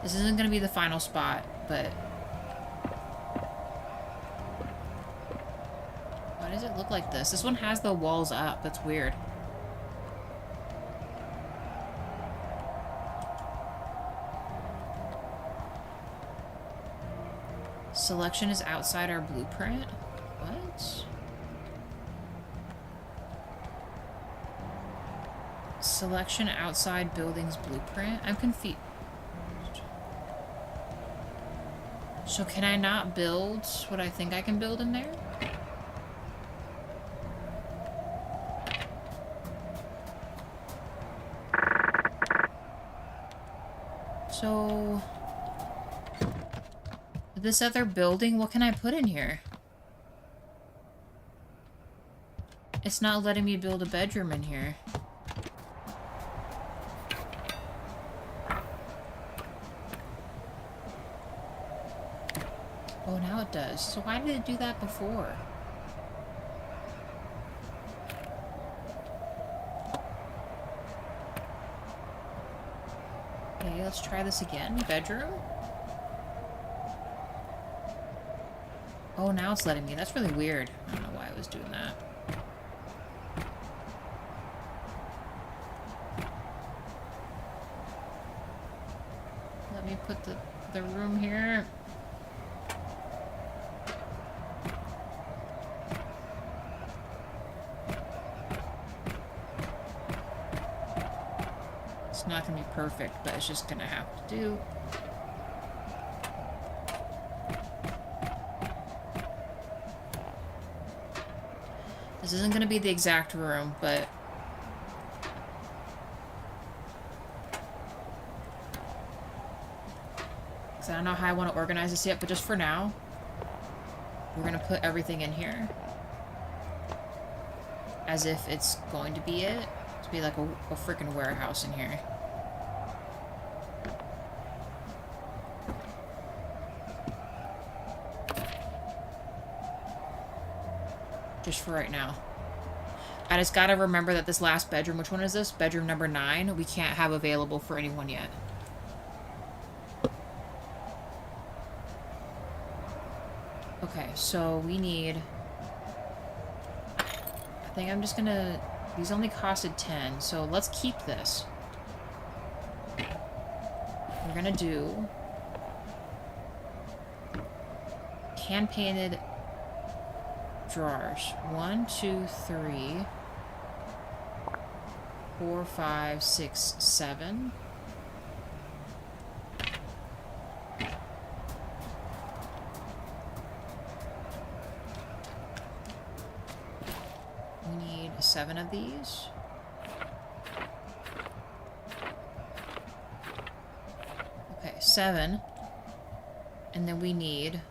This isn't gonna be the final spot, but... Why does it look like this? This one has the walls up. That's weird. Selection is outside our blueprint? What? Selection outside building's blueprint? I'm confused. So can I not build what I think I can build in there? So... this other building, what can I put in here? It's not letting me build a bedroom in here. Oh, now it does. So why did it do that before? Okay, let's try this again. Bedroom? Oh, now it's letting me. That's really weird. I don't know why I was doing that. Let me put the room here. It's not gonna be perfect, but it's just gonna have to do. This isn't gonna be the exact room, but... because I don't know how I want to organize this yet, but just for now, we're gonna put everything in here. As if it's going to be it. To be like a freaking warehouse in here. Just for right now. I just gotta remember that this last bedroom, which one is this? Bedroom number 9, we can't have available for anyone yet. Okay, so we need... I think I'm just gonna... These only costed 10, so let's keep this. We're gonna do... hand-painted drawers. 1, 2, 3... 4, 5, 6, 7. We need 7 of these. Okay, 7. And then we need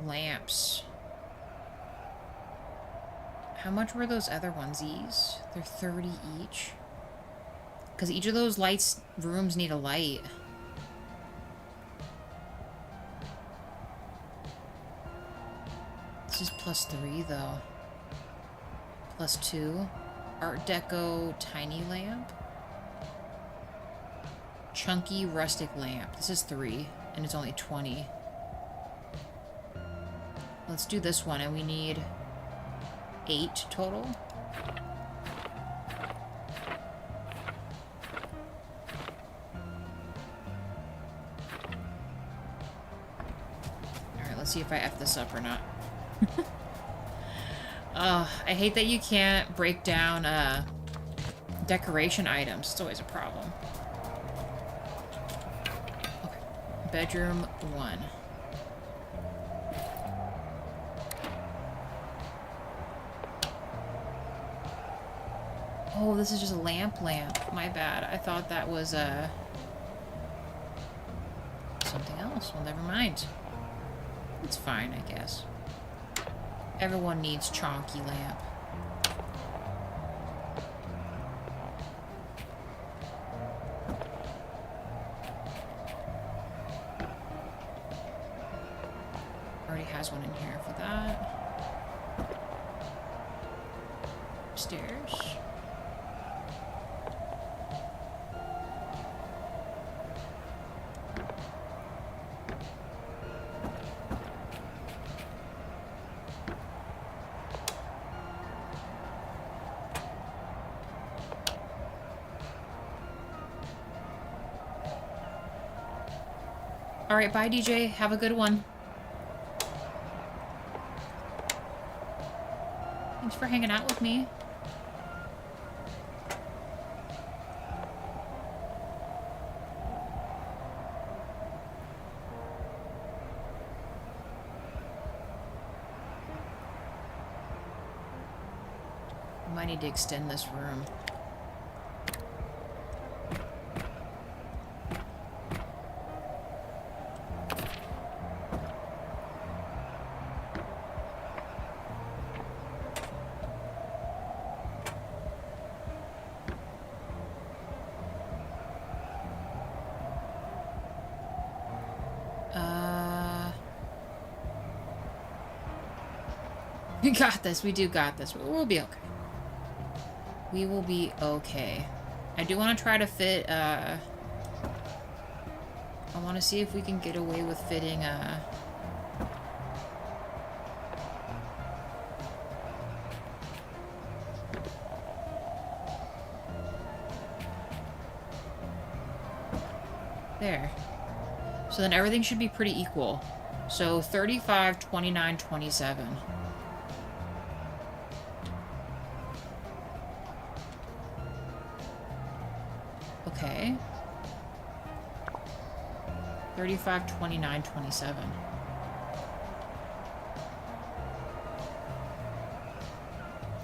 lamps. How much were those other onesies? They're 30 each. Because each of those rooms need a light. This is +3 though. +2. Art Deco tiny lamp. Chunky rustic lamp. This is 3, and it's only 20. Let's do this one, and we need 8 total. Let's see if I F this up or not. I hate that you can't break down decoration items. It's always a problem. Okay. Bedroom 1. Oh, this is just a lamp. My bad. I thought that was something else. Well, never mind. It's fine, I guess. Everyone needs chonky lamp. Already has one in here for that. Upstairs. Alright, bye DJ. Have a good one. Thanks for hanging out with me. I might need to extend this room. We got this. We do got this. We'll be okay. We will be okay. I do want to try to fit, I want to see if we can get away with fitting, there. So then everything should be pretty equal. So 35, 29, 27. Okay. 35, 29, 27.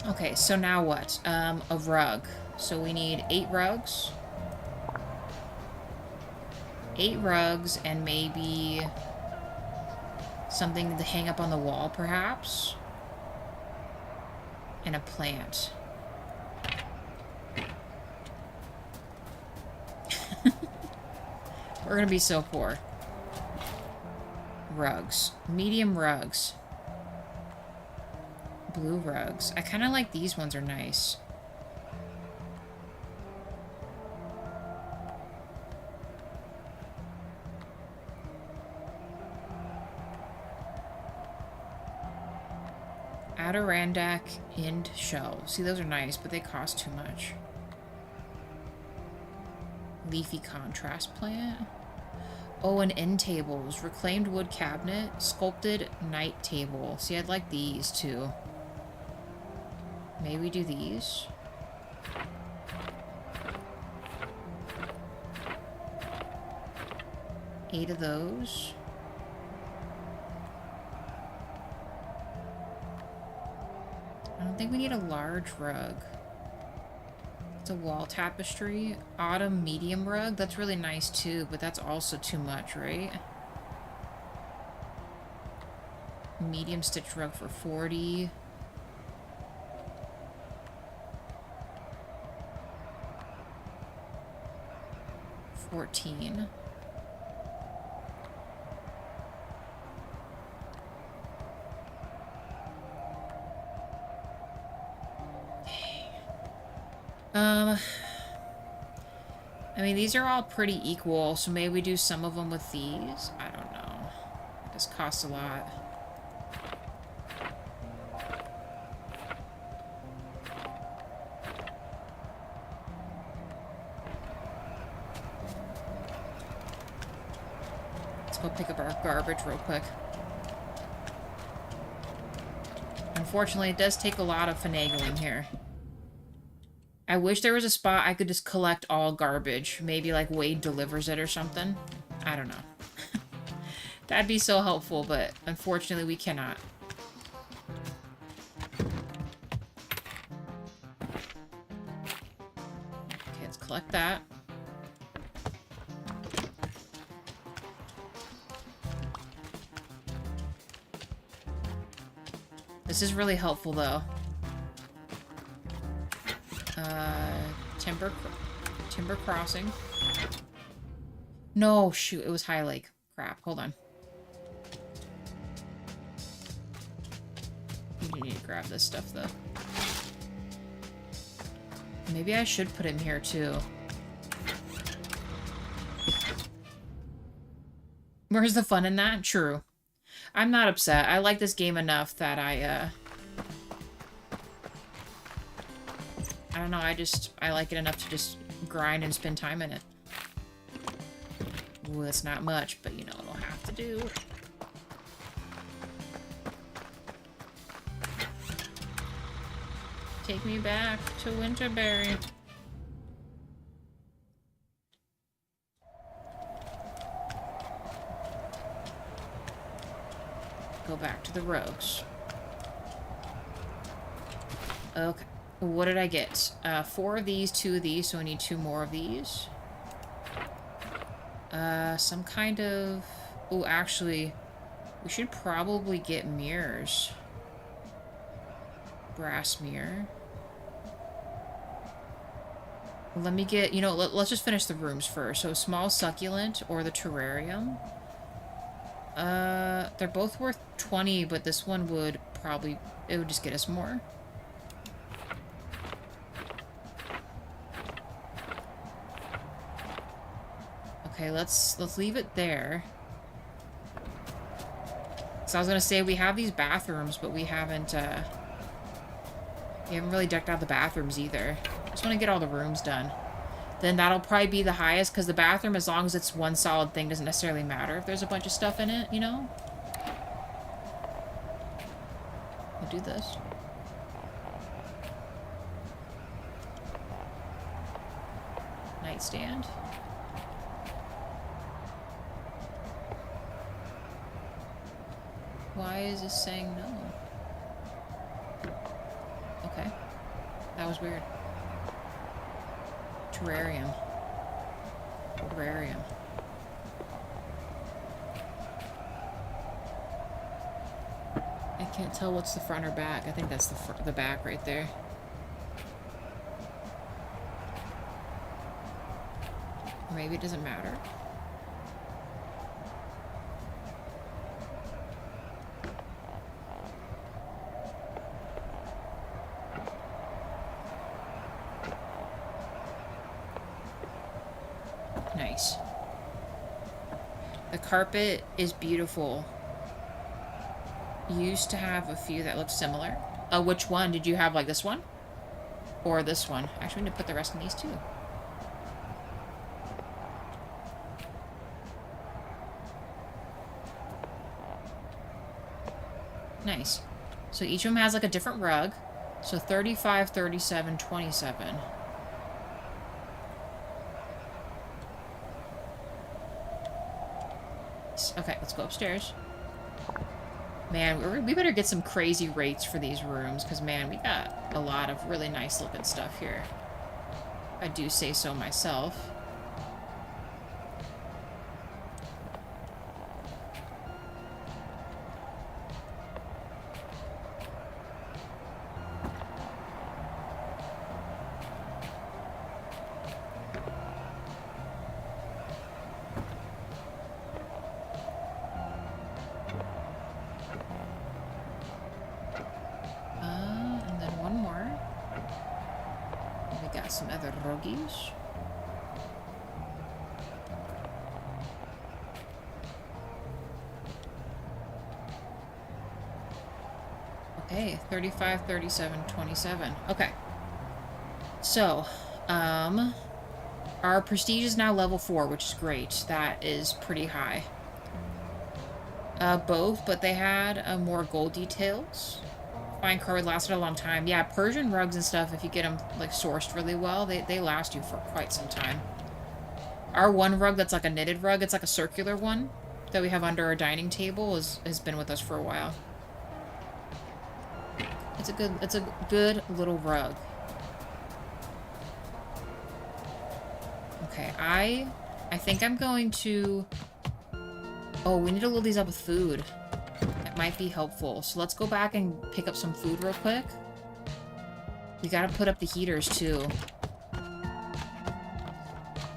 Okay, so now what? A rug. So we need 8 rugs. 8 rugs and maybe something to hang up on the wall, perhaps. And a plant. We're gonna be so poor. Rugs. Medium rugs. blue rugs. I kind of like these ones are nice. Adirondack end shelves. See, those are nice, but they cost too much. Leafy contrast plant. Oh, and end tables. Reclaimed wood cabinet. Sculpted night table. See, I'd like these too. Maybe do these. Eight of those. I don't think we need a large rug. It's a wall tapestry. Autumn medium rug. That's really nice too, but that's also too much, right? Medium stitch rug for 40. $14. I mean, these are all pretty equal, so maybe we do some of them with these. I don't know. This costs a lot. Let's go pick up our garbage real quick. Unfortunately, it does take a lot of finagling here. I wish there was a spot I could just collect all garbage. Maybe like Wade delivers it or something. I don't know. That'd be so helpful, but unfortunately we cannot. Okay, let's collect that. This is really helpful though. Timber crossing. No, shoot, it was High Lake. Crap, hold on. You need to grab this stuff, though. Maybe I should put him here, too. Where's the fun in that? True. I'm not upset. I like this game enough that I don't know, I like it enough to just grind and spend time in it. Ooh, that's not much, but you know, it'll have to do. Take me back to Winterberry. Go back to the rogues. Okay. What did I get? 4 of these, 2 of these, so I need 2 more of these. Some kind of... Oh, actually, we should probably get mirrors. Brass mirror. Let me get... You know, let's just finish the rooms first. So, small succulent or the terrarium. They're both worth 20, but this one would probably... It would just get us more. Okay, let's leave it there. So I was gonna say we have these bathrooms, but we haven't really decked out the bathrooms either. Just want to get all the rooms done. Then that'll probably be the highest, because the bathroom, as long as it's one solid thing, doesn't necessarily matter if there's a bunch of stuff in it, you know? We'll do this. Nightstand. Why is this saying no? Okay. That was weird. Terrarium. Terrarium. I can't tell what's the front or back. I think that's the back right there. Or maybe it doesn't matter. Nice. The carpet is beautiful. Used to have a few that looked similar. Which one? Did you have, like, this one? Or this one? Actually, we need to put the rest in these, too. Nice. So each of them has, like, a different rug. So 35, 37, 27. Okay, let's go upstairs. Man, we better get some crazy rates for these rooms, because, man, we got a lot of really nice-looking stuff here. I do say so myself. And then one more. We got some other ruggies. Okay, 35, 37, 27. Okay. So, our prestige is now level 4, which is great. That is pretty high. Both, but they had more gold details. Fine card lasted a long time. Yeah, Persian rugs and stuff, if you get them, like, sourced really well, they last you for quite some time. Our one rug that's like a knitted rug, it's like a circular one that we have under our dining table, has been with us for a while. It's a good little rug. Okay, I think I'm going to... Oh, we need to load these up with food. That might be helpful. So let's go back and pick up some food real quick. We gotta put up the heaters too.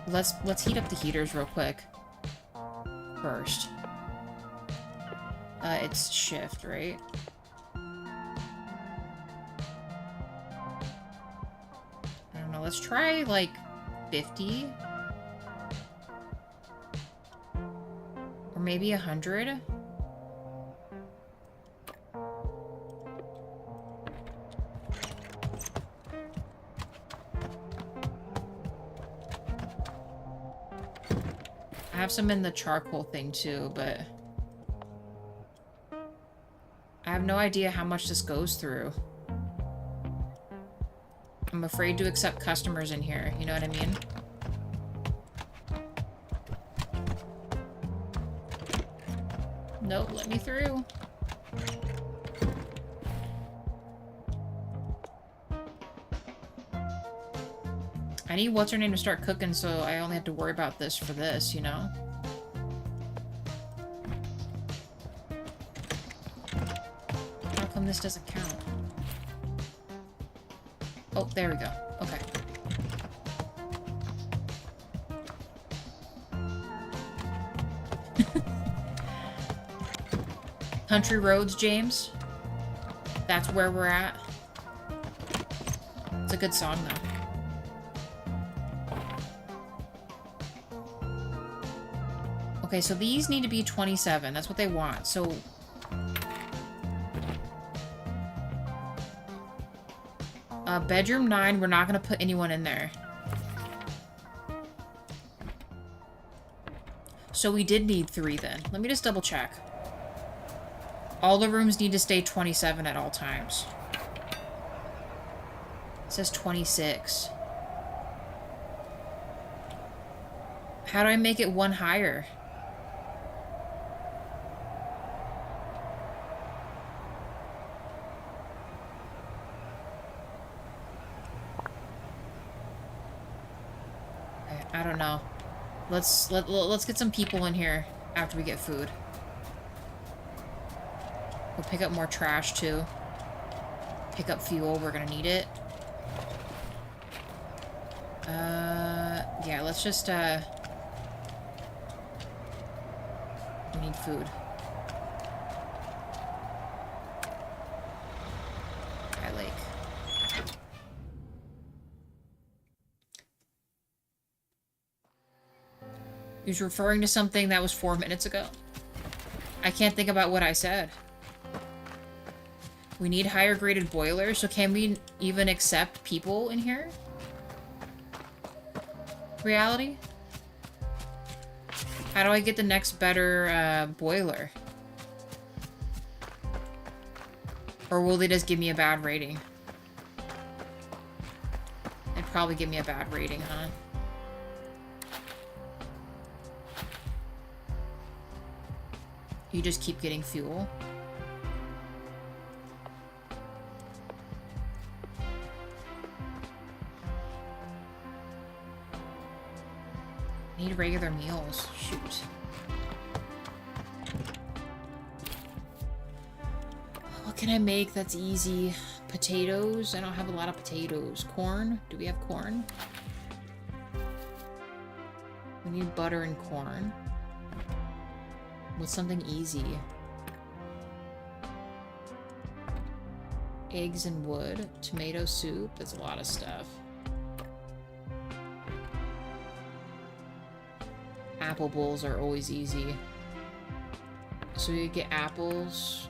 Let's heat up the heaters real quick. First. It's shift, right? I don't know, let's try like 50. Or maybe 100. I have some in the charcoal thing too, but I have no idea how much this goes through. I'm afraid to accept customers in here, you know what I mean? Nope, let me through. I need what's her name to start cooking, so I only have to worry about this for this, you know? How come this doesn't count? Oh, there we go. Okay. Country roads, James. That's where we're at. It's a good song, though. Okay, so these need to be 27. That's what they want. So... bedroom 9, we're not going to put anyone in there. So we did need 3 then. Let me just double check. All the rooms need to stay 27 at all times. It says 26. How do I make it 1 higher? I don't know. Let's get some people in here after we get food. We'll pick up more trash too. Pick up fuel, we're gonna need it. Yeah, let's just we need food. Sky Lake. He was referring to something that was 4 minutes ago. I can't think about what I said. We need higher graded boilers, so can we even accept people in here? Reality? How do I get the next better boiler? Or will they just give me a bad rating? They'd probably give me a bad rating, huh? You just keep getting fuel. Need regular meals. Shoot. What can I make that's easy? Potatoes? I don't have a lot of potatoes. Corn? Do we have corn? We need butter and corn. What's something easy? Eggs and wood. Tomato soup. That's a lot of stuff. Apple bowls are always easy. So you get apples.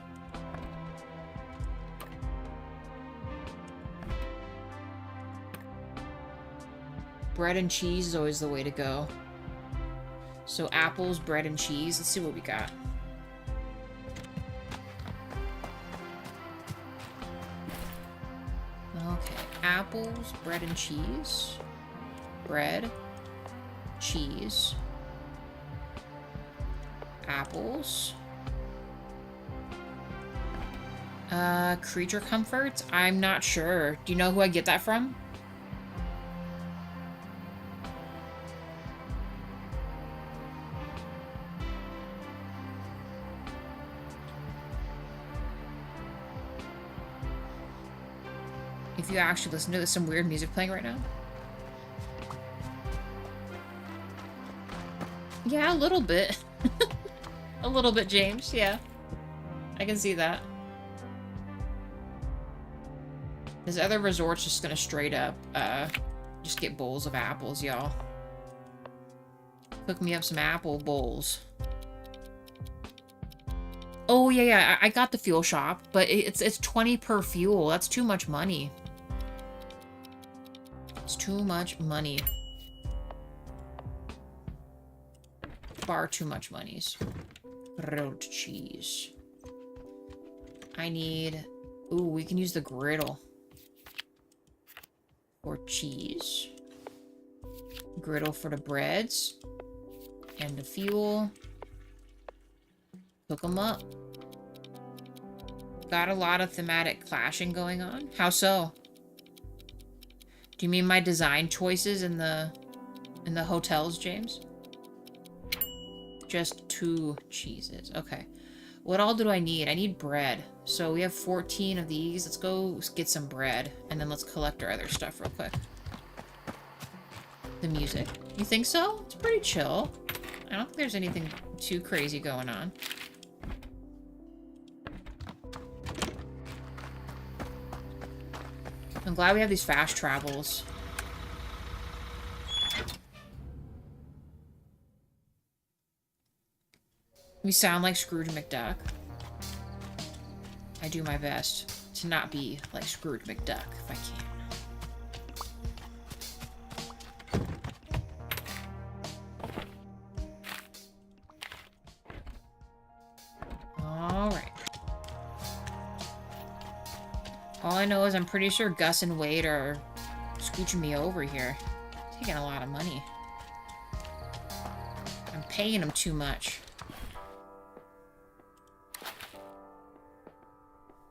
Bread and cheese is always the way to go. So apples, bread, and cheese. Let's see what we got. Okay, apples, bread, and cheese. Bread, cheese, apples. Creature comforts? I'm not sure. Do you know who I get that from? If you actually listen to this, some weird music playing right now. Yeah, a little bit. A little bit, James. Yeah. I can see that. This other resort's just gonna straight up, just get bowls of apples, y'all. Cook me up some apple bowls. Oh, yeah, I got the fuel shop, but it's 20 per fuel. That's too much money. It's too much money. Far too much monies. Grilled cheese. I need... Ooh, we can use the griddle. For cheese. Griddle for the breads. And the fuel. Cook them up. Got a lot of thematic clashing going on. How so? Do you mean my design choices in the hotels, James? Just 2 cheeses. Okay. What all do I need? I need bread. So we have 14 of these. Let's go get some bread. And then let's collect our other stuff real quick. The music. You think so? It's pretty chill. I don't think there's anything too crazy going on. I'm glad we have these fast travels. We sound like Scrooge McDuck. I do my best to not be like Scrooge McDuck if I can. Alright. All I know is I'm pretty sure Gus and Wade are scooching me over here. Taking a lot of money. I'm paying them too much.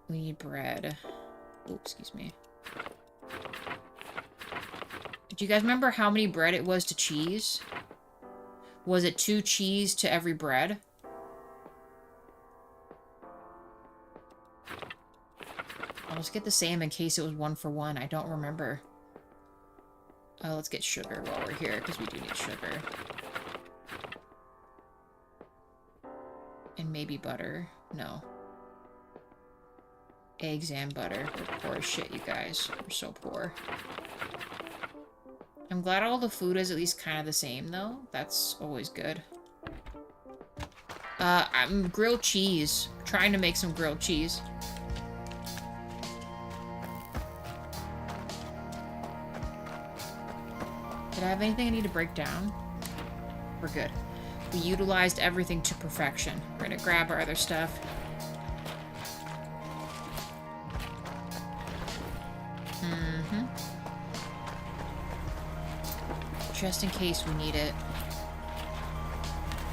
We need bread. Oh, excuse me. Do you guys remember how many bread it was to cheese? Was it 2 cheese to every bread? I'll just get the same in case it was 1 for 1. I don't remember. Oh, let's get sugar while we're here, because we do need sugar. And maybe butter. No. Eggs and butter. We're poor as shit, you guys. We're so poor. I'm I'm glad all the food is at least kind of the same, though. That's always good. I'm grilled cheese. Trying to make some grilled cheese. Did I have anything I need to break down? We're good. We utilized everything to perfection. We're gonna grab our other stuff. Just in case we need it.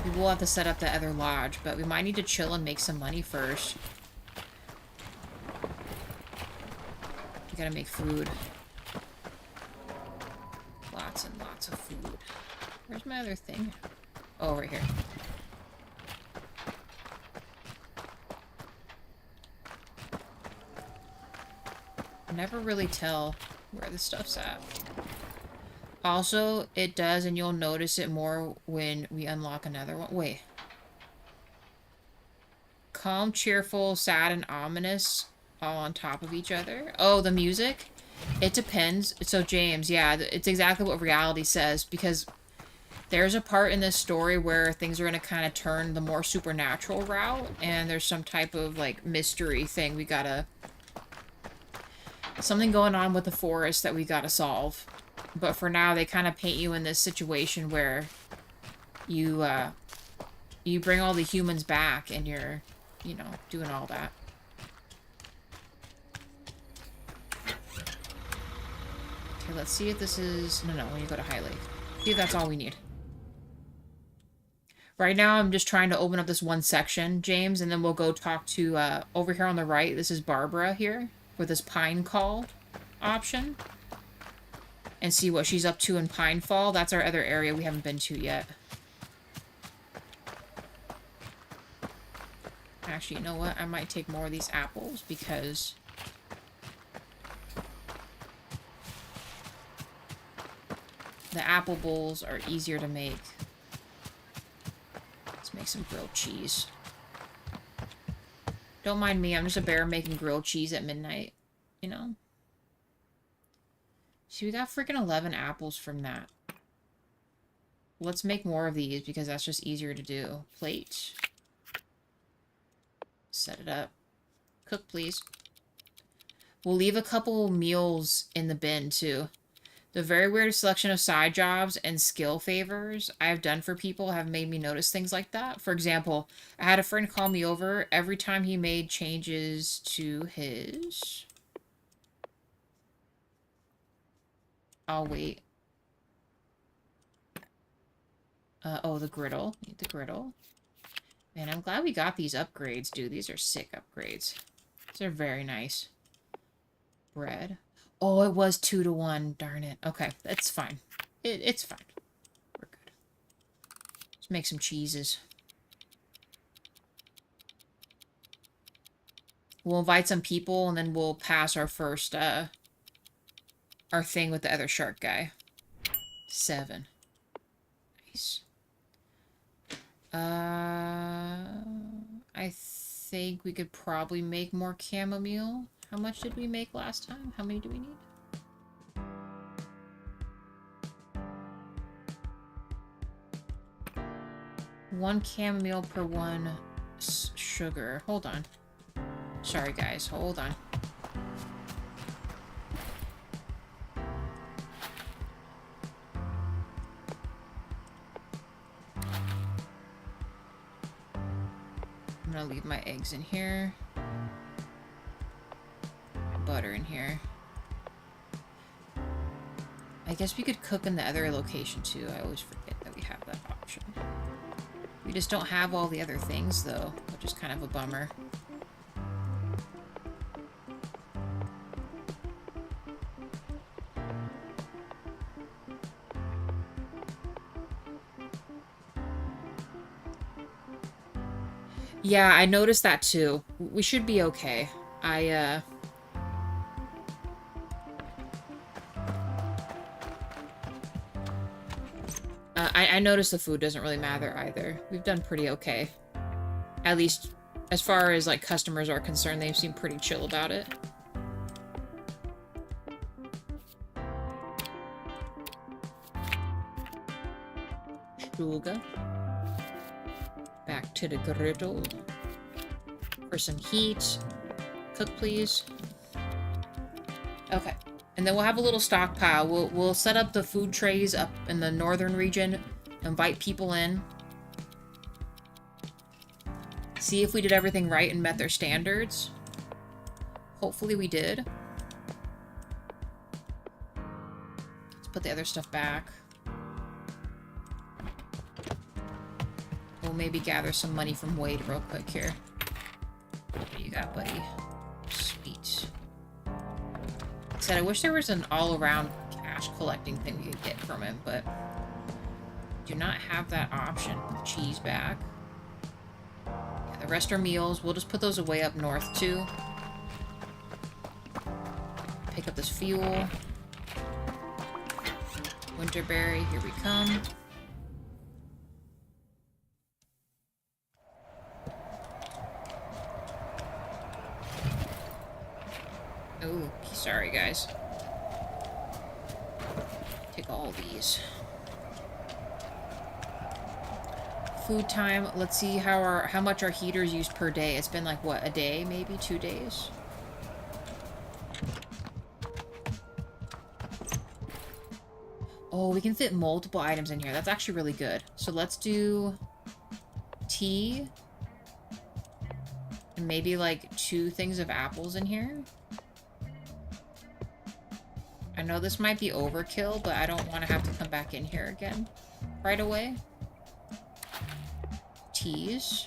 We will have to set up the other lodge, but we might need to chill and make some money first. We gotta make food. Lots and lots of food. Where's my other thing? Oh, right here. Never really tell where the stuff's at. Also, it does, and you'll notice it more when we unlock another one. Wait. Calm, cheerful, sad, and ominous all on top of each other. Oh, the music? It depends. So, James, yeah, it's exactly what reality says, because there's a part in this story where things are going to kind of turn the more supernatural route, and there's some type of, like, mystery thing we gotta... Something going on with the forest that we gotta solve. But for now, they kind of paint you in this situation where you bring all the humans back and you're, you know, doing all that. Okay, let's see if this is... No, when you go to High Lake. See if that's all we need. Right now, I'm just trying to open up this one section, James, and then we'll go talk to, over here on the right, this is Barbara here, with this Pine Call option. And see what she's up to in Pinefall. That's our other area we haven't been to yet. Actually, you know what? I might take more of these apples because... the apple bowls are easier to make. Let's make some grilled cheese. Don't mind me, I'm just a bear making grilled cheese at midnight, you know? See, we got freaking 11 apples from that. Let's make more of these because that's just easier to do. Plate. Set it up. Cook, please. We'll leave a couple meals in the bin, too. The very weird selection of side jobs and skill favors I've done for people have made me notice things like that. For example, I had a friend call me over every time he made changes to his... I'll wait. Oh, the griddle. Need the griddle. Man, I'm glad we got these upgrades, dude. These are sick upgrades. These are very nice. Bread. Oh, it was 2 to 1. Darn it. Okay, that's fine. It's fine. We're good. Let's make some cheeses. We'll invite some people, and then we'll pass our first, our thing with the other shark guy. 7. Nice. I think we could probably make more chamomile. How much did we make last time? How many do we need? One chamomile per 1 sugar. Hold on. Sorry, guys. Hold on. I'm gonna leave my eggs in here. Butter in here. I guess we could cook in the other location too. I always forget that we have that option. We just don't have all the other things though, which is kind of a bummer. Yeah, I noticed that too. We should be okay. I noticed the food doesn't really matter either. We've done pretty okay. At least, as far as, like, customers are concerned, they seem pretty chill about it. Sugar. Back to the griddle. For some heat. Cook, please. Okay. And then we'll have a little stockpile. We'll set up the food trays up in the northern region. Invite people in. See if we did everything right and met their standards. Hopefully we did. Let's put the other stuff back. We'll maybe gather some money from Wade real quick here. What do you got, buddy? Sweet. Like I said, I wish there was an all-around cash collecting thing we could get from him, but do not have that option. Put the cheese back. Yeah, the rest are meals. We'll just put those away up north, too. Pick up this fuel. Winterberry, here we come. Oh, sorry guys. Take all these. Food time. Let's see how much our heaters use per day. It's been like what, a day, maybe 2 days. Oh, we can fit multiple items in here. That's actually really good. So let's do tea and maybe like 2 things of apples in here. I know this might be overkill, but I don't want to have to come back in here again right away. Teas.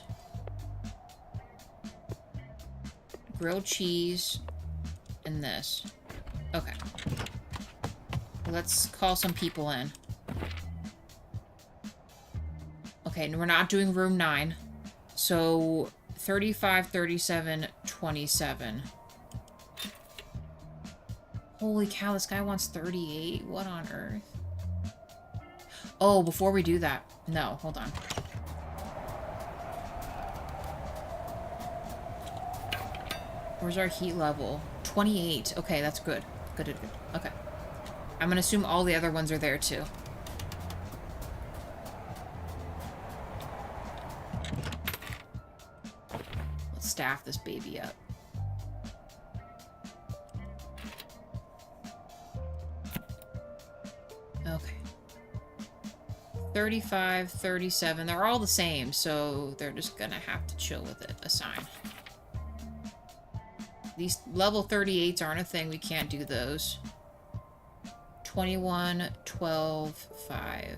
Grilled cheese. And this. Okay. Let's call some people in. Okay, and we're not doing room 9. So 35, 37, 27. Holy cow, this guy wants 38. What on earth? Oh, before we do that. No, hold on. Where's our heat level? 28. Okay, that's good. Good. Okay. I'm gonna assume all the other ones are there too. Let's staff this baby up. Okay. 35, 37. They're all the same, so they're just gonna have to chill with it. Assign. These level 38s aren't a thing. We can't do those. 21, 12, 5.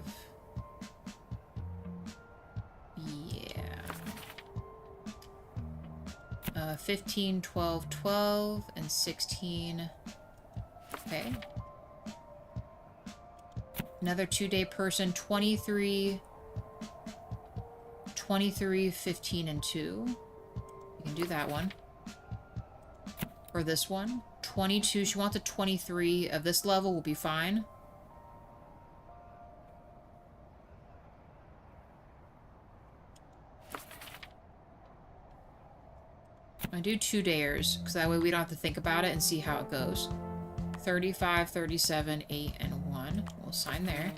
Yeah. 15, 12, 12, and 16. Okay. Another 2-day person, 23, 15, and 2. You can do that one. Or this one. 22. She wants a 23 of this level will be fine. I do 2-dayers, because that way we don't have to think about it and see how it goes. 35, 37, 8, and 1. We'll sign there.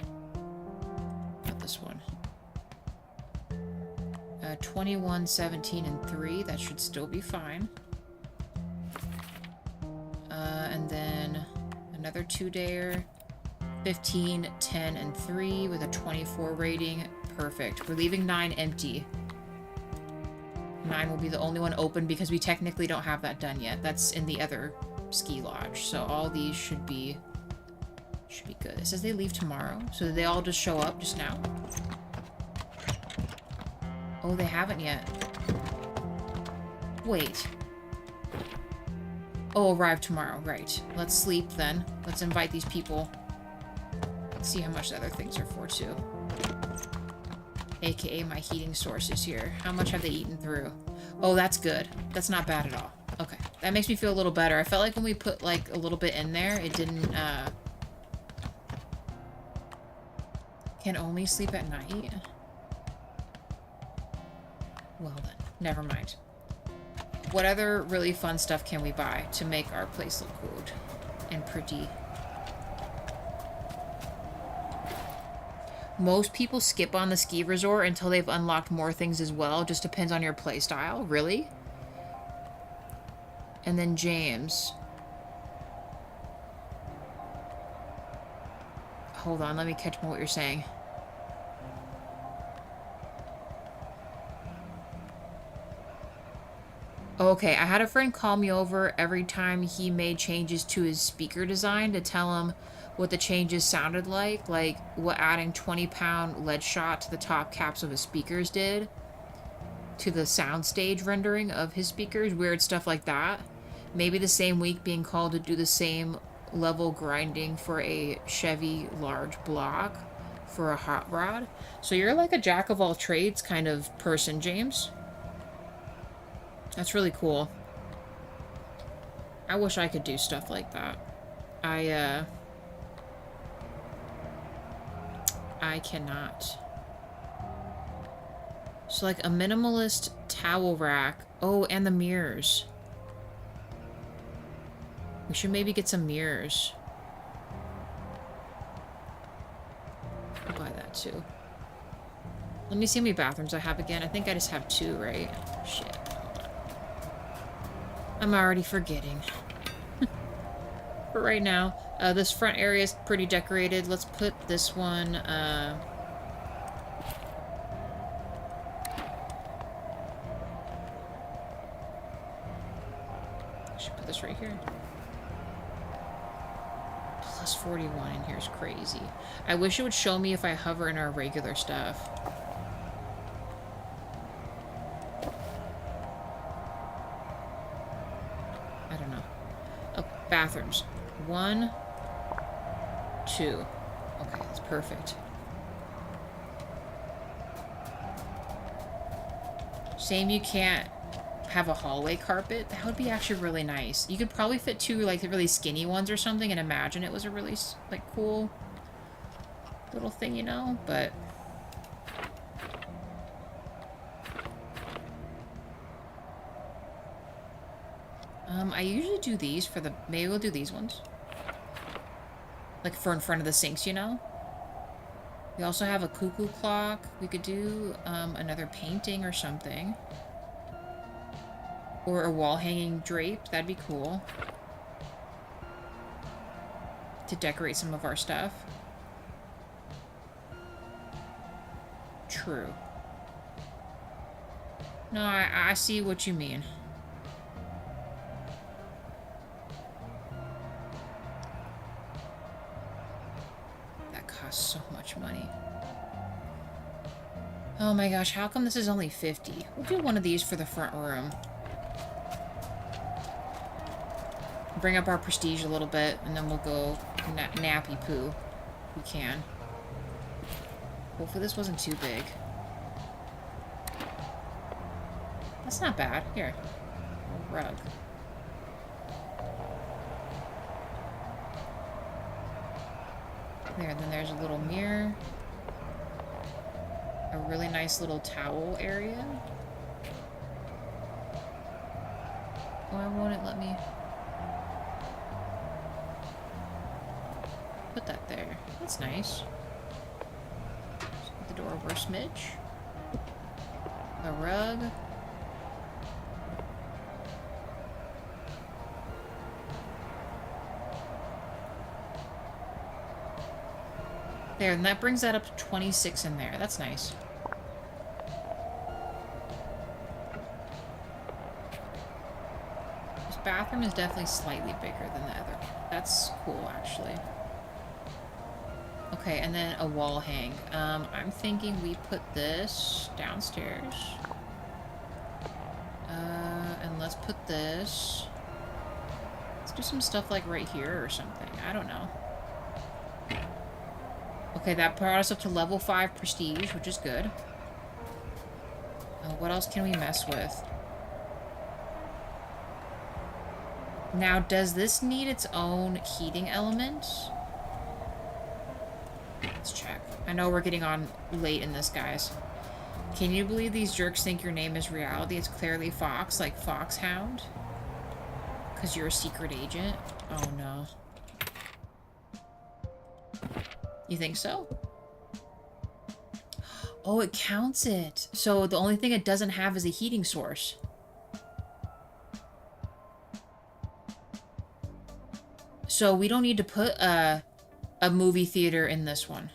Not this one. 21, 17, and 3. That should still be fine. And then another 2-dayer. 15, 10, and 3 with a 24 rating. Perfect. We're leaving 9 empty. 9 will be the only one open because we technically don't have that done yet. That's in the other ski lodge. So all these should be good. It says they leave tomorrow. So did they all just show up just now? Oh, they haven't yet. Wait. Oh, arrive tomorrow. Right. Let's sleep then. Let's invite these people. Let's see how much the other things are for too. AKA my heating sources here. How much have they eaten through? Oh, that's good. That's not bad at all. Okay. That makes me feel a little better. I felt like when we put like a little bit in there, it didn't, can only sleep at night? Well then, never mind. What other really fun stuff can we buy to make our place look good and pretty? Most people skip on the ski resort until they've unlocked more things as well. Just depends on your play style. Really? And then James. Hold on, let me catch what you're saying. Okay, I had a friend call me over every time he made changes to his speaker design to tell him what the changes sounded like what adding 20-pound lead shot to the top caps of his speakers did to the soundstage rendering of his speakers, weird stuff like that. Maybe the same week being called to do the same level grinding for a Chevy large block for a hot rod. So you're like a jack of all trades kind of person, James. That's really cool. I wish I could do stuff like that. I cannot. So like a minimalist towel rack. Oh, and the mirrors. We should maybe get some mirrors. I'll buy that too. Let me see how many bathrooms I have again. I think I just have 2, right? Shit. I'm already forgetting. But right now, this front area is pretty decorated. Let's put this one, should put this right here. Plus 41 in here is crazy. I wish it would show me if I hover in our regular stuff. I don't know. Oh, bathrooms. 1, 2. Okay, that's perfect. Shame you can't have a hallway carpet. That would be actually really nice. You could probably fit 2 like really skinny ones or something and imagine it was a really like cool little thing, you know, but I usually do these for the, maybe we'll do these ones. Like for in front of the sinks, you know? We also have a cuckoo clock. We could do another painting or something. Or a wall hanging drape. That'd be cool. To decorate some of our stuff. True. No, I see what you mean. That costs so much money. Oh my gosh, how come this is only 50? We'll do one of these for the front room. Bring up our prestige a little bit, and then we'll go nappy poo. We can. Hopefully this wasn't too big. That's not bad. Here. A rug. There, then there's a little mirror. A really nice little towel area. Why won't it let me put that there? That's nice. Just put the door over a smidge. A rug. There, and that brings that up to 26 in there. That's nice. This bathroom is definitely slightly bigger than the other. That's cool, actually. Okay, and then a wall hang. I'm thinking we put this downstairs. And let's put this... Let's do some stuff like right here or something. I don't know. Okay, that brought us up to level 5 prestige, which is good. What else can we mess with? Now, does this need its own heating element? Let's check. I know we're getting on late in this, guys. Can you believe these jerks think your name is reality? It's clearly Fox, like Foxhound. Because you're a secret agent? Oh, no. You think so? Oh, it counts it. So the only thing it doesn't have is a heating source. So we don't need to put a movie theater in this one.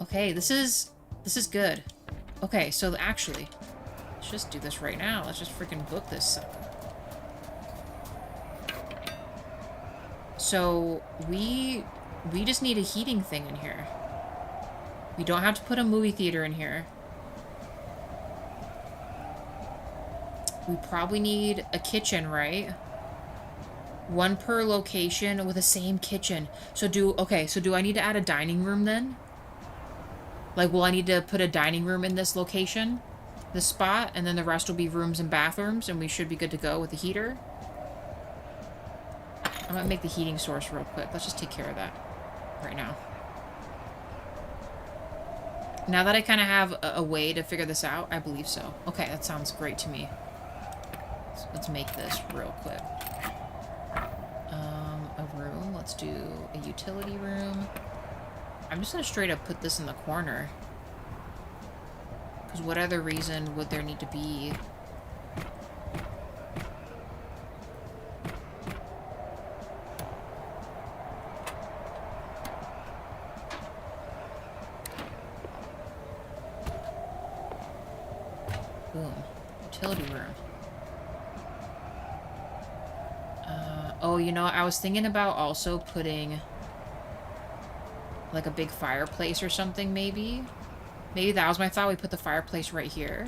Okay, this is good. Okay, so actually, let's just do this right now. Let's just freaking book this sucker. So we just need a heating thing in here. We don't have to put a movie theater in here. We probably need a kitchen, right? One per location with the same kitchen. So do I need to add a dining room then? Like, will I need to put a dining room in this location? This spot? And then the rest will be rooms and bathrooms, and we should be good to go with the heater? I'm gonna make the heating source real quick. Let's just take care of that right now. Now that I kind of have a way to figure this out, I believe so. Okay, that sounds great to me. Let's make this real quick. A room. Let's do a utility room. I'm just gonna straight up put this in the corner. Because what other reason would there need to be? Boom. Utility room. Oh, you know, I was thinking about also putting like a big fireplace or something, maybe. Maybe that was my thought. We put the fireplace right here.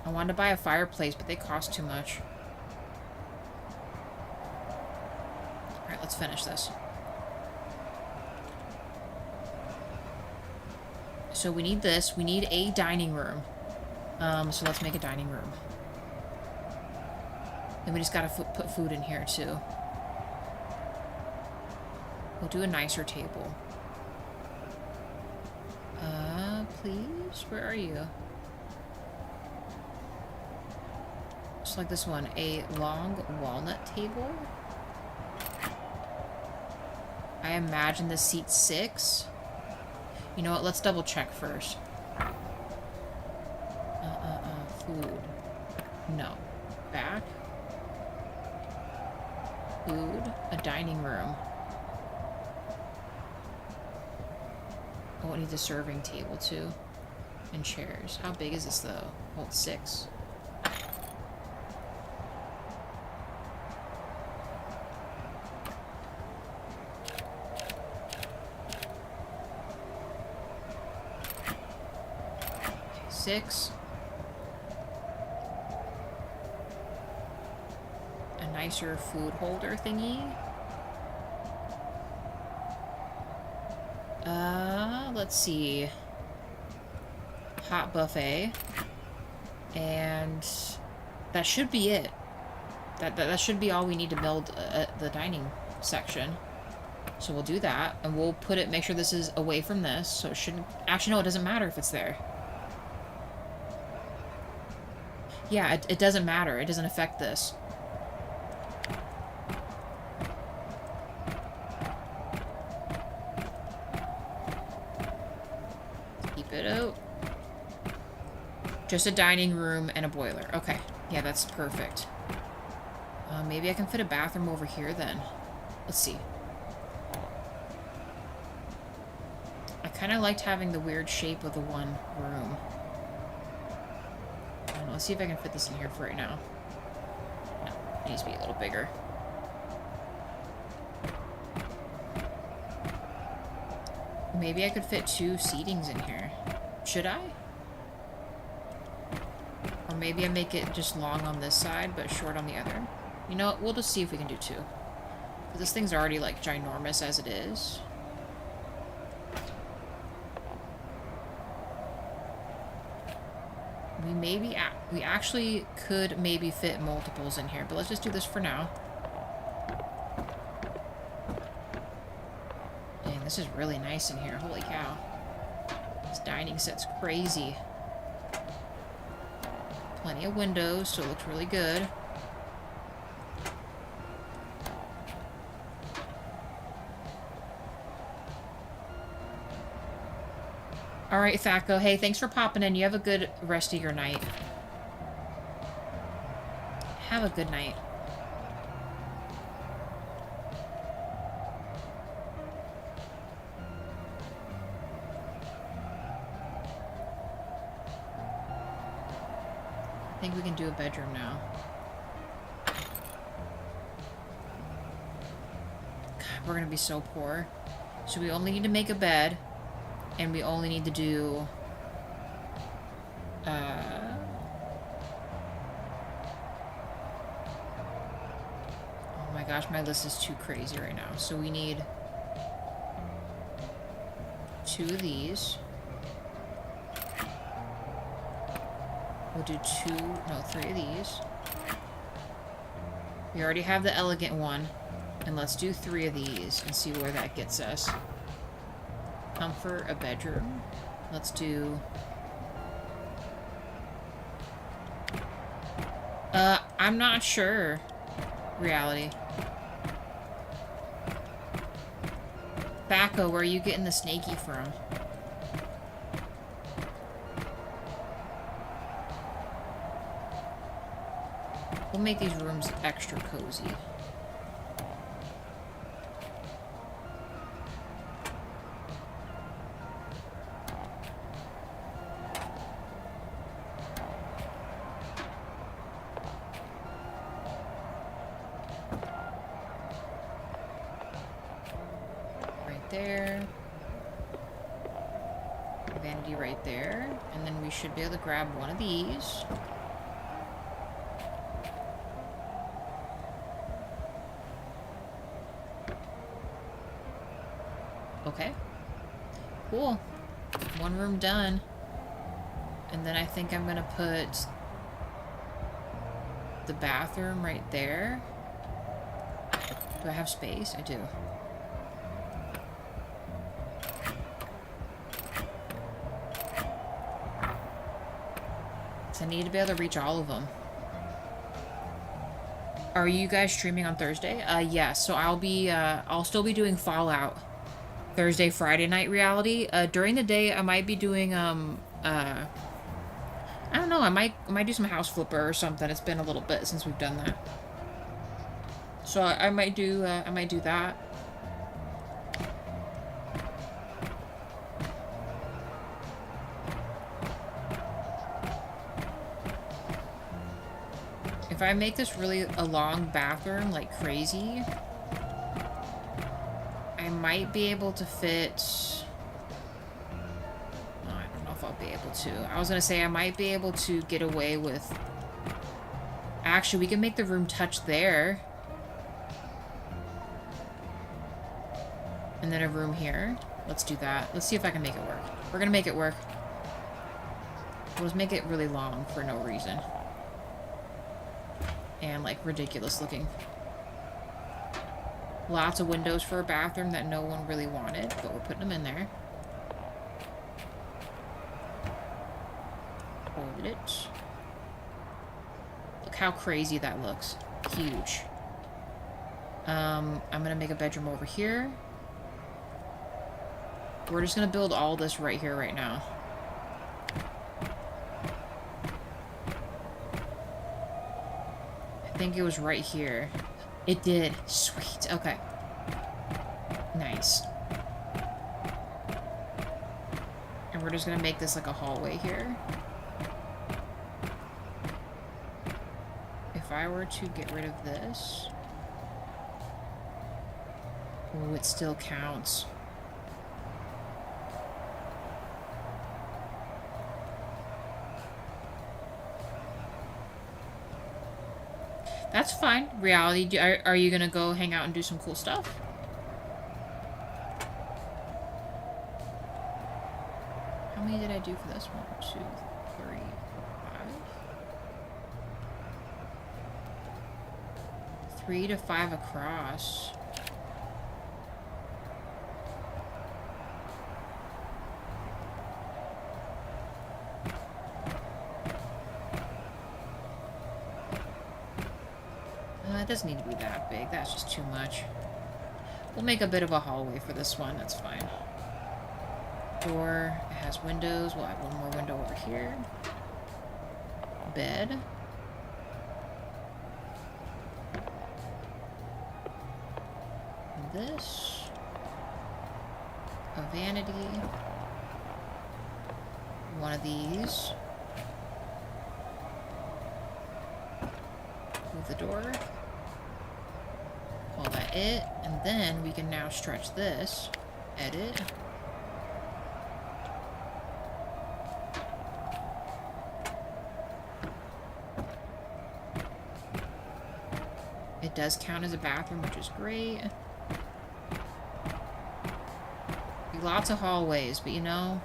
I wanted to buy a fireplace, but they cost too much. Alright, let's finish this. So we need this. We need a dining room. So let's make a dining room. And we just gotta put food in here, too. We'll do a nicer table. Please? Where are you? Just like this one. A long walnut table. I imagine this seats 6. You know what? Let's double check first. Food. No. Back. Food. A dining room. Oh, it needs a serving table, too. And chairs. How big is this, though? Well, it's 6. Okay, 6. A nicer food holder thingy. Let's see. Hot buffet. And that should be it. That should be all we need to build the dining section. So we'll do that, and we'll put it, make sure this is away from this, so it shouldn't, actually no, it doesn't matter if it's there. Yeah, it doesn't matter. It doesn't affect this. Just a dining room and a boiler. Okay. Yeah, that's perfect. Maybe I can fit a bathroom over here then. Let's see. I kind of liked having the weird shape of the one room. I don't know. Let's see if I can fit this in here for right now. No, it needs to be a little bigger. Maybe I could fit 2 seatings in here. Should I? Or maybe I make it just long on this side, but short on the other. You know what? We'll just see if we can do 2. This thing's already, like, ginormous as it is. We actually could maybe fit multiples in here, but let's just do this for now. Dang, this is really nice in here. Holy cow. This dining set's crazy. Plenty of windows, so it looks really good. Alright, Thaco. Hey, thanks for popping in. You have a good rest of your night. Have a good night. I think we can do a bedroom now. God, we're gonna be so poor. So we only need to make a bed, and we only need to do... Oh my gosh, my list is too crazy right now. So we need 2 of these. We'll do 3 of these. We already have the elegant one. And let's do 3 of these and see where that gets us. Comfort, a bedroom. Let's do... I'm not sure. Reality. Thaco, where are you getting the snaky from? We'll make these rooms extra cozy. Right there. Vanity right there. And then we should be able to grab one of these. Okay. Cool. One room done. And then I think I'm gonna put the bathroom right there. Do I have space? I do. So I need to be able to reach all of them. Are you guys streaming on Thursday? Yes. So I'll still be doing Fallout Thursday, Friday night reality. During the day, I might be doing, I don't know, I might do some House Flipper or something. It's been a little bit since we've done that. So I might do that. If I make this really a long bathroom like crazy, I might be able to fit... Oh, I don't know if I'll be able to. I was gonna say I might be able to get away with... Actually, we can make the room touch there. And then a room here. Let's do that. Let's see if I can make it work. We're gonna make it work. Let's make it really long for no reason. And, like, ridiculous looking. Lots of windows for a bathroom that no one really wanted, but we're putting them in there. Hold it. Look how crazy that looks. Huge. I'm gonna make a bedroom over here. We're just gonna build all this right here, right now. I think it was right here. It did. Sweet. Okay. Nice. And we're just gonna make this like a hallway here. If I were to get rid of this... Oh, it still counts. That's fine. Reality, are you gonna go hang out and do some cool stuff? How many did I do for this one? 2, 3, 4, 5. 3 to 5 across. It doesn't need to be that big. That's just too much. We'll make a bit of a hallway for this one. That's fine. Door. It has windows. We'll add one more window over here. Bed. This. A vanity. One of these. Move the door. Call that it. And then we can now stretch this. Edit. It does count as a bathroom, which is great. Lots of hallways, but you know,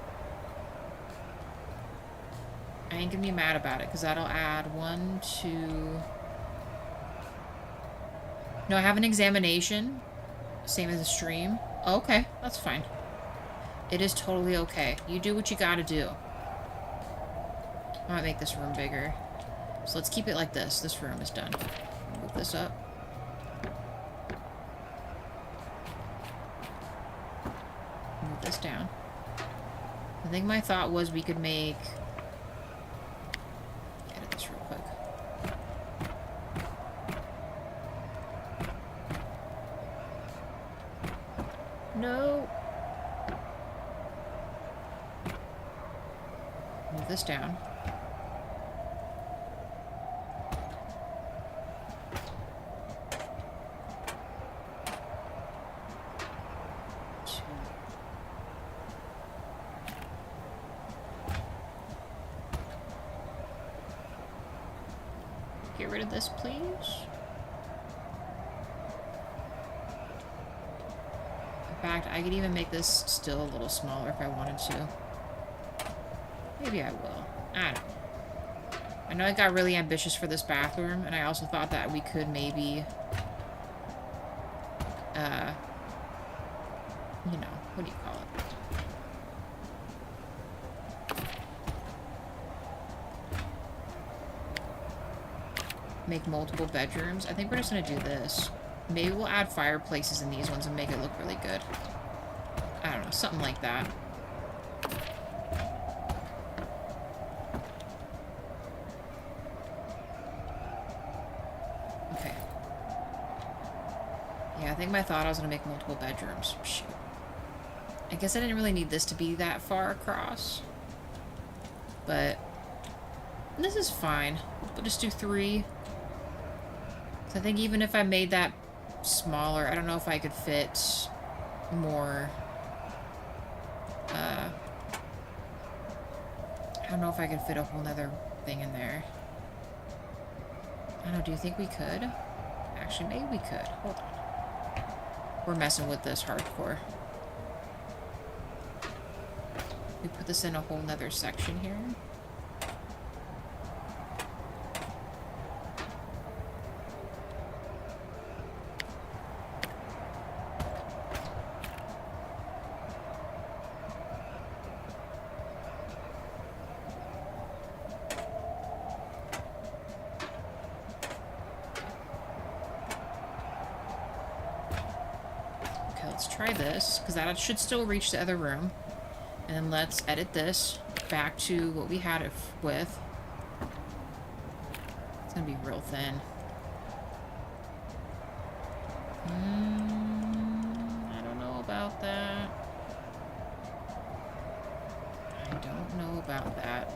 I ain't gonna be mad about it, because that'll add 1, 2... No, I have an examination. Same as a stream. Oh, okay, that's fine. It is totally okay. You do what you gotta do. I might make this room bigger. So let's keep it like this. This room is done. Move this up. Move this down. I think my thought was we could make... Edit this real quick. No! Move this down. Get rid of this, please. In fact, I could even make this still a little smaller if I wanted to. Maybe I will. I don't know. I know I got really ambitious for this bathroom, and I also thought that we could maybe, you know, what do you call it? Make multiple bedrooms. I think we're just gonna do this. Maybe we'll add fireplaces in these ones and make it look really good. I don't know, something like that. Okay. Yeah, I think my thought I was gonna make multiple bedrooms. Shoot. I guess I didn't really need this to be that far across. But this is fine. We'll just do 3. So I think even if I made that smaller, I don't know if I could fit more, I don't know if I could fit a whole nother thing in there. I don't know, do you think we could? Actually, maybe we could. Hold on. We're messing with this hardcore. We put this in a whole nother section here. Try this, because that should still reach the other room. And then let's edit this back to what we had it with. It's gonna be real thin. I don't know about that. I don't know about that.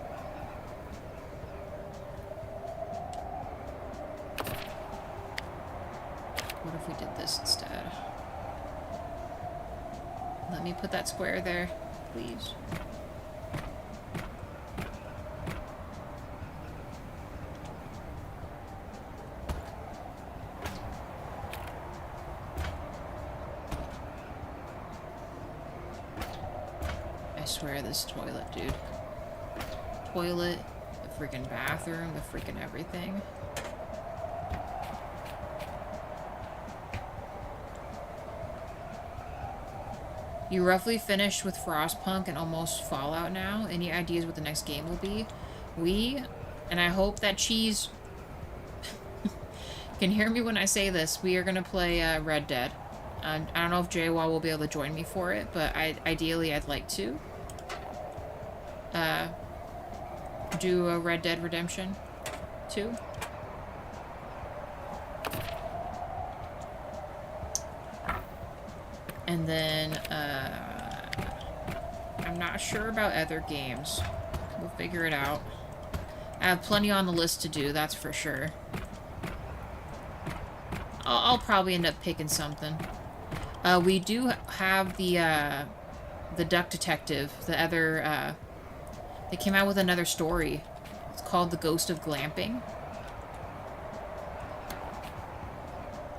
What if we did this instead? Let me put that square there, please. I swear this toilet, dude. Toilet, the freaking bathroom, the freaking everything. You roughly finished with Frostpunk and almost Fallout now. Any ideas what the next game will be? And I hope that Cheese can hear me when I say this, we are going to play Red Dead. I don't know if JWA will be able to join me for it, but ideally I'd like to. do a Red Dead Redemption 2. And then, I'm not sure about other games. We'll figure it out. I have plenty on the list to do, that's for sure. I'll probably end up picking something. We do have the Duck Detective, the other, they came out with another story. It's called The Ghost of Glamping.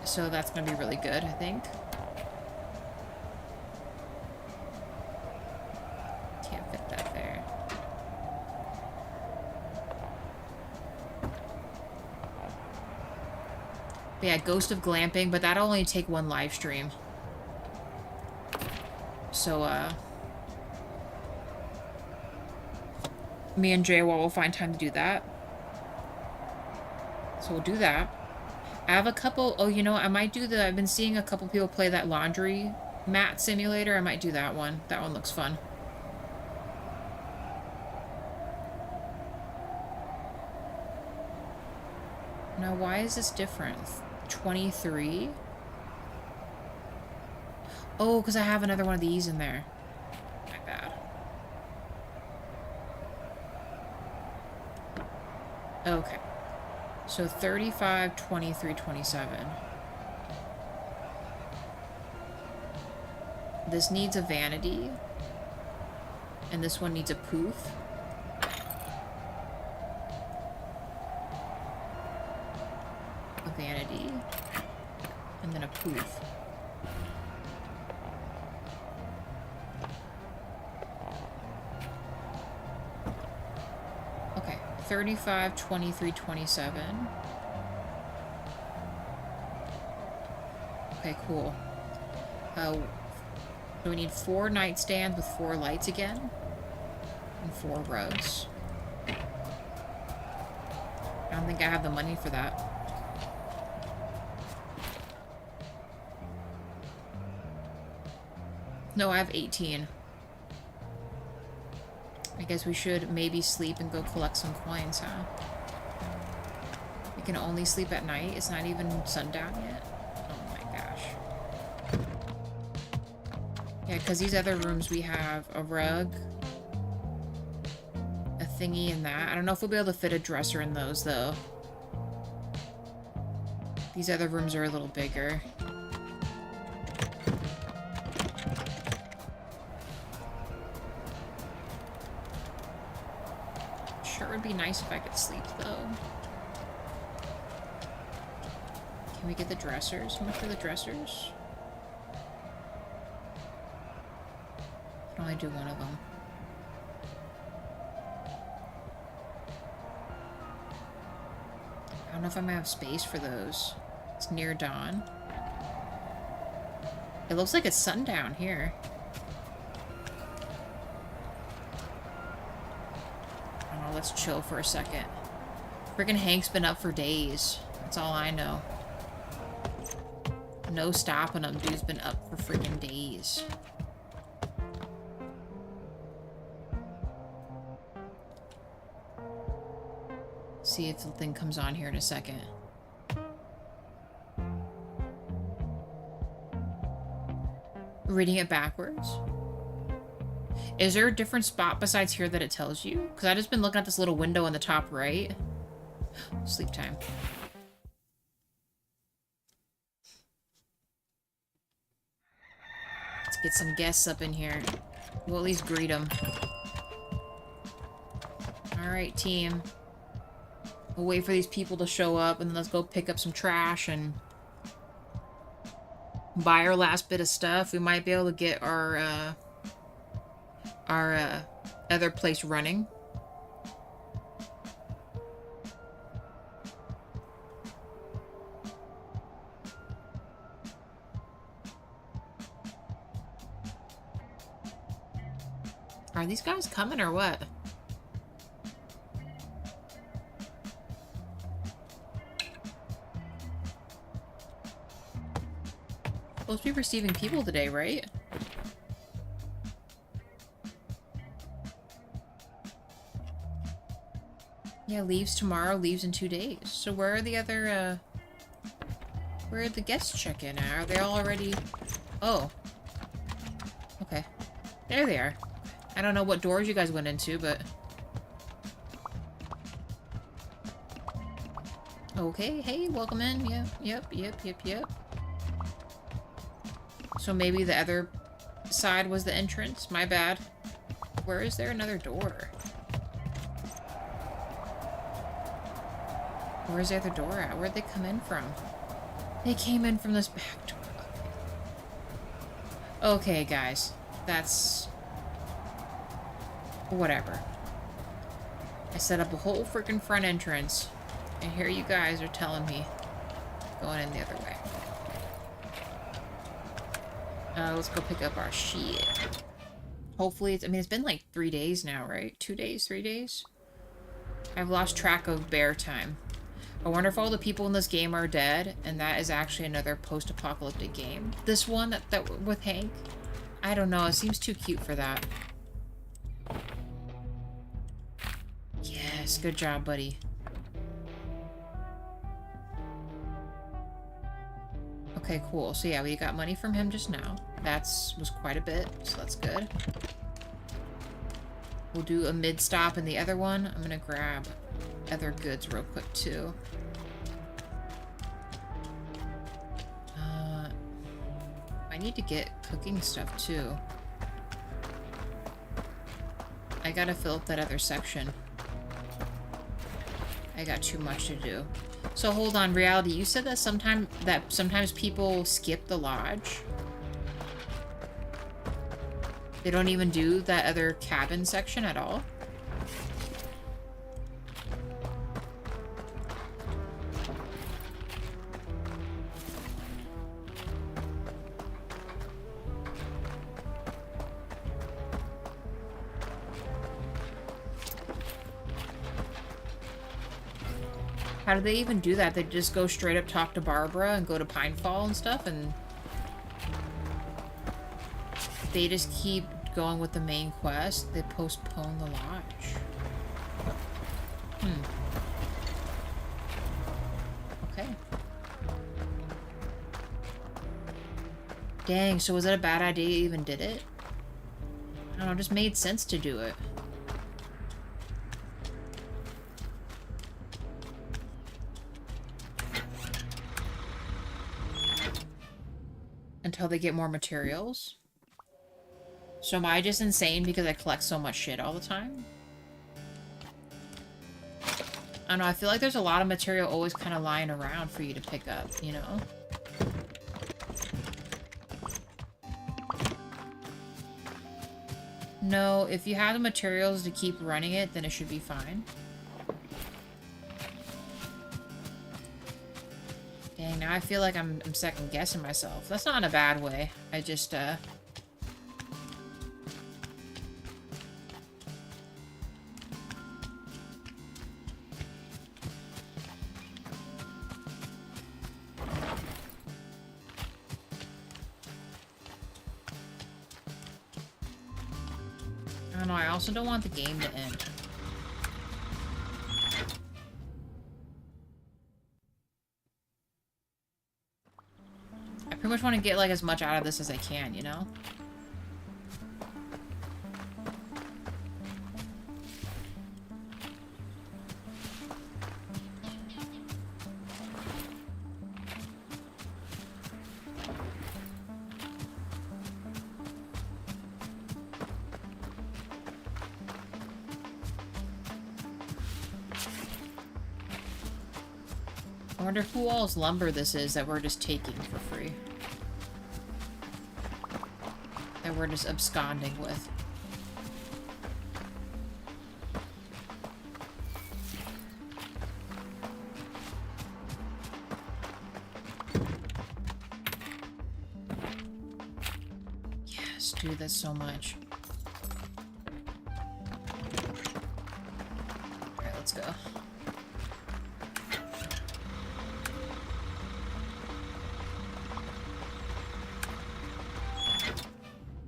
So that's gonna be really good, I think. Can't fit that there. But yeah, Ghost of Glamping, but that'll only take one live stream. So, me and Jay will find time to do that. So we'll do that. I have a couple... Oh, you know, I might do the... I've been seeing a couple people play that laundry mat simulator. I might do that one. That one looks fun. Now, why is this different? 23? Oh, because I have another one of these in there. My bad. Okay. So 35, 23, 27. This needs a vanity. And this one needs a poof. A vanity. And then a poof. Okay. 35, 23, 27. Okay, cool. So we need 4 nightstands with 4 lights again. And 4 rugs. I don't think I have the money for that. No, I have 18. I guess we should maybe sleep and go collect some coins, huh? We can only sleep at night? It's not even sundown yet? Oh my gosh. Yeah, because these other rooms we have a rug, a thingy and that. I don't know if we'll be able to fit a dresser in those, though. These other rooms are a little bigger. Sure would be nice if I could sleep, though. Can we get the dressers? How much are the dressers? I can only do one of them. I don't know if I'm gonna have space for those. It's near dawn. It looks like it's sundown here. I don't know, let's chill for a second. Freaking Hank's been up for days. That's all I know. No stopping him. Dude's been up for freaking days. See if the thing comes on here in a second. Reading it backwards? Is there a different spot besides here that it tells you? Because I've just been looking at this little window on the top right. Sleep time. Let's get some guests up in here. We'll at least greet them. Alright, team. We'll wait for these people to show up, and then let's go pick up some trash and buy our last bit of stuff. We might be able to get our other place running. Are these guys coming or what? Supposed to be receiving people today, right? Yeah, leaves tomorrow, leaves in 2 days. So where are the other, where are the guests check-in at? Are they all already... Oh. Okay. There they are. I don't know what doors you guys went into, but... Okay, hey, welcome in. Yep. So maybe the other side was the entrance? My bad. Where is there another door? Where's the other door at? Where'd they come in from? They came in from this back door. Okay, guys. That's... whatever. I set up a whole freaking front entrance, and here you guys are telling me going in the other way. Let's go pick up our shit. Hopefully it's... I mean, it's been like 3 days now, right? 2 days? 3 days? I've lost track of bear time. I wonder if all the people in this game are dead, and that is actually another post-apocalyptic game. This one that with Hank? I don't know. It seems too cute for that. Yes, good job, buddy. Okay, cool. So yeah, we got money from him just now. Was quite a bit, so that's good. We'll do a mid-stop in the other one. I'm gonna grab other goods real quick, too. I need to get cooking stuff, too. I gotta fill up that other section. I got too much to do. So hold on, Reality, you said that sometimes people skip the lodge? They don't even do that other cabin section at all? How do they even do that? They just go straight up talk to Barbara and go to Pinefall and stuff, and they just keep going with the main quest. They postpone the lodge. Okay. Dang, so was it a bad idea you even did it? I don't know, it just made sense to do it. Until they get more materials. So am I just insane because I collect so much shit all the time? I don't know, I feel like there's a lot of material always kind of lying around for you to pick up, you know? No, if you have the materials to keep running it, then it should be fine. Dang, now I feel like I'm second guessing myself. That's not in a bad way. I just, I don't know, I also don't want the game to end. I pretty much want to get, like, as much out of this as I can, you know? I wonder who all's lumber this is that we're just taking for free. That we're just absconding with. Yes, dude, that's so much. Alright, let's go.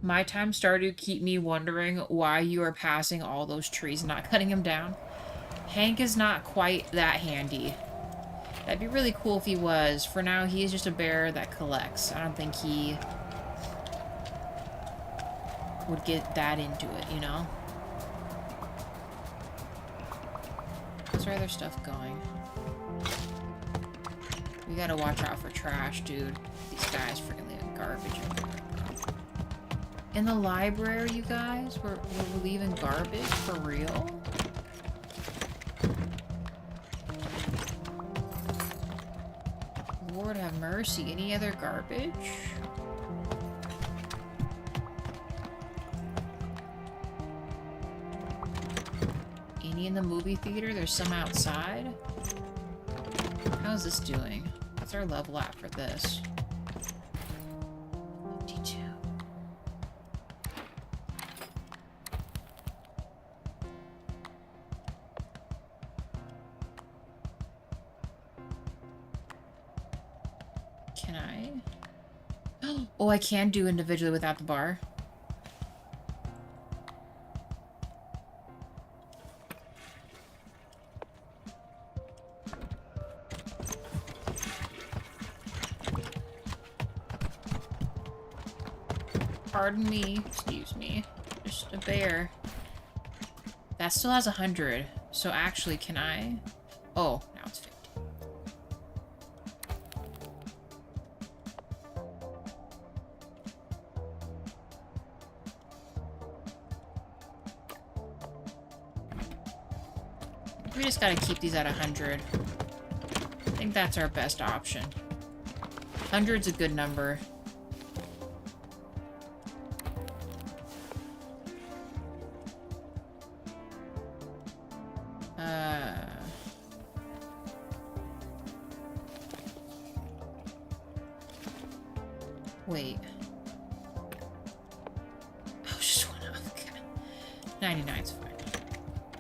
My time started to keep me wondering why you are passing all those trees and not cutting them down. Hank is not quite that handy. That'd be really cool if he was. For now, he is just a bear that collects. I don't think he would get that into it, you know? How's our other stuff going? We gotta watch out for trash, dude. These guys freaking leaving garbage everywhere. In the library, you guys? We're leaving garbage? For real? Lord have mercy. Any other garbage? Any in the movie theater? There's some outside? How's this doing? What's our level at for this? 52. Can I? Oh, I can do individually without the bar. Pardon me, excuse me. Just a bear. That still has 100. So actually, can I? Oh, now it's 50. We just gotta keep these at 100. I think that's our best option. 100's a good number. Wait. Oh, just went up. Okay. 99's fine.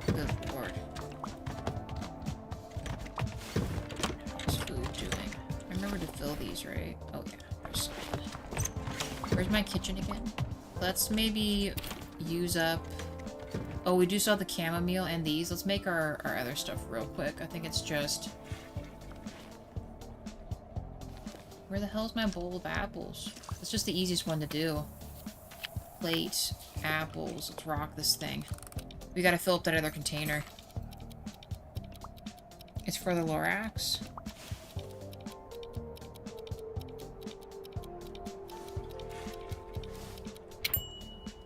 Good lord. How's food doing? I remember to fill these, right? Oh yeah, there's some. Where's my kitchen again? Let's maybe use up... Oh, we do still have the chamomile and these. Let's make our other stuff real quick. I think it's just... Where the hell's my bowl of apples? It's just the easiest one to do. Plate, apples. Let's rock this thing. We gotta fill up that other container. It's for the Lorax.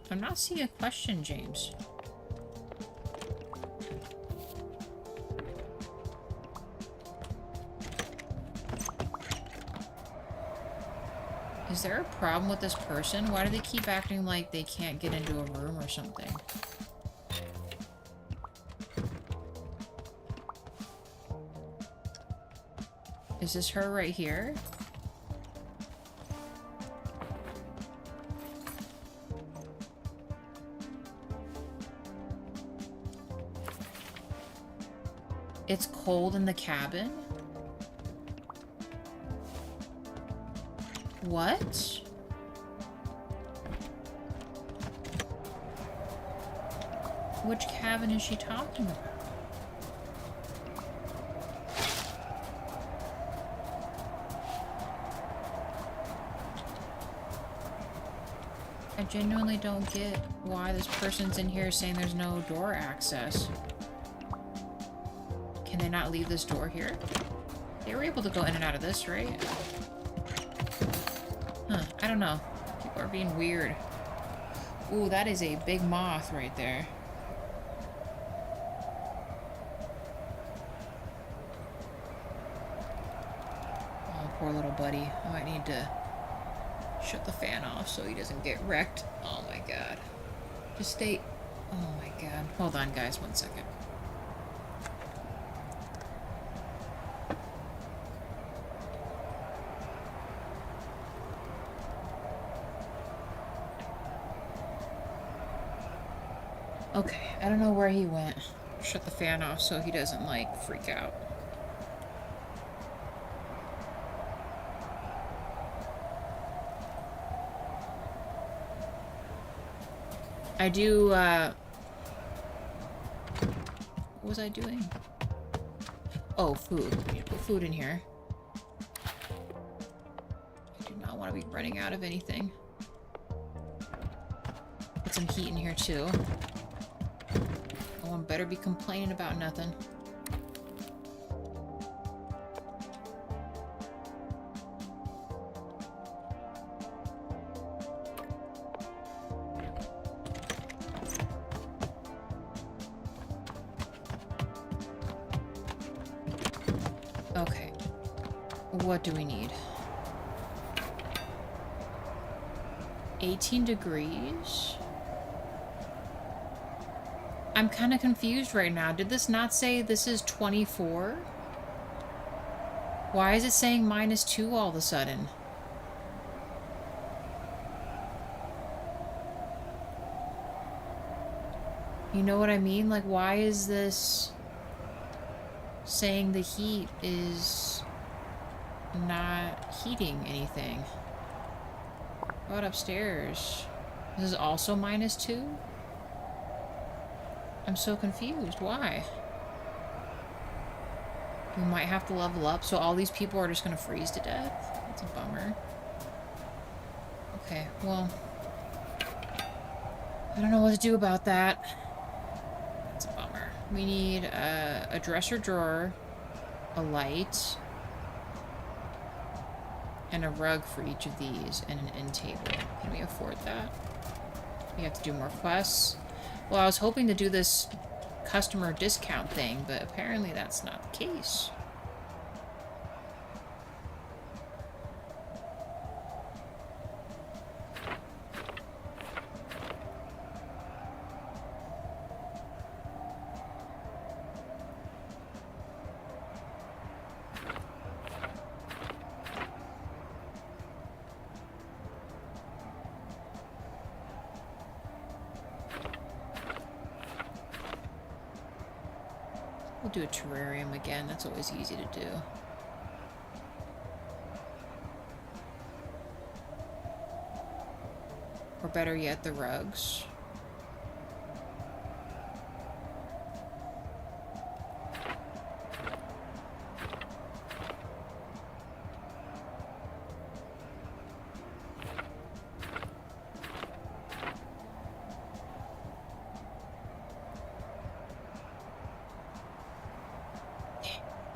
I'm not seeing a question, James. Is there a problem with this person? Why do they keep acting like they can't get into a room or something? Is this her right here? It's cold in the cabin? What? Which cabin is she talking about? I genuinely don't get why this person's in here saying there's no door access. Can they not leave this door here? They were able to go in and out of this, right? Huh, I don't know. People are being weird. Ooh, that is a big moth right there. Oh, poor little buddy. I might need to shut the fan off so he doesn't get wrecked. Oh my god. Just stay... Oh my god. Hold on, guys, 1 second. Okay, I don't know where he went. Shut the fan off so he doesn't, like, freak out. I do, What was I doing? Oh, food. I need to put food in here. I do not want to be running out of anything. Put some heat in here, too. No one better be complaining about nothing. Okay. What do we need? 18 degrees? I'm kind of confused right now. Did this not say this is 24? Why is it saying -2 all of a sudden? You know what I mean? Like, why is this saying the heat is not heating anything? How about upstairs? This is also -2? I'm so confused. Why? We might have to level up, so all these people are just gonna freeze to death? That's a bummer. Okay, well... I don't know what to do about that. That's a bummer. We need a dresser drawer, a light, and a rug for each of these, and an end table. Can we afford that? We have to do more quests. Well, I was hoping to do this customer discount thing, but apparently that's not the case. We'll do a terrarium again. That's always easy to do. Or better yet, the rugs.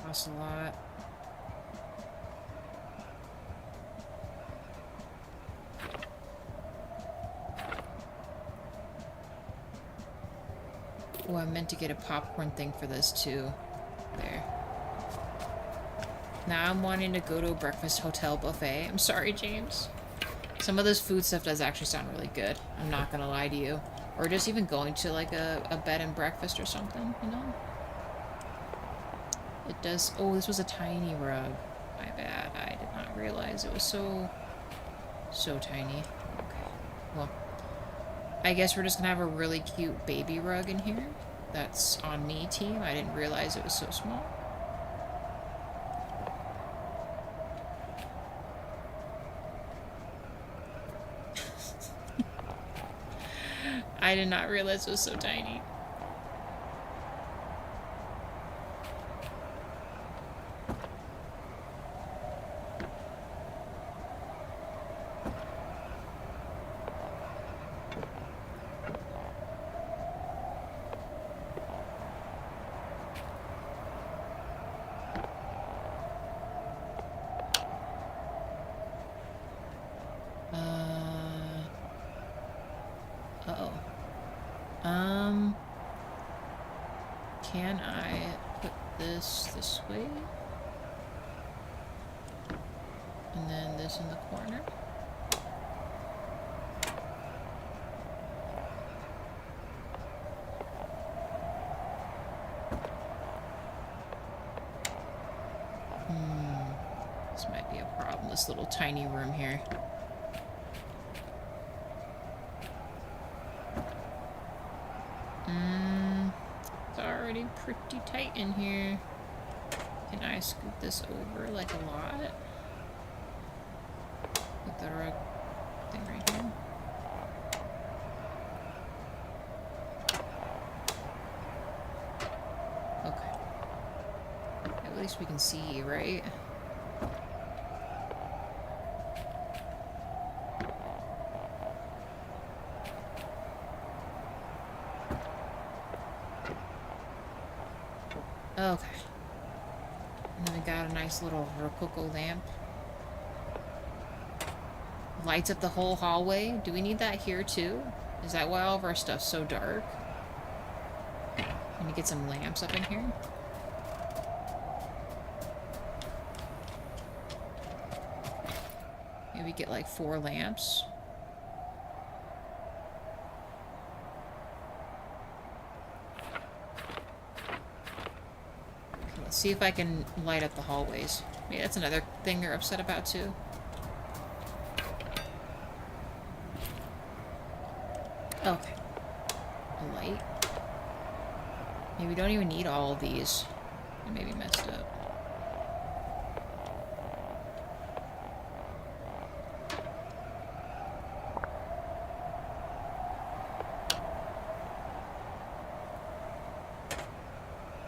Costs a lot. Oh, I meant to get a popcorn thing for this too. There. Now I'm wanting to go to a breakfast hotel buffet. I'm sorry, James. Some of this food stuff does actually sound really good. I'm not gonna lie to you. Or just even going to like a bed and breakfast or something, you know? It does... Oh, this was a tiny rug. My bad. I did not realize it was so tiny. Okay. Well, I guess we're just gonna have a really cute baby rug in here. That's on me, team. I didn't realize it was so small. I did not realize it was so tiny. Uh-oh. Can I put this way? And then this in the corner? This might be a problem, this little tiny room here. It's already pretty tight in here. Can I scoot this over like a lot? Put the rug thing right here. least we can see, right? Okay. And then we got a nice little Rococo lamp. Lights up the whole hallway. Do we need that here too? Is that why all of our stuff's so dark? Let me get some lamps up in here. Maybe get like 4 lamps. Let's see if I can light up the hallways. Maybe that's another thing they're upset about too. Okay. A light. Maybe we don't even need all of these. I may be messed up.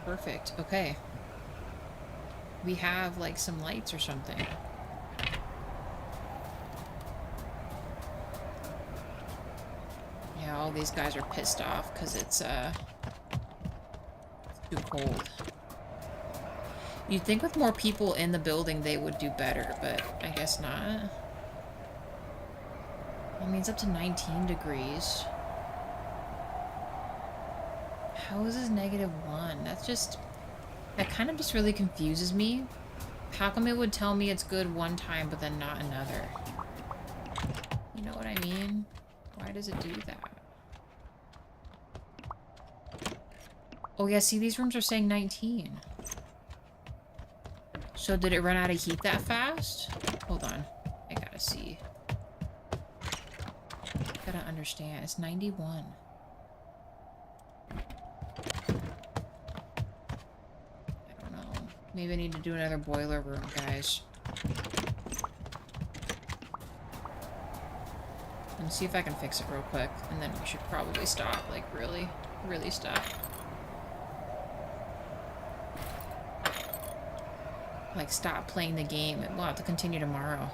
Perfect. Okay. We have, like, some lights or something. Yeah, all these guys are pissed off because it's, too cold. You'd think with more people in the building they would do better, but I guess not. I mean, it's up to 19 degrees. How is this -1? That's just... That kind of just really confuses me. How come it would tell me it's good one time, but then not another? You know what I mean? Why does it do that? Oh yeah, see, these rooms are saying 19. So did it run out of heat that fast? Hold on. I gotta see. Gotta understand. It's 91. Maybe I need to do another boiler room, guys. And see if I can fix it real quick. And then we should probably stop. Like, really, really stop. Like, stop playing the game. We'll have to continue tomorrow.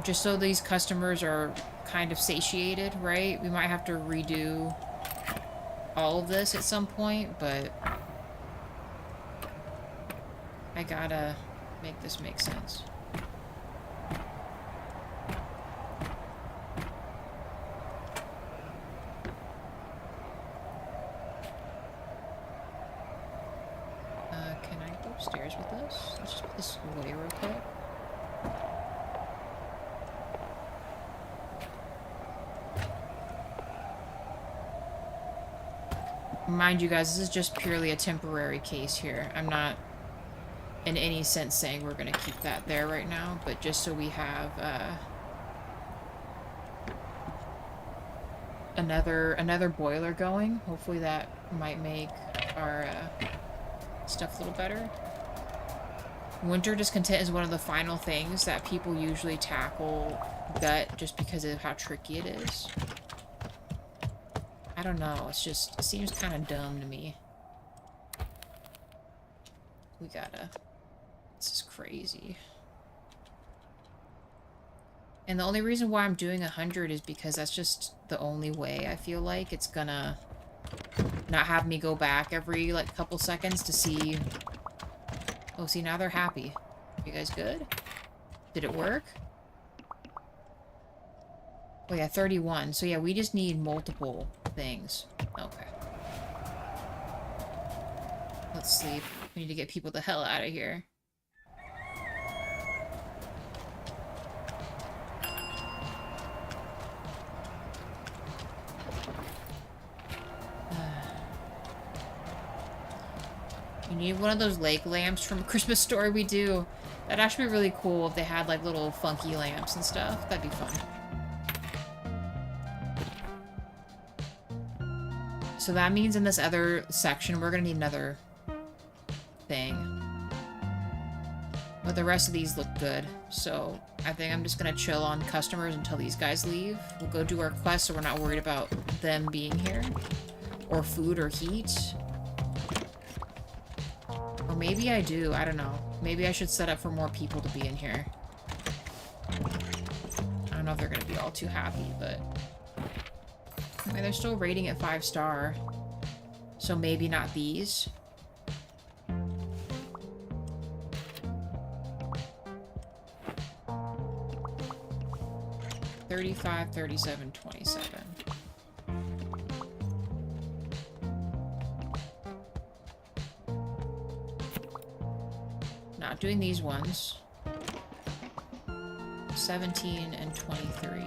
Just so these customers are kind of satiated, right? We might have to redo all of this at some point, but I gotta make this make sense. Can I go upstairs with this? Let's just put this away real quick. Mind you guys, this is just purely a temporary case here. I'm not in any sense saying we're gonna keep that there right now, but just so we have another boiler going. Hopefully that might make our stuff a little better. Winter discontent is one of the final things that people usually tackle gut just because of how tricky it is. I don't know, it's just, it seems kind of dumb to me. We gotta... This is crazy. And the only reason why I'm doing 100 is because that's just the only way I feel like it's gonna not have me go back every, like, couple seconds to see... Oh, see, now they're happy. You guys good? Did it work? Oh yeah, 31. So yeah, we just need multiple things. Okay. Let's sleep. We need to get people the hell out of here. You need one of those lake lamps from a Christmas story we do. That'd actually be really cool if they had like little funky lamps and stuff. That'd be fun. So that means in this other section, we're gonna need another thing. But the rest of these look good. So I think I'm just gonna chill on customers until these guys leave. We'll go do our quest so we're not worried about them being here. Or food or heat. Or maybe I do. I don't know. Maybe I should set up for more people to be in here. I don't know if they're going to be all too happy, but... I mean, they're still rating it 5-star. So maybe not these. $35, $37, $27. Not doing these ones. 17 and 23.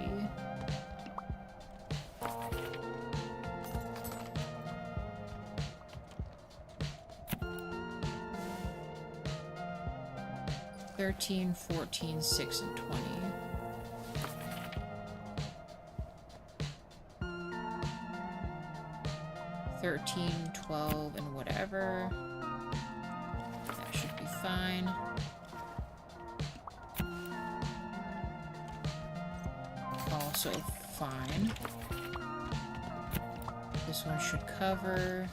$13, $14, $6, and $20. $13, $12, and whatever. That should be fine. Also fine. This one should cover.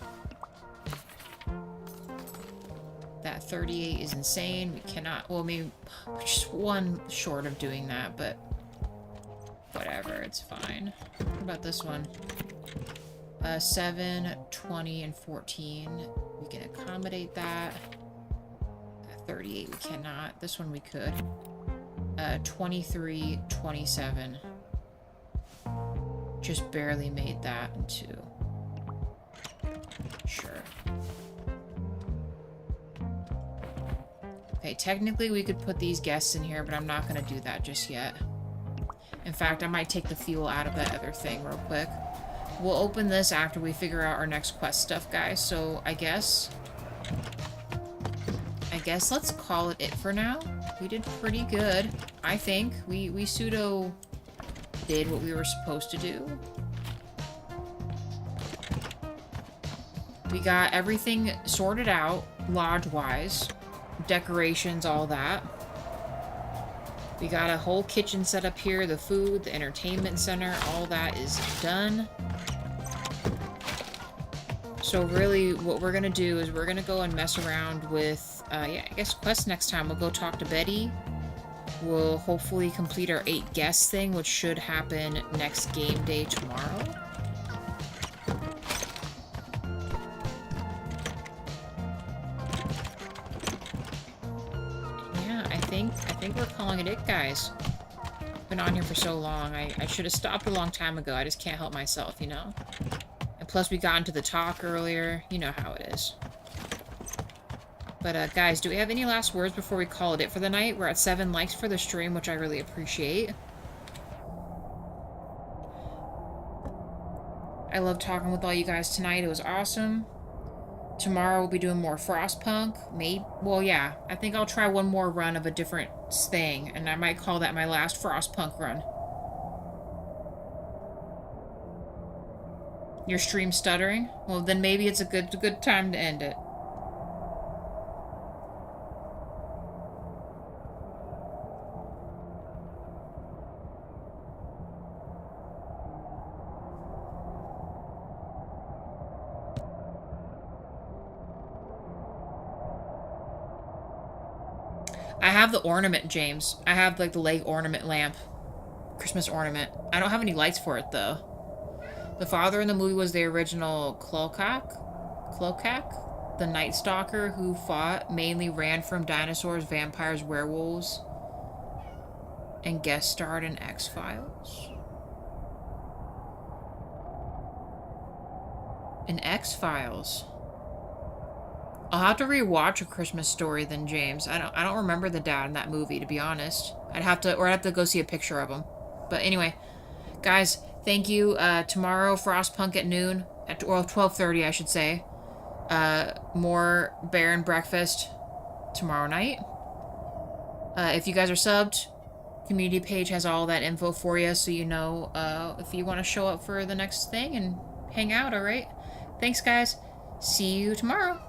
That 38 is insane. We cannot, well, maybe we're just one short of doing that, but whatever, it's fine. What about this one? 7, 20, and 14. We can accommodate that. 38 we cannot. This one we could. 23, 27. Just barely made that into... Sure. Okay, technically we could put these guests in here, but I'm not going to do that just yet. In fact, I might take the fuel out of that other thing real quick. We'll open this after we figure out our next quest stuff, guys. So I guess let's call it for now. We did pretty good, I think. We pseudo did what we were supposed to do. We got everything sorted out, lodge-wise. Decorations, all that. We got a whole kitchen set up here, the food, the entertainment center, all that is done. So really, what we're gonna do is we're gonna go and mess around with, yeah, I guess quest next time. We'll go talk to Betty. We'll hopefully complete our 8 guests thing, which should happen next game day tomorrow. Yeah, I think we're calling it, guys. Been on here for so long. I should have stopped a long time ago. I just can't help myself, you know? And plus, we got into the talk earlier. You know how it is. But, guys, do we have any last words before we call it for the night? We're at 7 likes for the stream, which I really appreciate. I love talking with all you guys tonight. It was awesome. Tomorrow we'll be doing more Frostpunk. Maybe, well, yeah. I think I'll try one more run of a different thing, and I might call that my last Frostpunk run. Your stream's stuttering? Well, then maybe it's a good time to end it. I have the ornament, James. I have, like, the leg ornament lamp. Christmas ornament. I don't have any lights for it, though. The father in the movie was the original Clokak, the Night Stalker who mainly ran from dinosaurs, vampires, werewolves, and guest starred in X-Files. In X-Files. I'll have to rewatch A Christmas Story then, James. I don't remember the dad in that movie, to be honest. I'd have to go see a picture of him. But anyway, guys, thank you. Tomorrow, Frostpunk at noon, or 12:30, I should say. More Baron breakfast tomorrow night. If you guys are subbed, community page has all that info for you, so you know if you want to show up for the next thing and hang out. All right. Thanks, guys. See you tomorrow.